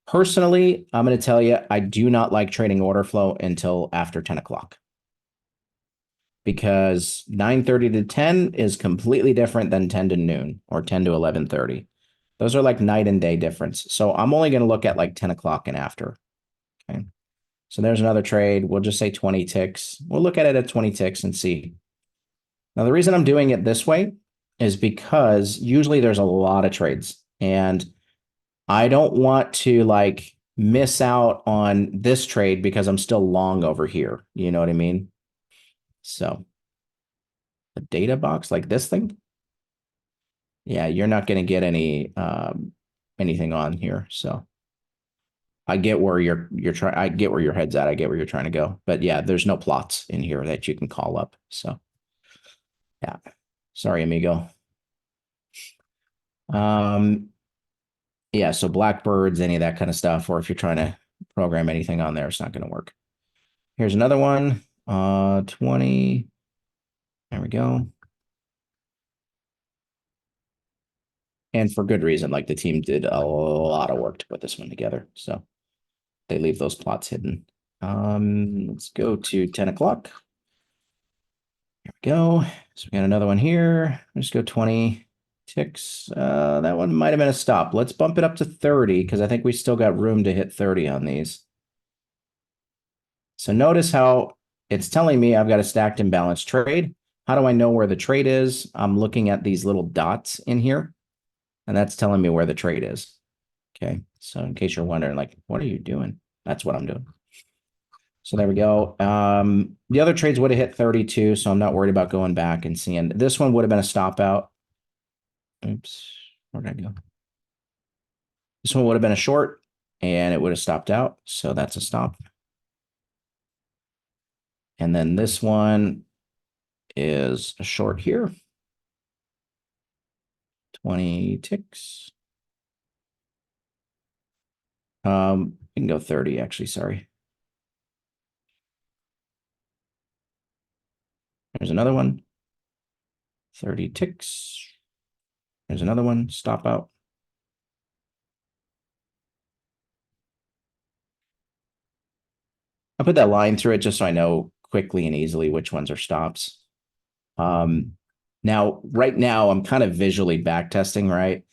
Personally, I'm going to tell you, I do not like trading order flow until after 10 o'clock. Because 9:30 to 10 is completely different than 10 to noon or 10 to 11:30. Those are like night and day difference. So I'm only going to look at like 10 o'clock and after. Okay. So there's another trade. We'll just say 20 ticks. We'll look at it at 20 ticks and see. Now, the reason I'm doing it this way is because usually there's a lot of trades, and I don't want to like miss out on this trade because I'm still long over here. You know what I mean? So a data box like this thing. Yeah, you're not going to get any anything on here. So I get where you're trying. I get where your head's at. I get where you're trying to go. But yeah, there's no plots in here that you can call up. So yeah, sorry, amigo. Yeah, so blackbirds, any of that kind of stuff, or if you're trying to program anything on there, it's not going to work. Here's another one. 20. There we go. And for good reason, like the team did a lot of work to put this one together. So they leave those plots hidden. Let's go to 10 o'clock. Here we go. So we got another one here. Let's go 20 ticks. That one might have been a stop. Let's bump it up to 30 because I think we still got room to hit 30 on these. So notice how it's telling me I've got a stacked imbalance trade. How do I know where the trade is? I'm looking at these little dots in here, and that's telling me where the trade is. Okay, so in case you're wondering, like, what are you doing? That's what I'm doing. So there we go. The other trades would have hit 32, so I'm not worried about going back and seeing. This one would have been a stop out. Oops, where did I go? This one would have been a short, and it would have stopped out, so that's a stop. And then this one is a short here. 20 ticks. You can go 30, actually, sorry. There's another one. 30 ticks. There's another one, stop out. I put that line through it just so I know quickly and easily which ones are stops. Now, right now, I'm kind of visually back testing, right?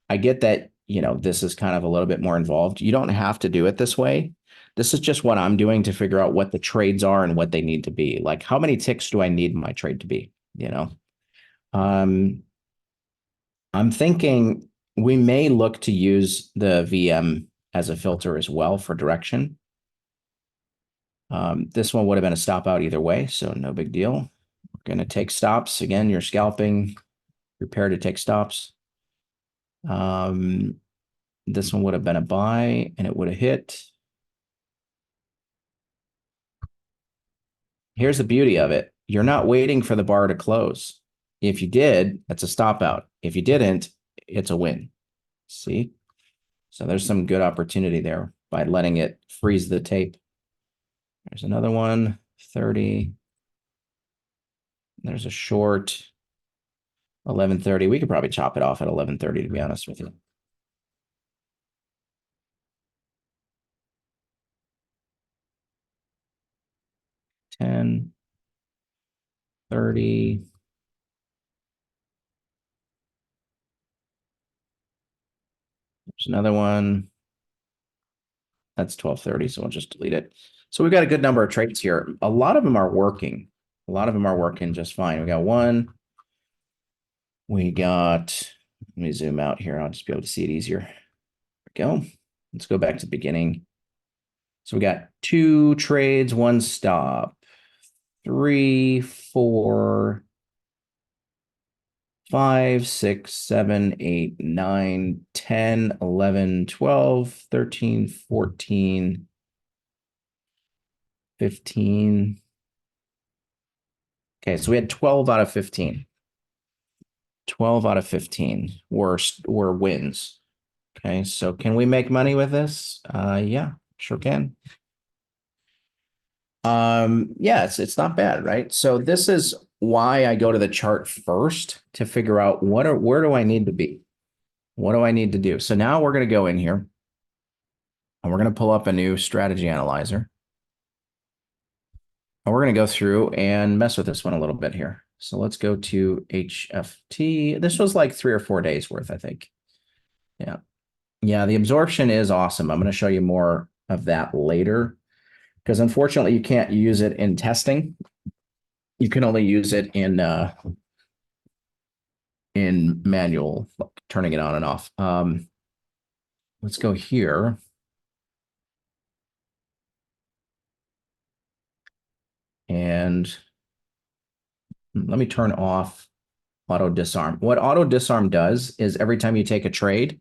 I get that, this is kind of a little bit more involved. You don't have to do it this way. This is just what I'm doing to figure out what the trades are and what they need to be. Like, how many ticks do I need my trade to be? Um, I'm thinking we may look to use the VM as a filter as well for direction. This one would have been a stop out either way, so no big deal. We're going to take stops. Again, you're scalping, prepare to take stops. This one would have been a buy and it would have hit. Here's the beauty of it. You're not waiting for the bar to close. If you did, that's a stop out. If you didn't, it's a win. See? So there's some good opportunity there by letting it freeze the tape. There's another one, 30. There's a short, 11:30. We could probably chop it off at 11:30, to be honest with you. $10, $30. There's another one. That's 12:30, so we'll just delete it. So we've got a good number of trades here. A lot of them are working. A lot of them are working just fine. We got one. Let me zoom out here. I'll just be able to see it easier. There we go. Let's go back to the beginning. So we got 2 trades, 1 stop, 3, 4, 5, 6, 7, 8, 9, 10, 11, 12, 13, 14, 15. Okay, so we had 12 out of 15. 12 out of 15 were wins. Okay, so can we make money with this? Yeah, sure can. Yeah, it's not bad, right? So this is why I go to the chart first to figure out where do I need to be? What do I need to do? So now we're going to go in here and we're going to pull up a new strategy analyzer. And we're going to go through and mess with this one a little bit here. So let's go to HFT. This was like 3 or 4 days worth, I think. Yeah. Yeah, the absorption is awesome. I'm going to show you more of that later because unfortunately you can't use it in testing. You can only use it in manual, like turning it on and off. Let's go here. And let me turn off auto disarm. What auto disarm does is every time you take a trade,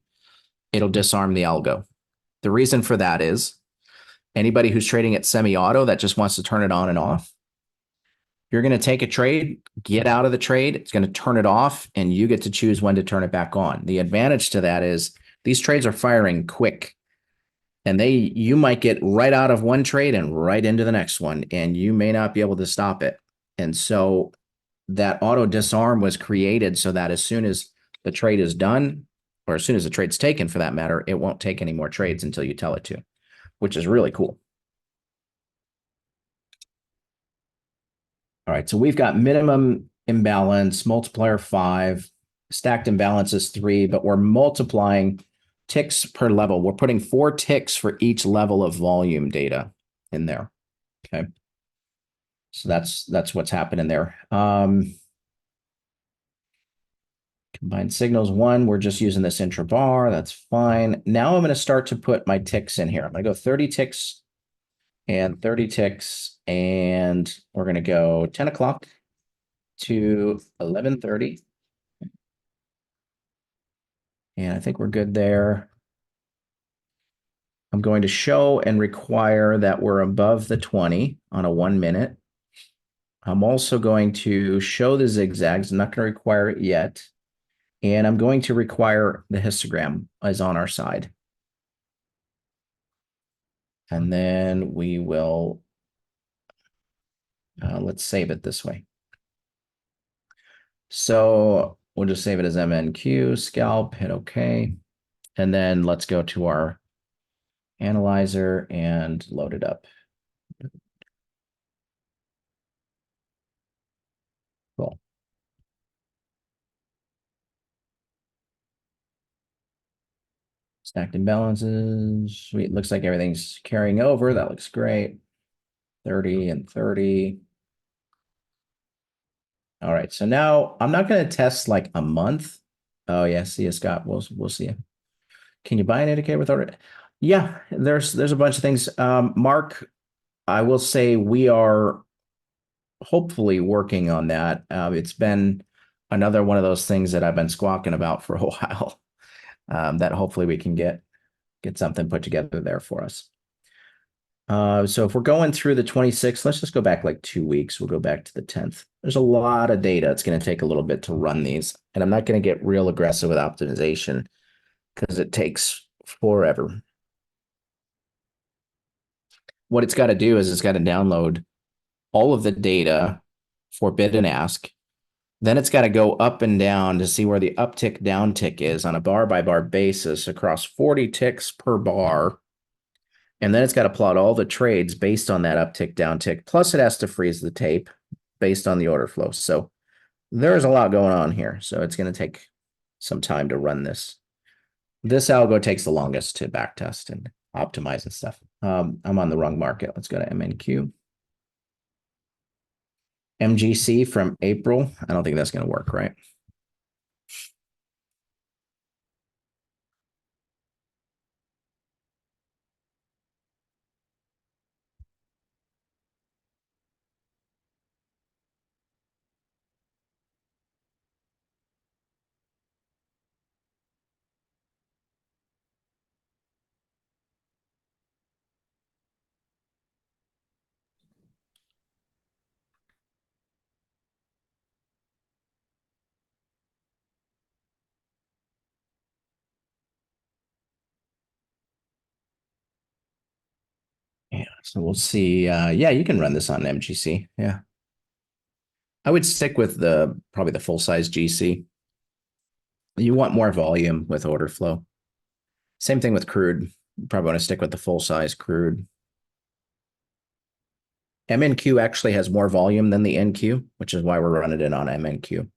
it'll disarm the algo. The reason for that is anybody who's trading at semi-auto that just wants to turn it on and off, you're going to take a trade, get out of the trade, it's going to turn it off, and you get to choose when to turn it back on. The advantage to that is these trades are firing quick, and you might get right out of one trade and right into the next one, and you may not be able to stop it. And so that auto disarm was created so that as soon as the trade is done, or as soon as the trade's taken for that matter, it won't take any more trades until you tell it to, which is really cool. All right, so we've got minimum imbalance, multiplier 5, stacked imbalance is 3, but we're multiplying ticks per level. We're putting 4 ticks for each level of volume data in there. Okay. So that's what's happening there. Combined signals 1, we're just using this intra bar. That's fine. Now I'm going to start to put my ticks in here. I'm going to go 30 ticks and 30 ticks, and we're going to go 10 o'clock to 11:30. And I think we're good there. I'm going to show and require that we're above the 20 on a 1 minute. I'm also going to show the zigzags. I'm not going to require it yet. And I'm going to require the histogram is on our side. And then we will, let's save it this way. So we'll just save it as MNQ, scalp, hit OK. And then let's go to our analyzer and load it up. Cool. Stacked imbalances. Sweet. Looks like everything's carrying over. That looks great. 30 and 30. All right. So now I'm not going to test like a month. Oh yeah. See you, Scott. We'll see you. Can you buy an indicator with order? Yeah, there's a bunch of things. Mark, I will say we are hopefully working on that. It's been another one of those things that I've been squawking about for a while. That hopefully we can get something put together there for us. So if we're going through the 26th, let's just go back like 2 weeks. We'll go back to the 10th. There's a lot of data. It's going to take a little bit to run these, and I'm not going to get real aggressive with optimization because it takes forever. What it's got to do is it's got to download all of the data for bid and ask. Then it's got to go up and down to see where the uptick downtick is on a bar by bar basis across 40 ticks per bar. And then it's got to plot all the trades based on that uptick downtick. Plus, it has to freeze the tape based on the order flow. So there's a lot going on here. So it's going to take some time to run this. This algo takes the longest to backtest and optimize and stuff. I'm on the wrong market. Let's go to MNQ. MGC from April. I don't think that's going to work, right? Yeah, so we'll see. Yeah, you can run this on MGC. Yeah. I would stick with the probably the full size GC. You want more volume with order flow. Same thing with crude. You probably want to stick with the full size crude. MNQ actually has more volume than the NQ, which is why we're running it on MNQ.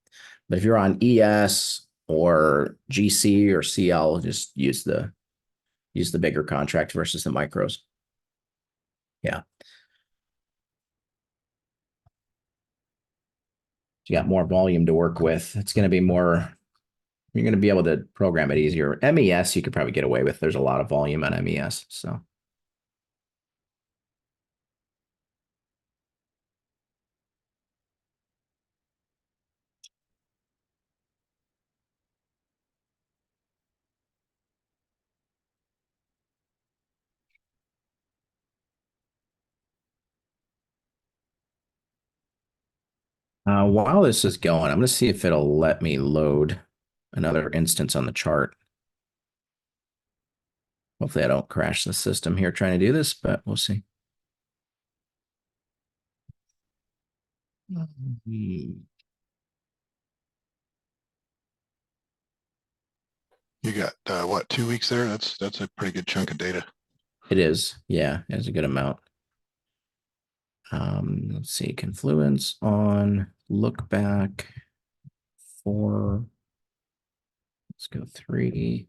But if you're on ES or GC or CL, just use the bigger contract versus the micros. Yeah. You got more volume to work with. It's going to be more, you're going to be able to program it easier. MES, you could probably get away with. There's a lot of volume on MES. So, while this is going, I'm going to see if it'll let me load another instance on the chart. Hopefully, I don't crash the system here trying to do this, but we'll see. You got what, 2 weeks there? That's a pretty good chunk of data. It is. Yeah, it's a good amount. Let's see, confluence on, look back, 4. Let's go 3.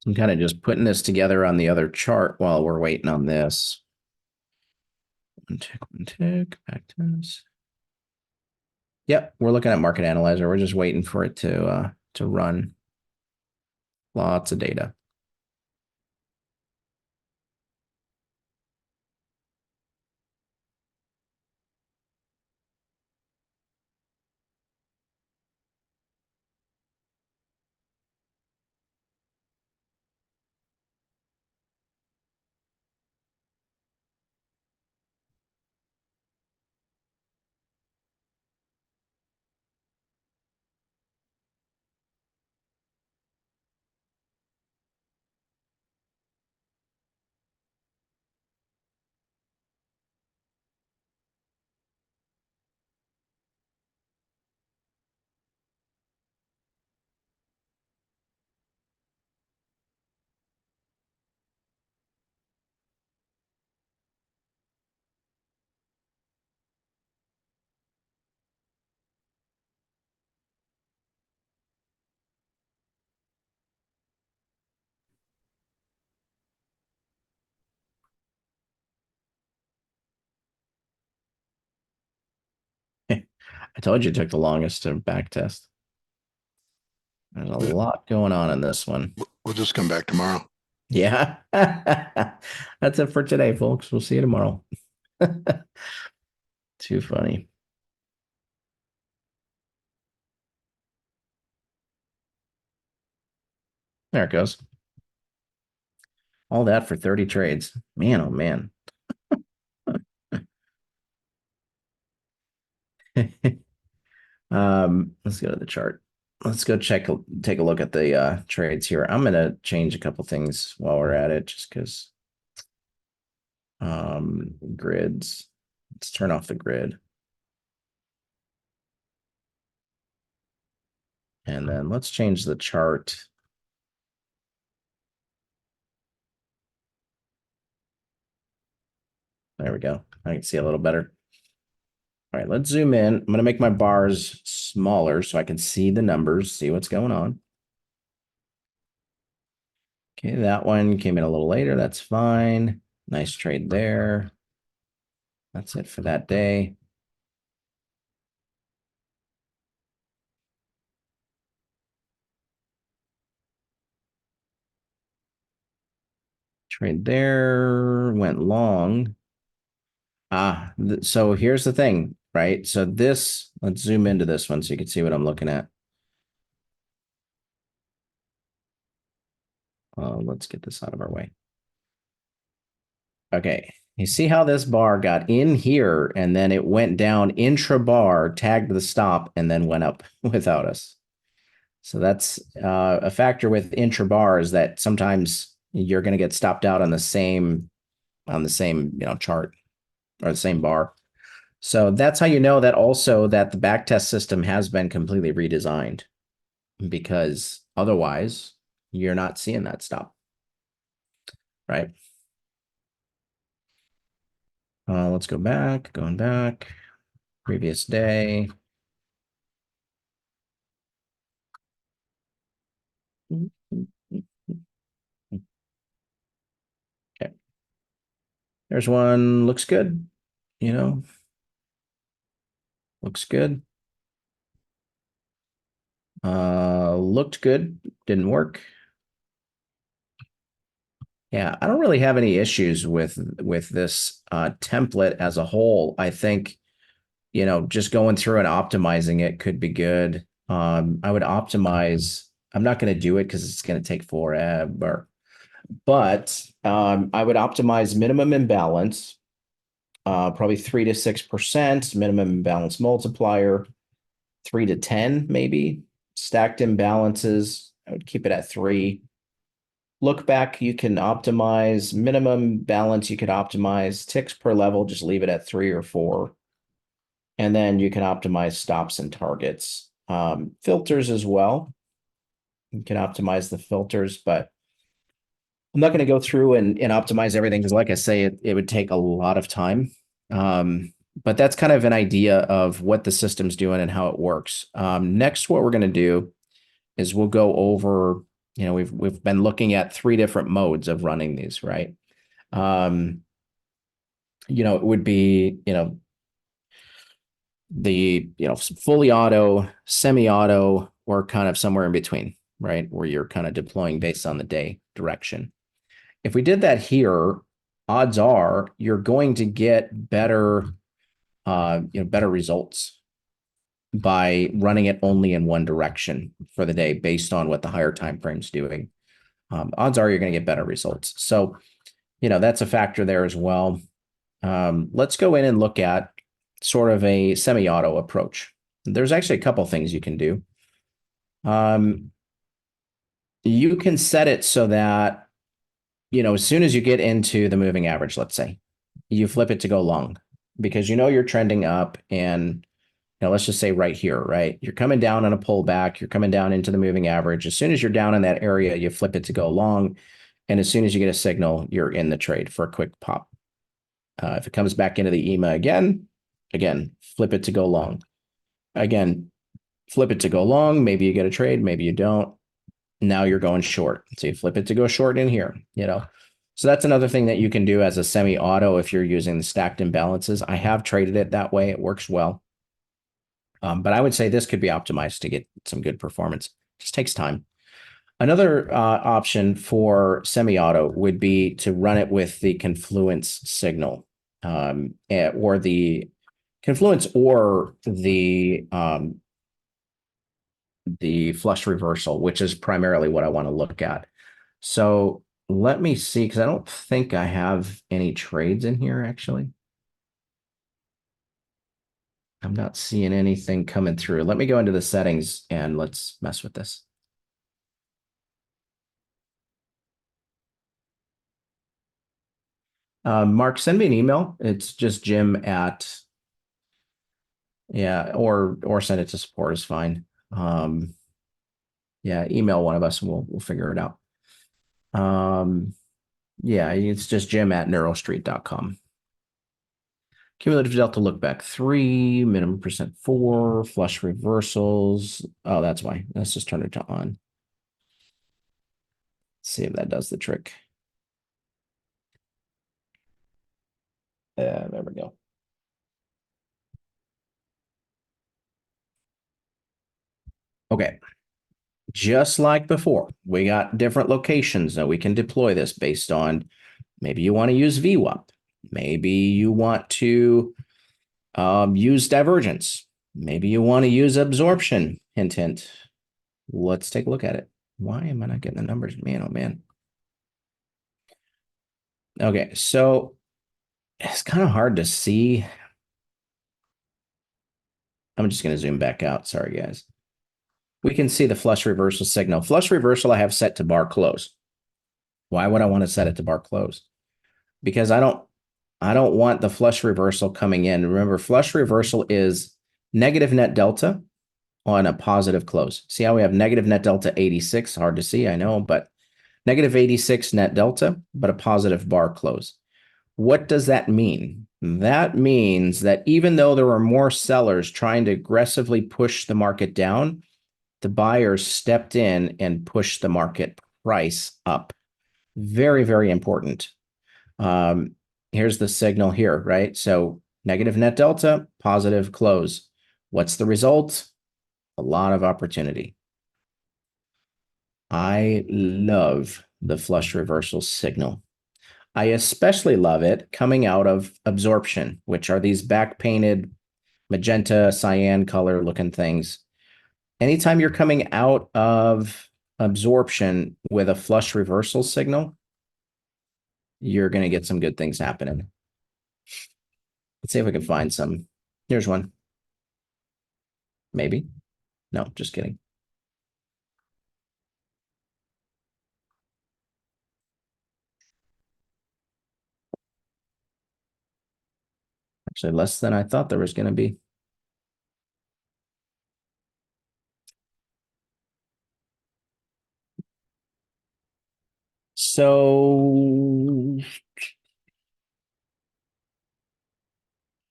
I'm kind of just putting this together on the other chart while we're waiting on this. One tick, back to this. Yep, we're looking at market analyzer. We're just waiting for it to run. Lots of data. I told you it took the longest to back test. There's a lot going on in this one. We'll just come back tomorrow. Yeah. That's it for today, folks. We'll see you tomorrow. Too funny. There it goes. All that for 30 trades. Man, oh man. Let's go to the chart. Let's go take a look at the trades here. I'm gonna change a couple things while we're at it, just because grids. Let's turn off the grid. And then let's change the chart. There we go. I can see a little better. All right, let's zoom in. I'm going to make my bars smaller so I can see the numbers, see what's going on. Okay, that one came in a little later. That's fine. Nice trade there. That's it for that day. Trade there, went long. So here's the thing, right? So this, let's zoom into this one so you can see what I'm looking at. Let's get this out of our way. Okay, you see how this bar got in here and then it went down intra bar, tagged the stop, and then went up without us. So that's a factor with intra bars that sometimes you're going to get stopped out on the same chart or the same bar. So that's how you know that also that the backtest system has been completely redesigned, because otherwise you're not seeing that stop, right? Let's go back, going back, previous day. Okay. There's one, looks good, looks good. Looked good, didn't work. Yeah, I don't really have any issues with this template as a whole. I think, just going through and optimizing it could be good. I would optimize. I'm not going to do it because it's going to take forever. But I would optimize minimum imbalance, probably 3 to 6%, minimum imbalance multiplier, 3 to 10, maybe. Stacked imbalances, I would keep it at 3. Look back, you can optimize minimum balance. You could optimize ticks per level, just leave it at 3 or 4. And then you can optimize stops and targets. Filters as well. You can optimize the filters, but I'm not going to go through and optimize everything because, like I say, it would take a lot of time. But that's kind of an idea of what the system's doing and how it works. Next, what we're going to do is we'll go over, we've been looking at 3 different modes of running these, right? It would be, the, fully auto, semi-auto, or kind of somewhere in between, right? Where you're kind of deploying based on the day direction. If we did that here, odds are you're going to get better, better results by running it only in one direction for the day based on what the higher time frame's doing. Odds are you're going to get better results. So, that's a factor there as well. Let's go in and look at sort of a semi-auto approach. There's actually a couple things you can do. You can set it so that, as soon as you get into the moving average, let's say, you flip it to go long because you're trending up, and let's just say right here, right? You're coming down on a pullback, you're coming down into the moving average. As soon as you're down in that area, you flip it to go long. And as soon as you get a signal, you're in the trade for a quick pop. If it comes back into the EMA again, flip it to go long. Again, flip it to go long. Maybe you get a trade, maybe you don't. Now you're going short. So you flip it to go short in here, So that's another thing that you can do as a semi-auto if you're using the stacked imbalances. I have traded it that way. It works well. But I would say this could be optimized to get some good performance. Just takes time. Another option for semi-auto would be to run it with the confluence signal, or the confluence, or the flush reversal, which is primarily what I want to look at. So let me see, because I don't think I have any trades in here, actually. I'm not seeing anything coming through. Let me go into the settings and let's mess with this. Mark, send me an email. It's just Jim at, yeah, or send it to support is fine. Yeah, email one of us and we'll figure it out. Yeah, it's just Jim at neurostreet.com. Cumulative delta look back 3, minimum percent 4, flush reversals. Oh, that's why. Let's just turn it to on. See if that does the trick. There we go. Okay. Just like before, we got different locations that we can deploy this based on. Maybe you want to use VWAP. Maybe you want to use divergence. Maybe you want to use absorption. Hint, hint. Let's take a look at it. Why am I not getting the numbers? Man, oh man. Okay, so it's kind of hard to see. I'm just going to zoom back out. Sorry, guys. We can see the flush reversal signal. Flush reversal I have set to bar close. Why would I want to set it to bar close? Because I don't want the flush reversal coming in. Remember, flush reversal is negative net delta on a positive close. See how we have negative net delta 86? Hard to see, I know, but negative 86 net delta, but a positive bar close. What does that mean? That means that even though there were more sellers trying to aggressively push the market down, the buyers stepped in and pushed the market price up. Very, very important. Here's the signal here, right? So negative net delta, positive close. What's the result? A lot of opportunity. I love the flush reversal signal. I especially love it coming out of absorption, which are these back painted magenta, cyan color looking things. Anytime you're coming out of absorption with a flush reversal signal, you're going to get some good things happening. Let's see if we can find some. Here's one. Maybe. No, just kidding. Actually, less than I thought there was going to be. So,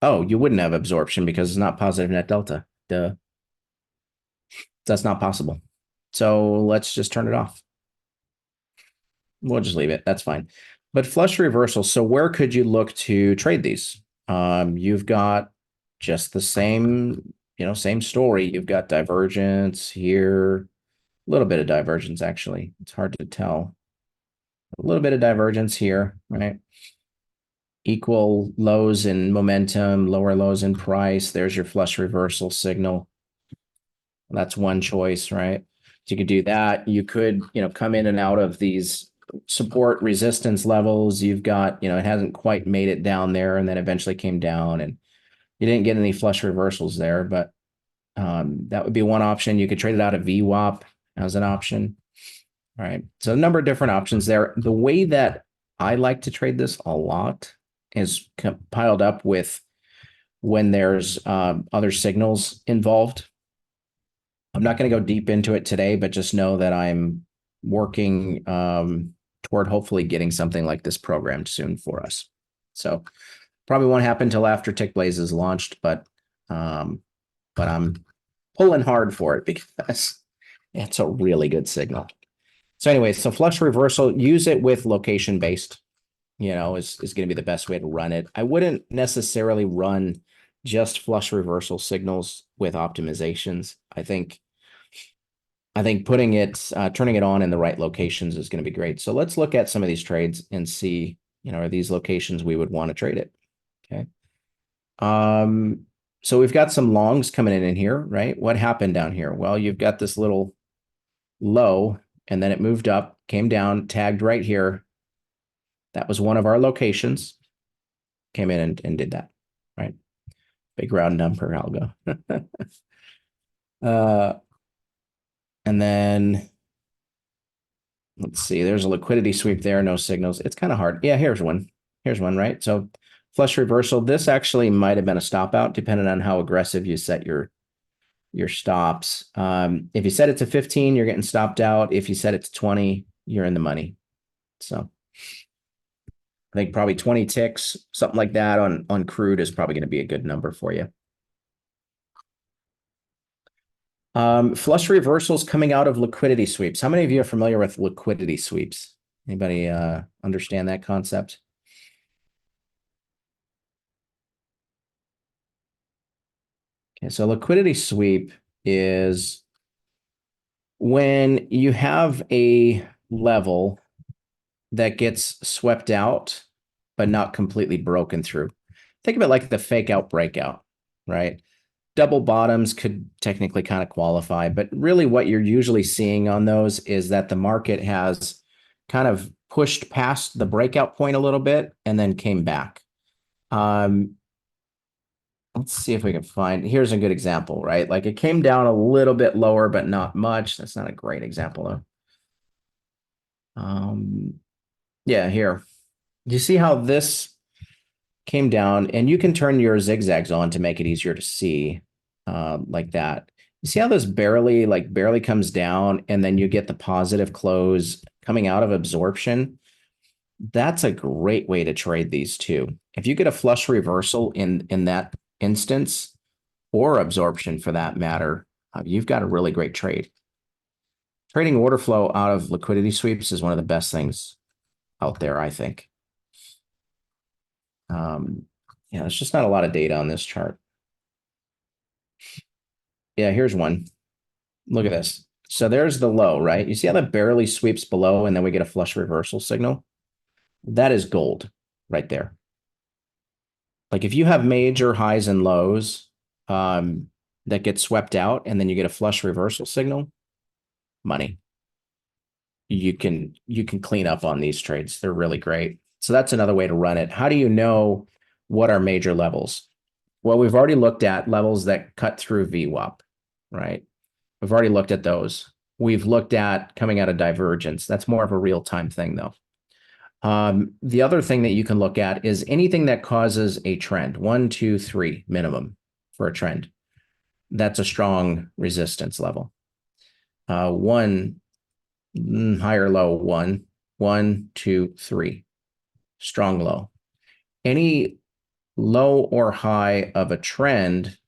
oh, you wouldn't have absorption because it's not positive net delta. Duh. That's not possible. So let's just turn it off. We'll just leave it. That's fine. But flush reversal. So where could you look to trade these? You've got just the same, same story. You've got divergence here, a little bit of divergence, actually. It's hard to tell. A little bit of divergence here, right? Equal lows in momentum, lower lows in price. There's your flush reversal signal. That's one choice, right? So you could do that. You could, come in and out of these support resistance levels. You've got, it hasn't quite made it down there and then eventually came down, and you didn't get any flush reversals there, but that would be one option. You could trade it out of VWAP as an option. All right. So a number of different options there. The way that I like to trade this a lot is piled up with when there's other signals involved. I'm not going to go deep into it today, but just know that I'm working toward hopefully getting something like this programmed soon for us. So probably won't happen until after TickBlaze is launched, but I'm pulling hard for it because it's a really good signal. So anyway, so flush reversal, use it with location based, is going to be the best way to run it. I wouldn't necessarily run just flush reversal signals with optimizations. I think putting it, turning it on in the right locations is going to be great. So let's look at some of these trades and see, are these locations we would want to trade it? Okay. So we've got some longs coming in here, right? What happened down here? Well, you've got this little low, and then it moved up, came down, tagged right here. That was one of our locations. Came in and did that, right? Big round number algo. And then let's see, there's a liquidity sweep there, no signals. It's kind of hard. Yeah, here's one. Here's one, right? So flush reversal. This actually might have been a stop out, depending on how aggressive you set your stops. If you set it to 15, you're getting stopped out. If you set it to 20, you're in the money. So I think probably 20 ticks, something like that on crude is probably going to be a good number for you. Flush reversals coming out of liquidity sweeps. How many of you are familiar with liquidity sweeps? Anybody understand that concept? Okay, so liquidity sweep is when you have a level that gets swept out, but not completely broken through. Think of it like the fake out breakout, right? Double bottoms could technically kind of qualify, but really what you're usually seeing on those is that the market has kind of pushed past the breakout point a little bit and then came back. Let's see if we can find, here's a good example, right? Like it came down a little bit lower, but not much. That's not a great example though. Yeah, here. Do you see how this came down? And you can turn your zigzags on to make it easier to see, like that. You see how this barely comes down and then you get the positive close coming out of absorption? That's a great way to trade these two. If you get a flush reversal in that instance, or absorption for that matter, you've got a really great trade. Trading order flow out of liquidity sweeps is one of the best things out there, I think. Yeah, there's just not a lot of data on this chart. Yeah, here's one. Look at this. So there's the low, right? You see how that barely sweeps below and then we get a flush reversal signal? That is gold right there. Like if you have major highs and lows that get swept out and then you get a flush reversal signal, money. You can clean up on these trades. They're really great. So that's another way to run it. How do you know what are major levels? Well, we've already looked at levels that cut through VWAP, right? We've already looked at those. We've looked at coming out of divergence. That's more of a real-time thing, though. The other thing that you can look at is anything that causes a trend, 1, 2, 3 minimum for a trend. That's a strong resistance level. One higher low, 1, 1, 2, 3, strong low. Any low or high of a trend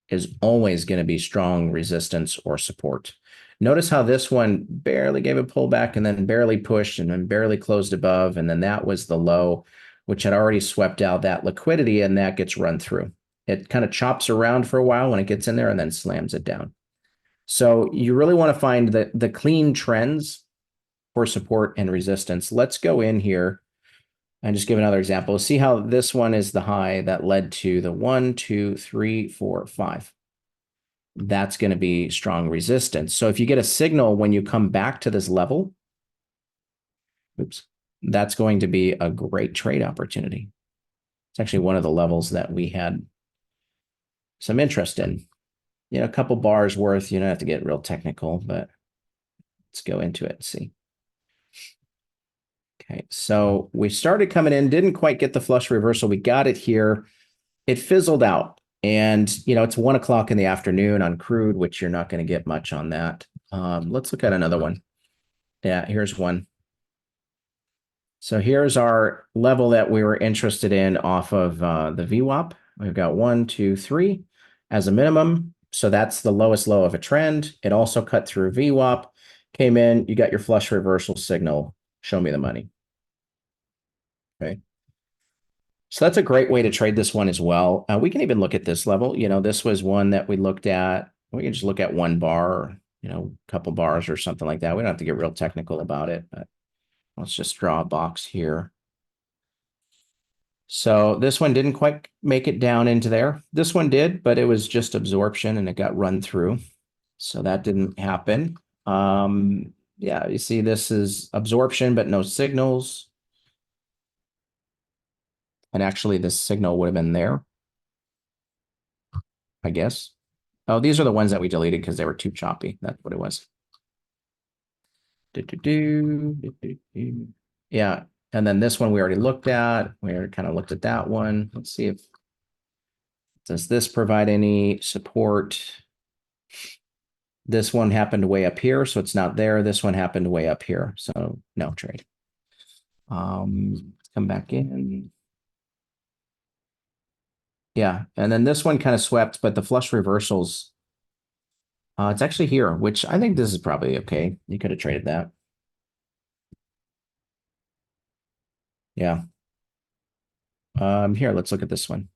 is always going to be strong resistance or support. Notice how this one barely gave a pullback and then barely pushed and then barely closed above. And then that was the low, which had already swept out that liquidity and that gets run through. It kind of chops around for a while when it gets in there and then slams it down. So you really want to find the clean trends for support and resistance. Let's go in here and just give another example. See how this one is the high that led to the 1, 2, 3, 4, 5. That's going to be strong resistance. So if you get a signal when you come back to this level, that's going to be a great trade opportunity. It's actually one of the levels that we had some interest in. A couple bars worth. You don't have to get real technical, but let's go into it and see. Okay, so we started coming in, didn't quite get the flush reversal. We got it here. It fizzled out. And, it's 1 o'clock in the afternoon on crude, which you're not going to get much on that. Let's look at another one. Yeah, here's one. So here's our level that we were interested in off of the VWAP. We've got 1, 2, 3 as a minimum. So that's the lowest low of a trend. It also cut through VWAP, came in, you got your flush reversal signal. Show me the money. Okay. So that's a great way to trade this one as well. We can even look at this level. This was one that we looked at. We can just look at one bar, or, a couple bars or something like that. We don't have to get real technical about it, but let's just draw a box here. So this one didn't quite make it down into there. This one did, but it was just absorption and it got run through. So that didn't happen. Yeah, you see this is absorption, but no signals. And actually this signal would have been there, I guess. Oh, these are the ones that we deleted because they were too choppy. That's what it was. Yeah. And then this one we already looked at. We already kind of looked at that one. Let's see if, does this provide any support? This one happened way up here, so it's not there. This one happened way up here, so no trade. Let's come back in. Yeah, and then this one kind of swept, but the flush reversals, it's actually here, which I think this is probably okay. You could have traded that. Yeah. Here, let's look at this one.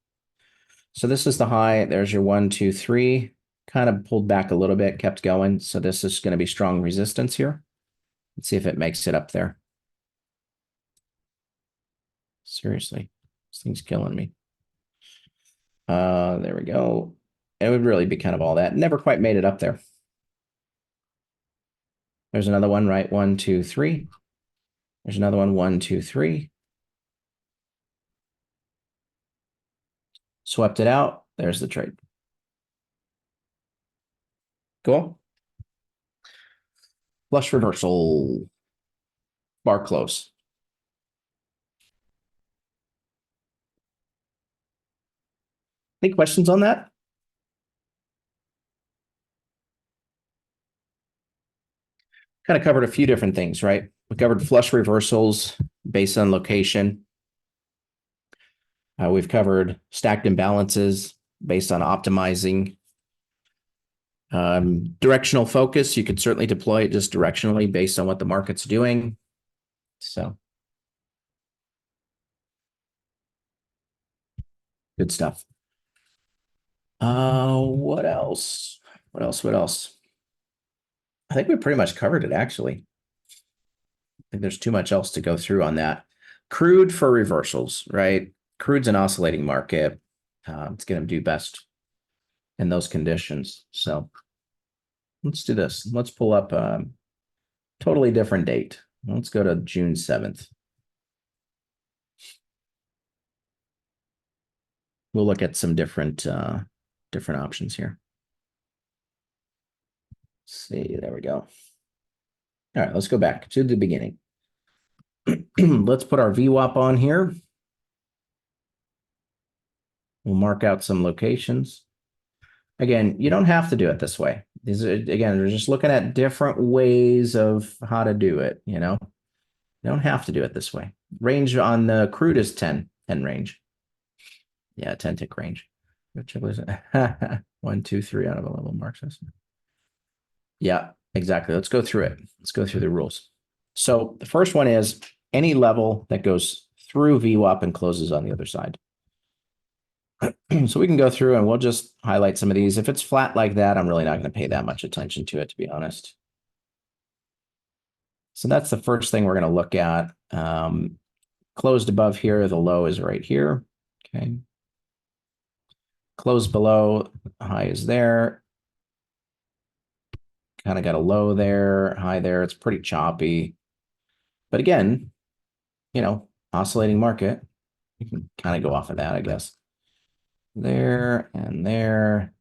So this is the high. There's your 1, 2, 3. Kind of pulled back a little bit, kept going. So this is going to be strong resistance here. Let's see if it makes it up there. Seriously, this thing's killing me. There we go. It would really be kind of all that. Never quite made it up there. There's another one, right? 1, 2, 3. There's another one, 1, 2, 3. Swept it out. There's the trade. Cool. Flush reversal. Bar close. Any questions on that? Kind of covered a few different things, right? We covered flush reversals based on location. We've covered stacked imbalances based on optimizing. Directional focus, you could certainly deploy it just directionally based on what the market's doing. So good stuff. What else? What else? What else? I think we pretty much covered it, actually. I think there's too much else to go through on that. Crude for reversals, right? Crude's an oscillating market. It's going to do best in those conditions. So let's do this. Let's pull up a totally different date. Let's go to June 7th. We'll look at some different options here. Let's see, there we go. All right, let's go back to the beginning. Let's put our VWAP on here. We'll mark out some locations. Again, you don't have to do it this way. These are, again, we're just looking at different ways of how to do it, You don't have to do it this way. Range on the crude is 10 range. Yeah, 10 tick range. Which was 1, 2, 3 out of a level mark system. Yeah, exactly. Let's go through it. Let's go through the rules. So the first one is any level that goes through VWAP and closes on the other side. So we can go through and we'll just highlight some of these. If it's flat like that, I'm really not going to pay that much attention to it, to be honest. So that's the first thing we're going to look at. Closed above here, the low is right here. Okay. Closed below, high is there. Kind of got a low there, high there. It's pretty choppy. But again, oscillating market. You can kind of go off of that, I guess. There and there.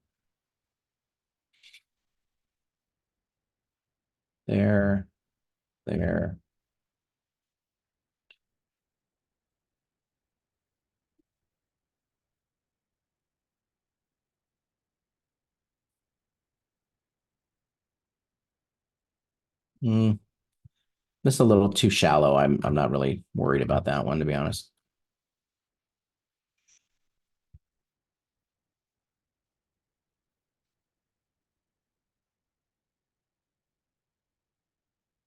There. There. This is a little too shallow. I'm not really worried about that one, to be honest.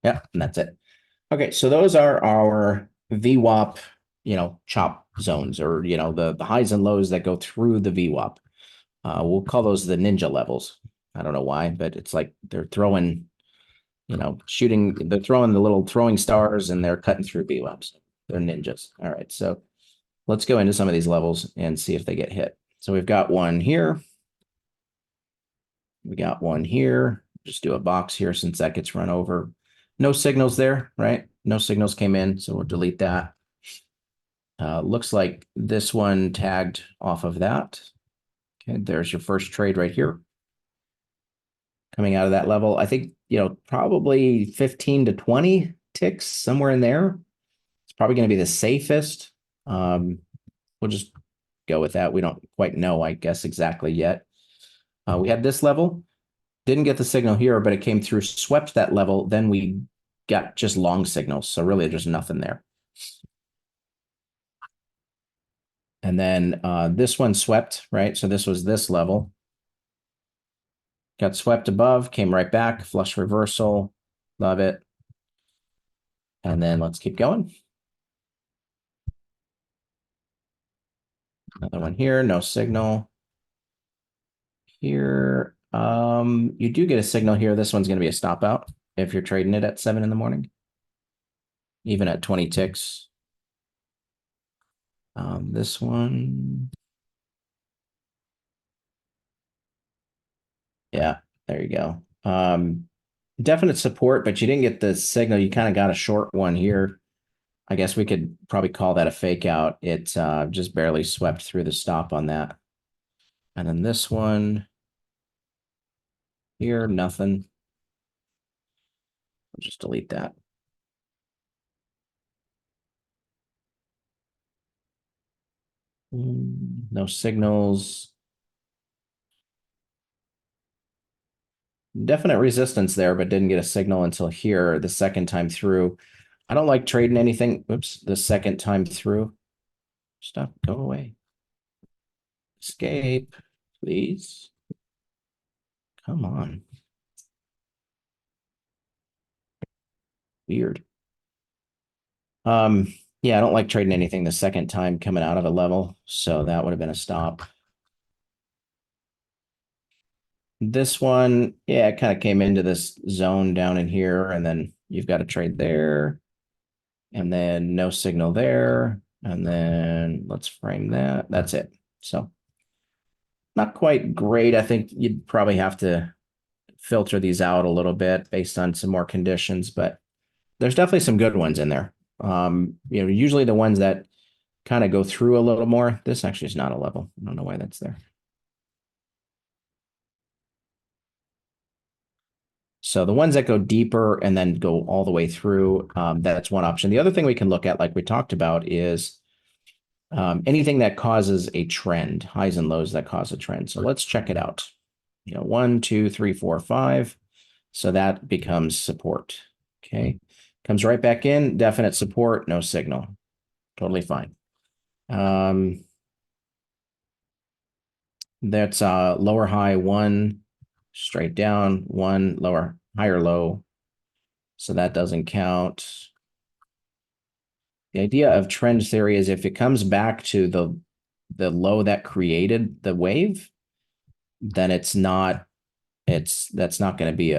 Yeah, and that's it. Okay, so those are our VWAP, chop zones, or the highs and lows that go through the VWAP. We'll call those the ninja levels. I don't know why, but it's like they're throwing, they're throwing the little throwing stars and they're cutting through VWAPs. They're ninjas. All right, so let's go into some of these levels and see if they get hit. So we've got one here. We got one here. Just do a box here since that gets run over. No signals there, right? No signals came in, so we'll delete that. Looks like this one tagged off of that. Okay, there's your first trade right here. Coming out of that level, I think, probably 15 to 20 ticks, somewhere in there. It's probably going to be the safest. We'll just go with that. We don't quite know, I guess, exactly yet. We had this level, didn't get the signal here, but it came through, swept that level. Then we got just long signals. So really there's nothing there. And then this one swept, right? So this was this level. Got swept above, came right back, flush reversal. Love it. And then let's keep going. Another one here, no signal. Here, you do get a signal here. This one's going to be a stop out if you're trading it at 7 in the morning, even at 20 ticks. This one, yeah, there you go. Definite support, but you didn't get the signal. You kind of got a short one here. I guess we could probably call that a fake out. It just barely swept through the stop on that. And then this one here, nothing. I'll just delete that. No signals. Definite resistance there, but didn't get a signal until here the second time through. I don't like trading anything. Oops, the second time through. Stop, go away. Escape, please. Come on. Weird. Yeah, I don't like trading anything the second time coming out of a level, so that would have been a stop. This one, yeah, it kind of came into this zone down in here, and then you've got to trade there, and then no signal there, and then let's frame that. That's it. So not quite great. I think you'd probably have to filter these out a little bit based on some more conditions, but there's definitely some good ones in there. Usually the ones that kind of go through a little more. This actually is not a level. I don't know why that's there. So the ones that go deeper and then go all the way through, that's one option. The other thing we can look at, like we talked about, is anything that causes a trend, highs and lows that cause a trend. So let's check it out. 1, 2, 3, 4, 5. So that becomes support. Okay. Comes right back in, definite support, no signal. Totally fine. That's lower high 1, straight down 1, lower, higher low. So that doesn't count. The idea of trend theory is if it comes back to the low that created the wave, then that's not going to be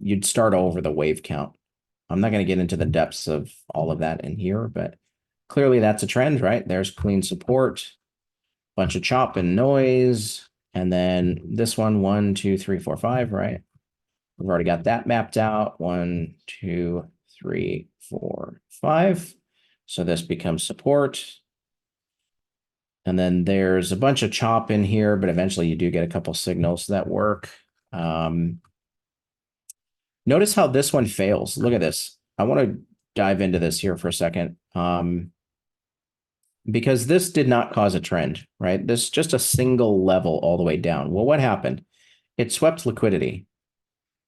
you'd start over the wave count. I'm not going to get into the depths of all of that in here, but clearly that's a trend, right? There's clean support, bunch of chop and noise. And then this one, 1, 2, 3, 4, 5, right? We've already got that mapped out. 1, 2, 3, 4, 5. So this becomes support. And then there's a bunch of chop in here, but eventually you do get a couple signals that work. Notice how this one fails. Look at this. I want to dive into this here for a second. Because this did not cause a trend, right? This is just a single level all the way down. Well, what happened? It swept liquidity.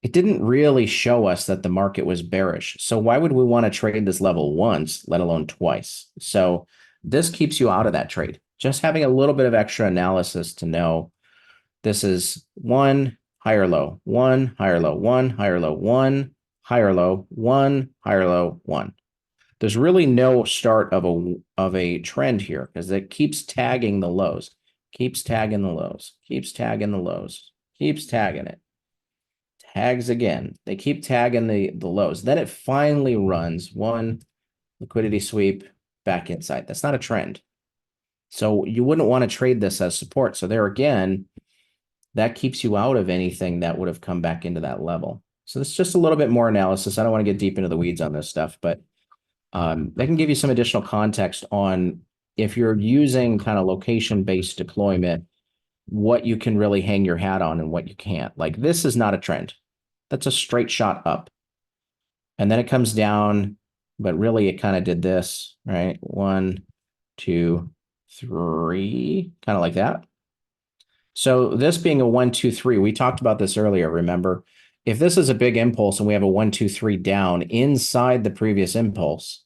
It didn't really show us that the market was bearish. So why would we want to trade this level once, let alone twice? So this keeps you out of that trade. Just having a little bit of extra analysis to know this is 1 higher low, 1 higher low, 1 higher low, 1 higher low, 1 higher low, 1. there's really no start of a trend here because it keeps tagging the lows, keeps tagging the lows, keeps tagging the lows, keeps tagging it, tags again. They keep tagging the lows. Then it finally runs one liquidity sweep back inside. That's not a trend. So you wouldn't want to trade this as support. So there again, that keeps you out of anything that would have come back into that level. So it's just a little bit more analysis. I don't want to get deep into the weeds on this stuff, but that can give you some additional context on if you're using kind of location-based deployment, what you can really hang your hat on and what you can't. Like this is not a trend. That's a straight shot up. And then it comes down, but really it kind of did this, right? 1, 2, 3, kind of like that. So this being a 1, 2, 3, we talked about this earlier, remember? If this is a big impulse and we have a 1, 2, 3 down inside the previous impulse,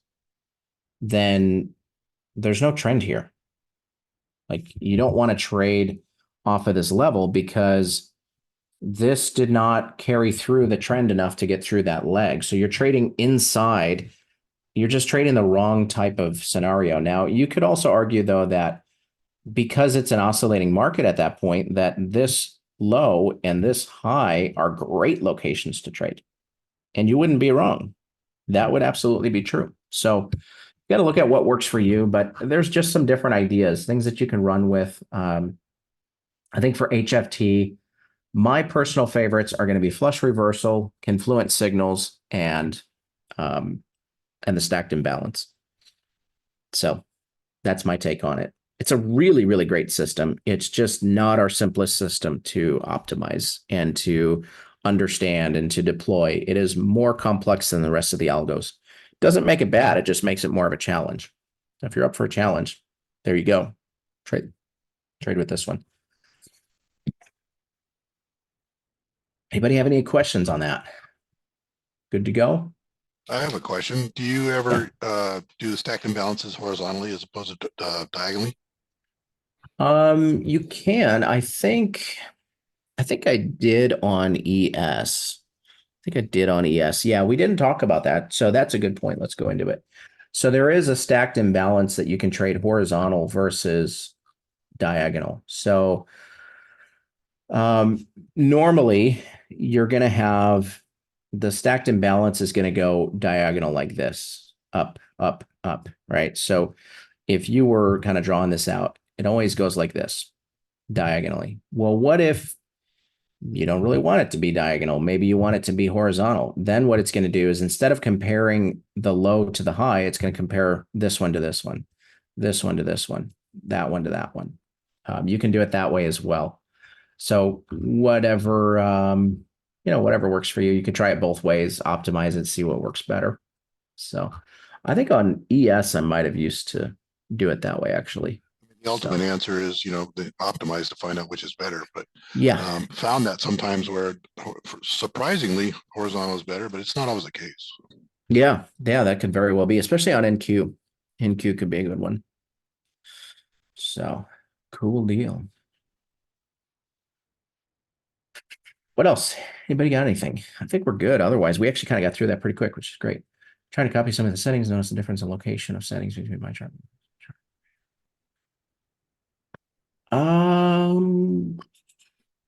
then there's no trend here. Like you don't want to trade off of this level because this did not carry through the trend enough to get through that leg. So you're trading inside. You're just trading the wrong type of scenario. Now, you could also argue, though, that because it's an oscillating market at that point, that this low and this high are great locations to trade. And you wouldn't be wrong. That would absolutely be true. So you got to look at what works for you, but there's just some different ideas, things that you can run with. I think for HFT, my personal favorites are going to be flush reversal, confluent signals, and the stacked imbalance. So that's my take on it. It's a really, really great system. It's just not our simplest system to optimize and to understand and to deploy. It is more complex than the rest of the algos. Doesn't make it bad. It just makes it more of a challenge. If you're up for a challenge, there you go. Trade with this one. Anybody have any questions on that? Good to go? I have a question. Do you ever do the stacked imbalances horizontally as opposed to diagonally? You can. I think I did on ES. I think I did on ES. Yeah, we didn't talk about that. So that's a good point. Let's go into it. So there is a stacked imbalance that you can trade horizontal versus diagonal. So normally you're going to have the stacked imbalance is going to go diagonal like this, up, up, up, right? So if you were kind of drawing this out, it always goes like this, diagonally. Well, what if you don't really want it to be diagonal? Maybe you want it to be horizontal. Then what it's going to do is instead of comparing the low to the high, it's going to compare this one to this one, this one to this one, that one to that one. You can do it that way as well. So whatever, whatever works for you, you can try it both ways, optimize it, see what works better. So I think on ES, I might have used to do it that way, actually. The ultimate answer is, the optimize to find out which is better. But yeah, found that sometimes where surprisingly horizontal is better, but it's not always the case. yeah, that could very well be, especially on NQ. NQ could be a good one. So cool deal. What else? Anybody got anything? I think we're good. Otherwise, we actually kind of got through that pretty quick, which is great. Trying to copy some of the settings, notice the difference in location of settings between my chart.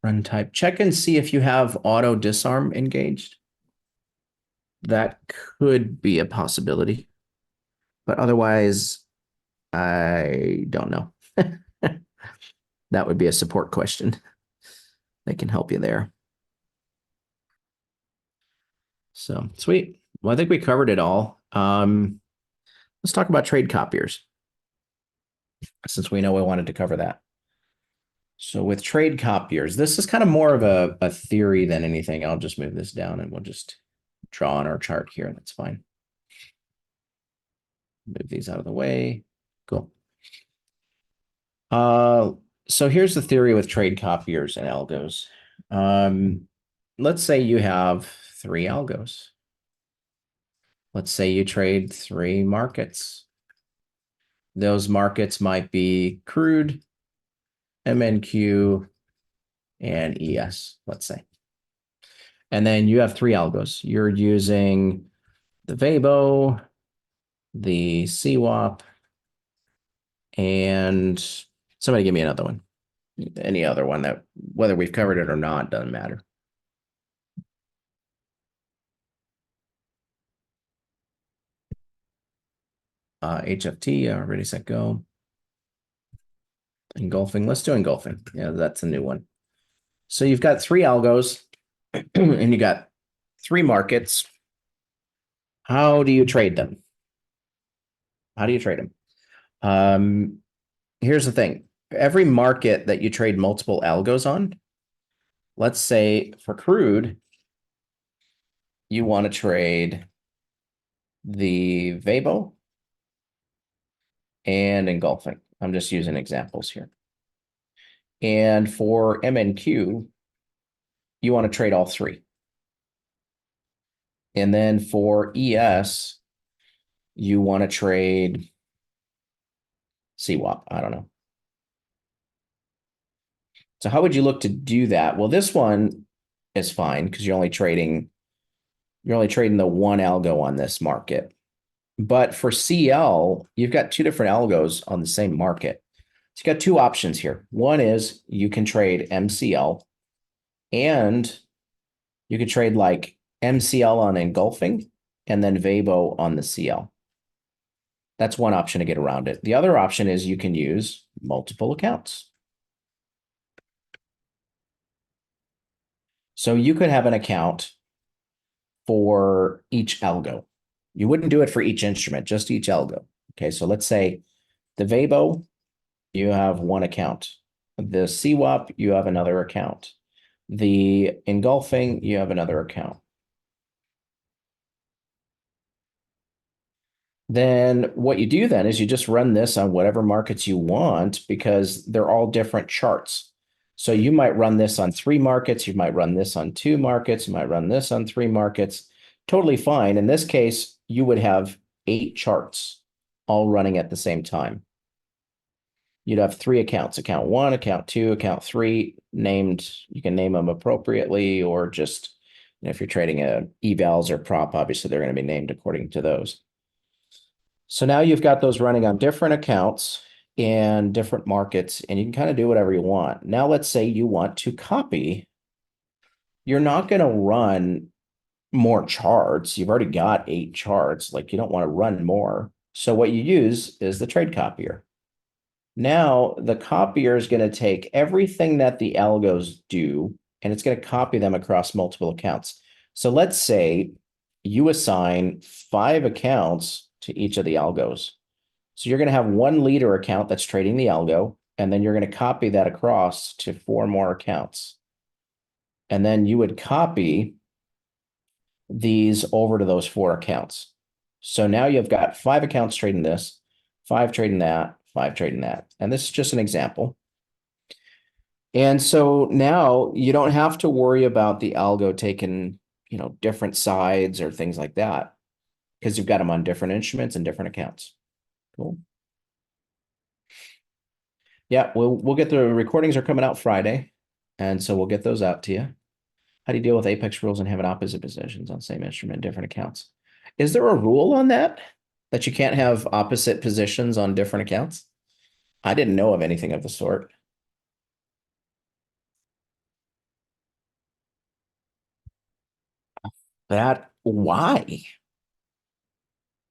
Run type. Check and see if you have auto disarm engaged. That could be a possibility. But otherwise, I don't know. That would be a support question. They can help you there. So sweet. Well, I think we covered it all. Let's talk about trade copiers, since we know we wanted to cover that. So with trade copiers, this is kind of more of a theory than anything. I'll just move this down and we'll just draw on our chart here. That's fine. Move these out of the way. Cool. So here's the theory with trade copiers and algos. Let's say you have 3 algos. Let's say you trade 3 markets. Those markets might be crude, MNQ, and ES, let's say. And then you have 3 algos. You're using the Weibo, the CWAP, and somebody give me another one. Any other one that, whether we've covered it or not, doesn't matter. HFT, ready, set, go. Engulfing. Let's do engulfing. Yeah, that's a new one. So you've got three algos and you got three markets. How do you trade them? How do you trade them? Here's the thing. Every market that you trade multiple algos on, let's say for crude, you want to trade the Weibo and engulfing. I'm just using examples here. And for MNQ, you want to trade all three. And then for ES, you want to trade CWAP. I don't know. So how would you look to do that? Well, this one is fine because you're only trading the one algo on this market. But for CL, you've got two different algos on the same market. So you got two options here. One is you can trade MCL and you could trade like MCL on engulfing and then Weibo on the CL. That's one option to get around it. The other option is you can use multiple accounts. So you could have an account for each algo. You wouldn't do it for each instrument, just each algo. Okay, so let's say the Weibo, you have one account. The CWAP, you have another account. The engulfing, you have another account. Then what you do then is you just run this on whatever markets you want because they're all different charts. So you might run this on three markets, you might run this on two markets, you might run this on three markets. Totally fine. In this case, you would have 8 charts all running at the same time. You'd have 3 accounts, account 1, account 2, account 3, named, you can name them appropriately, or just, if you're trading a evals or prop, obviously they're going to be named according to those. So now you've got those running on different accounts and different markets, and you can kind of do whatever you want. Now, let's say you want to copy. You're not going to run more charts. You've already got 8 charts. Like, you don't want to run more. So what you use is the trade copier. Now, the copier is going to take everything that the algos do, and it's going to copy them across multiple accounts. So let's say you assign 5 accounts to each of the algos. So you're going to have one leader account that's trading the algo, and then you're going to copy that across to 4 more accounts. And then you would copy these over to those 4 accounts. So now you've got 5 accounts trading this, 5 trading that, 5 trading that. And this is just an example. And so now you don't have to worry about the algo taking, different sides or things like that because you've got them on different instruments and different accounts. Cool. Yeah, we'll get the recordings are coming out Friday, and so we'll get those out to you. How do you deal with apex rules and having opposite positions on same instrument, different accounts? Is there a rule on that you can't have opposite positions on different accounts? I didn't know of anything of the sort. Why?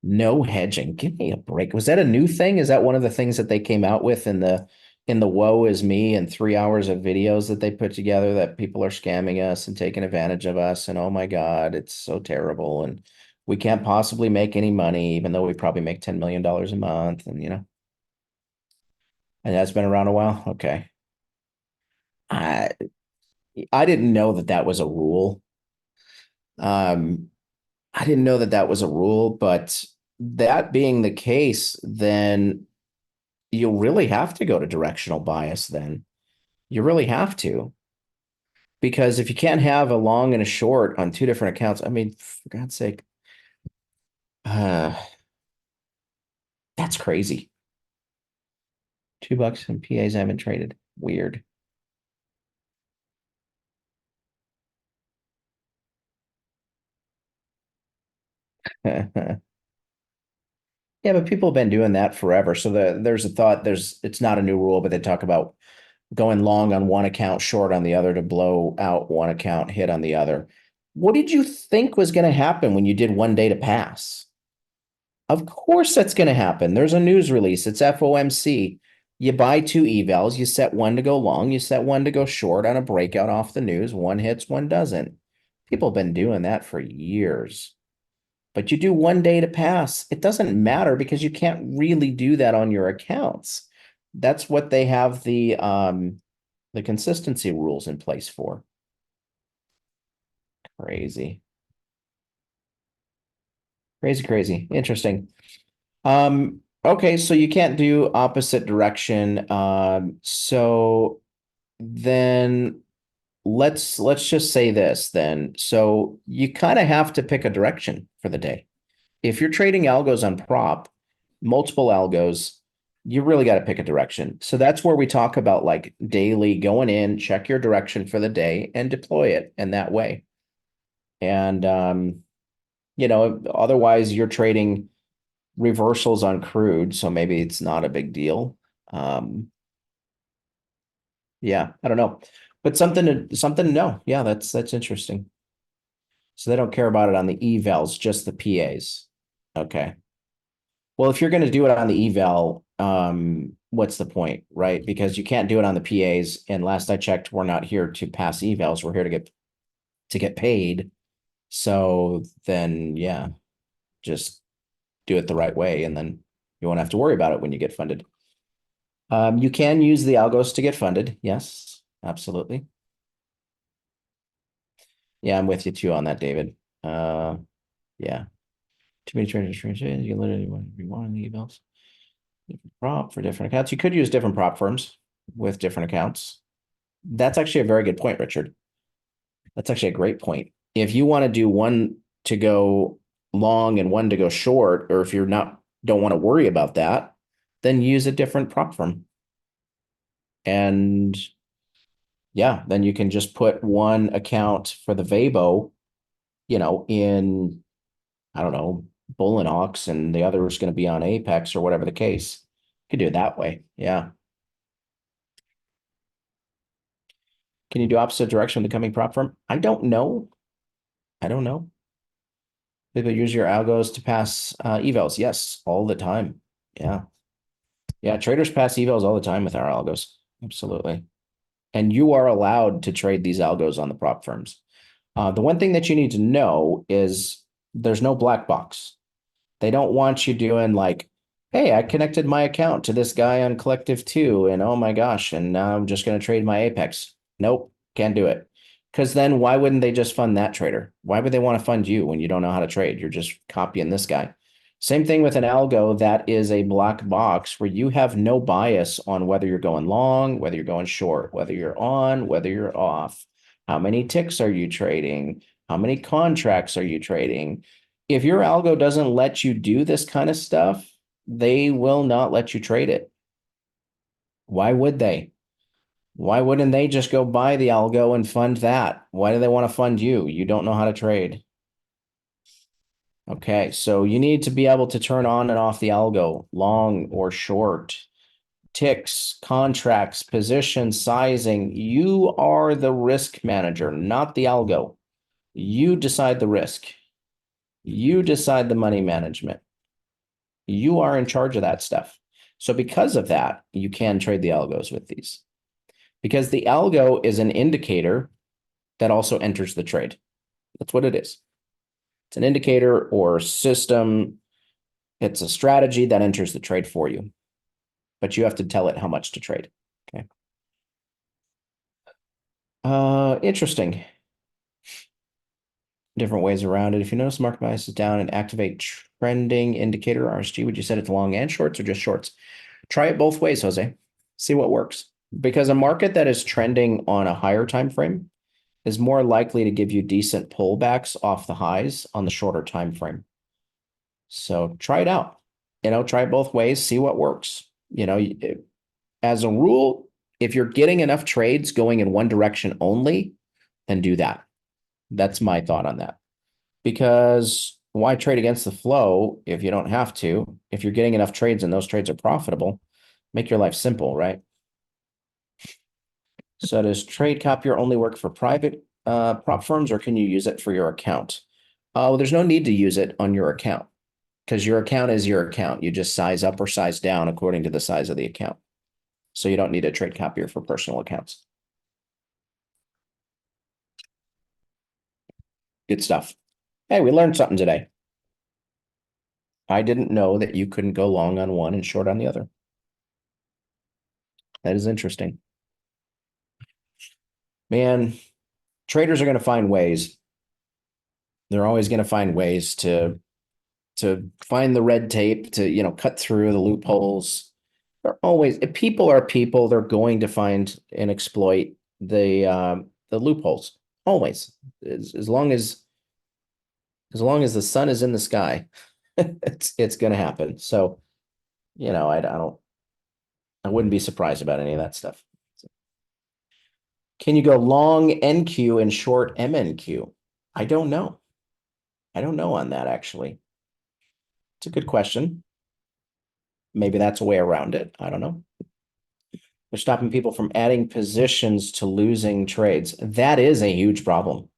No hedging. Give me a break. Was that a new thing? Is that one of the things that they came out with in the woe is me and 3 hours of videos that they put together that people are scamming us and taking advantage of us? And oh my God, it's so terrible. And we can't possibly make any money, even though we probably make $10 million a month. And and that's been around a while. Okay. I I didn't know that that was a rule. Um, I didn't know that that was a rule, but that being the case, then you'll really have to go to directional bias then. You really have to. Because if you can't have a long and a short on 2 different accounts, I mean, for God's sake, uh, that's crazy. $2 and PAs haven't traded. Weird. Yeah, but people have been doing that forever. So there's a thought, it's not a new rule, but they talk about going long on one account, short on the other to blow out one account, hit on the other. What did you think was going to happen when you did one day to pass? Of course that's going to happen. There's a news release. It's FOMC. You buy two evals, you set one to go long, you set one to go short on a breakout off the news. One hits, one doesn't. People have been doing that for years. But you do one day to pass. It doesn't matter because you can't really do that on your accounts. That's what they have the consistency rules in place for. Crazy. Crazy, crazy. Interesting. Okay, so you can't do opposite direction. So then let's just say this then. So you kind of have to pick a direction for the day. If you're trading algos on prop, multiple algos, you really got to pick a direction. So that's where we talk about like daily going in, check your direction for the day and deploy it in that way. And otherwise you're trading reversals on crude, so maybe it's not a big deal. Um, yeah, I don't know. But something to know. Yeah, that's interesting. So they don't care about it on the evals, just the PAs. Okay. Well, if you're going to do it on the eval, what's the point, right? Because you can't do it on the PAs. And last I checked, we're not here to pass evals. We're here to get paid. So then, yeah, just do it the right way, and then you won't have to worry about it when you get funded. You can use the algos to get funded. Yes, absolutely. Yeah, I'm with you too on that, David. Yeah. Too many traders, you can literally be one of the evals. Different prop for different accounts. You could use different prop firms with different accounts. That's actually a very good point, Richard. That's actually a great point. If you want to do one to go long and one to go short, or if you're not don't want to worry about that, then use a different prop firm. And yeah, then you can just put one account for the Vabo, in, I don't know, Bull and Ox, and the other is going to be on Apex or whatever the case. You can do it that way. Yeah. Can you do opposite direction with the coming prop firm? I don't know. I don't know. People use your algos to pass evals. Yes, all the time. Yeah. Yeah. Traders pass evals all the time with our algos. Absolutely. And you are allowed to trade these algos on the prop firms. The one thing that you need to know is there's no black box. They don't want you doing like, hey, I connected my account to this guy on Collective 2, and oh my gosh, and now I'm just going to trade my Apex. Nope, can't do it. Because then why wouldn't they just fund that trader? Why would they want to fund you when you don't know how to trade? You're just copying this guy. Same thing with an algo that is a black box where you have no bias on whether you're going long, whether you're going short, whether you're on, whether you're off. How many ticks are you trading? How many contracts are you trading? If your algo doesn't let you do this kind of stuff, they will not let you trade it. Why would they? Why wouldn't they just go buy the algo and fund that? Why do they want to fund you? You don't know how to trade. Okay, so you need to be able to turn on and off the algo, long or short, ticks, contracts, position, sizing. You are the risk manager, not the algo. You decide the risk. You decide the money management. You are in charge of that stuff. So because of that, you can trade the algos with these. Because the algo is an indicator that also enters the trade. That's what it is. It's an indicator or system. It's a strategy that enters the trade for you. But you have to tell it how much to trade. Okay. Interesting. Different ways around it. If you notice market bias is down and activate trending indicator RSG, would you set it to long and shorts or just shorts? Try it both ways, Jose. See what works. Because a market that is trending on a higher time frame is more likely to give you decent pullbacks off the highs on the shorter time frame. So try it out. Try it both ways, see what works. As a rule, if you're getting enough trades going in one direction only, then do that. That's my thought on that. Because why trade against the flow if you don't have to? If you're getting enough trades and those trades are profitable, make your life simple, right? So does trade copier only work for private prop firms, or can you use it for your account? Well, there's no need to use it on your account because your account is your account. You just size up or size down according to the size of the account. So you don't need a trade copier for personal accounts. Good stuff. Hey, we learned something today. I didn't know that you couldn't go long on one and short on the other. That is interesting. Man, traders are going to find ways. They're always going to find ways to find the red tape, to, cut through the loopholes. They're always, if people are people, they're going to find and exploit the loopholes. Always. As long as the sun is in the sky, it's going to happen. So, I wouldn't be surprised about any of that stuff. Can you go long NQ and short MNQ? I don't know. I don't know on that, actually. It's a good question. Maybe that's a way around it. I don't know. They're stopping people from adding positions to losing trades. That is a huge problem.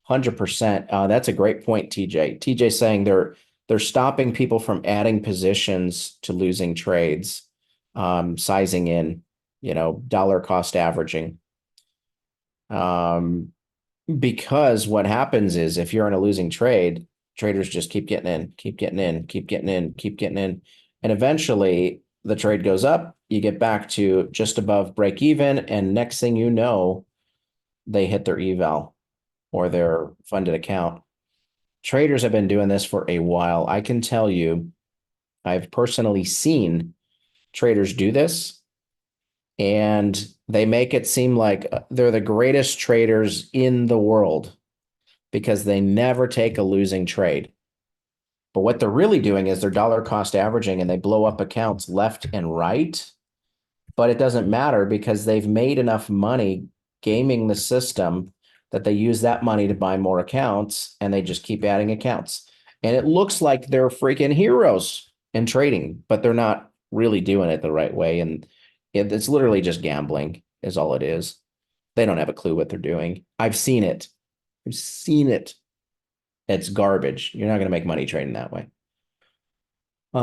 100%. That's a great point, TJ. TJ saying they're stopping people from adding positions to losing trades, sizing in, dollar cost averaging. Because what happens is if you're in a losing trade, traders just keep getting in, keep getting in, keep getting in, keep getting in. And eventually the trade goes up, you get back to just above break even, and next thing you know, they hit their eval or their funded account. Traders have been doing this for a while. I can tell you, I've personally seen traders do this, and they make it seem like they're the greatest traders in the world because they never take a losing trade. But what they're really doing is they're dollar cost averaging and they blow up accounts left and right. But it doesn't matter because they've made enough money gaming the system that they use that money to buy more accounts, and they just keep adding accounts. And it looks like they're freaking heroes in trading, but they're not really doing it the right way. And it's literally just gambling is all it is. They don't have a clue what they're doing. I've seen it. I've seen it. It's garbage. You're not going to make money trading that way. You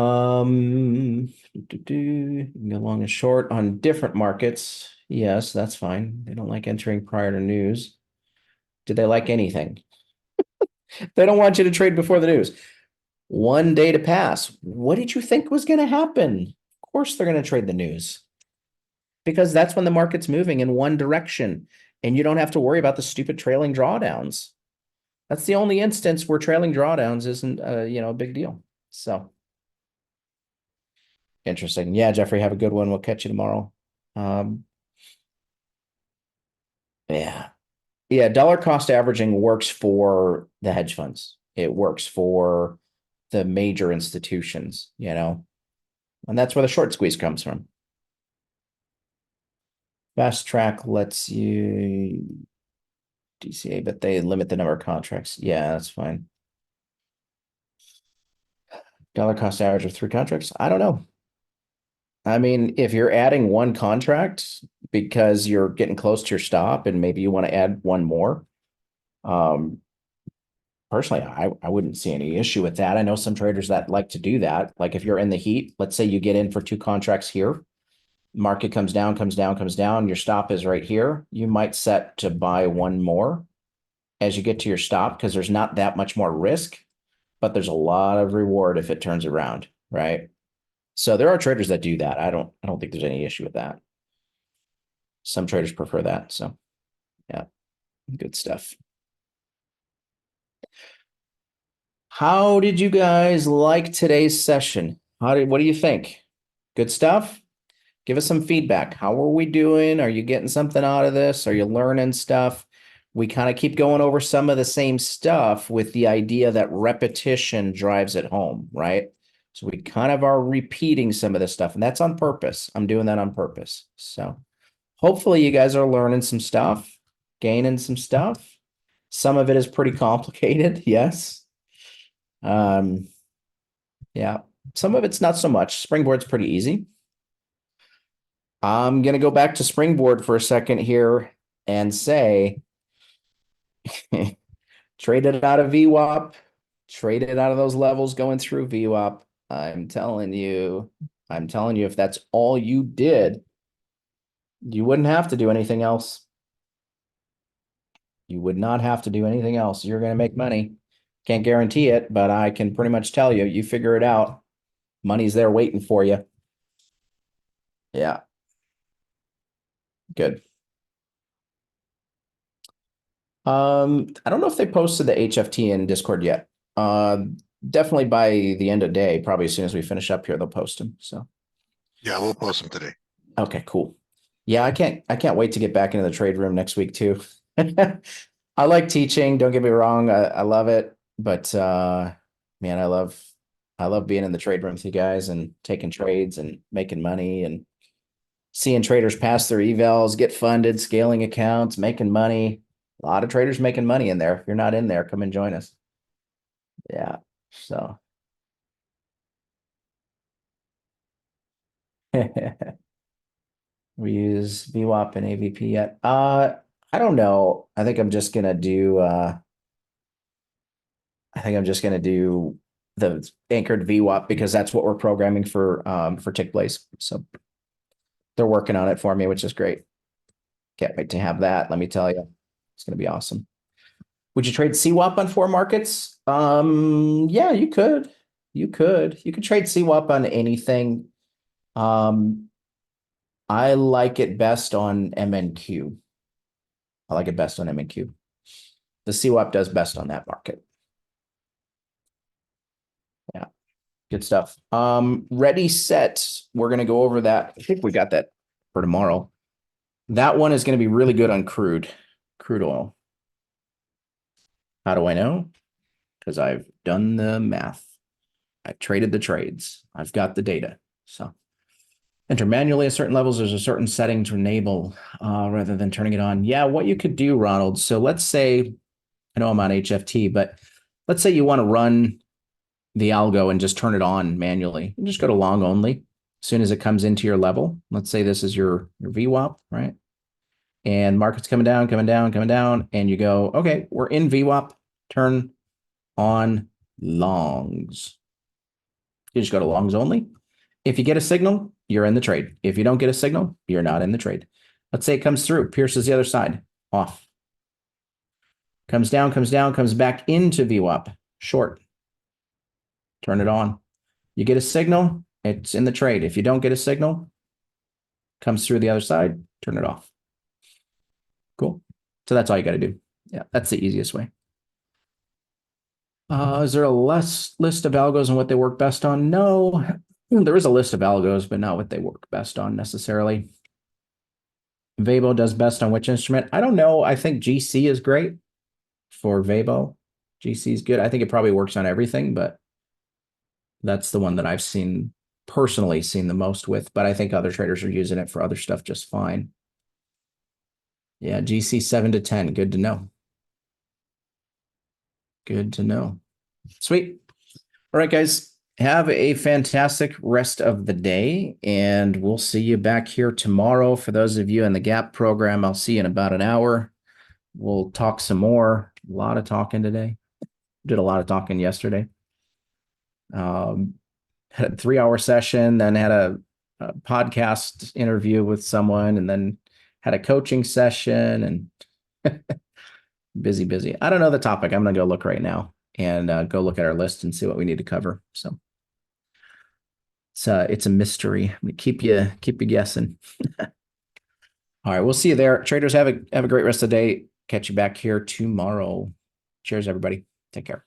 can go long and short on different markets. Yes, that's fine. They don't like entering prior to news. Do they like anything? They don't want you to trade before the news. 1 day to pass. What did you think was going to happen? Of course, they're going to trade the news because that's when the market's moving in one direction, and you don't have to worry about the stupid trailing drawdowns. That's the only instance where trailing drawdowns isn't, a big deal. So interesting. Yeah, Jeffrey, have a good one. We'll catch you tomorrow. Yeah. Yeah, dollar cost averaging works for the hedge funds. It works for the major institutions, and that's where the short squeeze comes from. Fast track lets you DCA, but they limit the number of contracts. Yeah, that's fine. Dollar cost average of 3 contracts. I don't know. I mean, if you're adding one contract because you're getting close to your stop and maybe you want to add one more, personally, I wouldn't see any issue with that. I know some traders that like to do that. Like if you're in the heat, let's say you get in for 2 contracts here, market comes down, comes down, comes down, your stop is right here. You might set to buy one more as you get to your stop because there's not that much more risk, but there's a lot of reward if it turns around, right? So there are traders that do that. I don't think there's any issue with that. Some traders prefer that. So yeah, good stuff. How did you guys like today's session? What do you think? Good stuff? Give us some feedback. How are we doing? Are you getting something out of this? Are you learning stuff? We kind of keep going over some of the same stuff with the idea that repetition drives it home, right? So we kind of are repeating some of this stuff, and that's on purpose. I'm doing that on purpose. So hopefully you guys are learning some stuff, gaining some stuff. Some of it is pretty complicated, yes. Um, yeah, some of it's not so much. Springboard's pretty easy. I'm gonna go back to Springboard for a second here and say trade it out of VWAP, trade it out of those levels going through VWAP. I'm telling you, if that's all you did, you wouldn't have to do anything else. You would not have to do anything else. You're going to make money. Can't guarantee it, but I can pretty much tell you, you figure it out. Money's there waiting for you. Yeah. Good. I don't know if they posted the HFT in Discord yet. Definitely by the end of day, probably as soon as we finish up here, they'll post them. So Yeah, we'll post them today. okay, cool. Yeah, I can't wait to get back into the trade room next week too. I like teaching, don't get me wrong. I love it, but man, I love being in the trade room with you guys and taking trades and making money and seeing traders pass their evals, get funded, scaling accounts, making money. A lot of traders making money in there. If you're not in there, come and join us. Yeah. So we use VWAP and AVP yet. I don't know. I think I'm just gonna do the anchored VWAP because that's what we're programming for TickBlaze. So they're working on it for me, which is great. Can't wait to have that. Let me tell you, it's gonna be awesome. Would you trade CWAP on four markets? Yeah, you could. You could. You could trade CWAP on anything. I like it best on MNQ. I like it best on MNQ. The CWAP does best on that market. Yeah, good stuff. Ready, set. We're gonna go over that. I think we got that for tomorrow. That one is gonna be really good on crude oil. How do I know? Because I've done the math. I've traded the trades. I've got the data. So enter manually at certain levels. There's a certain setting to enable rather than turning it on. Yeah, what you could do, Ronald. So let's say, I know I'm on HFT, but let's say you want to run the algo and just turn it on manually. You just go to long only as soon as it comes into your level. Let's say this is your VWAP, right? And market's coming down, coming down, coming down. And you go, okay, we're in VWAP, turn on longs. You just go to longs only. If you get a signal, you're in the trade. If you don't get a signal, you're not in the trade. Let's say it comes through, pierces the other side, off. Comes down, comes back into VWAP, short. Turn it on. You get a signal, it's in the trade. If you don't get a signal, comes through the other side, turn it off. Cool. So that's all you got to do. Yeah, that's the easiest way. Is there a list of algos and what they work best on? No, there is a list of algos, but not what they work best on necessarily. Weibo does best on which instrument? I don't know. I think GC is great for Weibo. GC is good. I think it probably works on everything, but that's the one that I've personally seen the most with, but I think other traders are using it for other stuff just fine. Yeah, GC 7 to 10. Good to know. Good to know. Sweet. All right, guys. Have a fantastic rest of the day, and we'll see you back here tomorrow. For those of you in the GAP program, I'll see you in about an hour. We'll talk some more. A lot of talking today. Did a lot of talking yesterday. Had a 3-hour session, then had a podcast interview with someone, and then had a coaching session, and busy. I don't know the topic. I'm going to go look right now and go look at our list and see what we need to cover. So it's a mystery. I'm going to keep you guessing. All right, we'll see you there. Traders, have a great rest of the day. Catch you back here tomorrow. Cheers, everybody. Take care.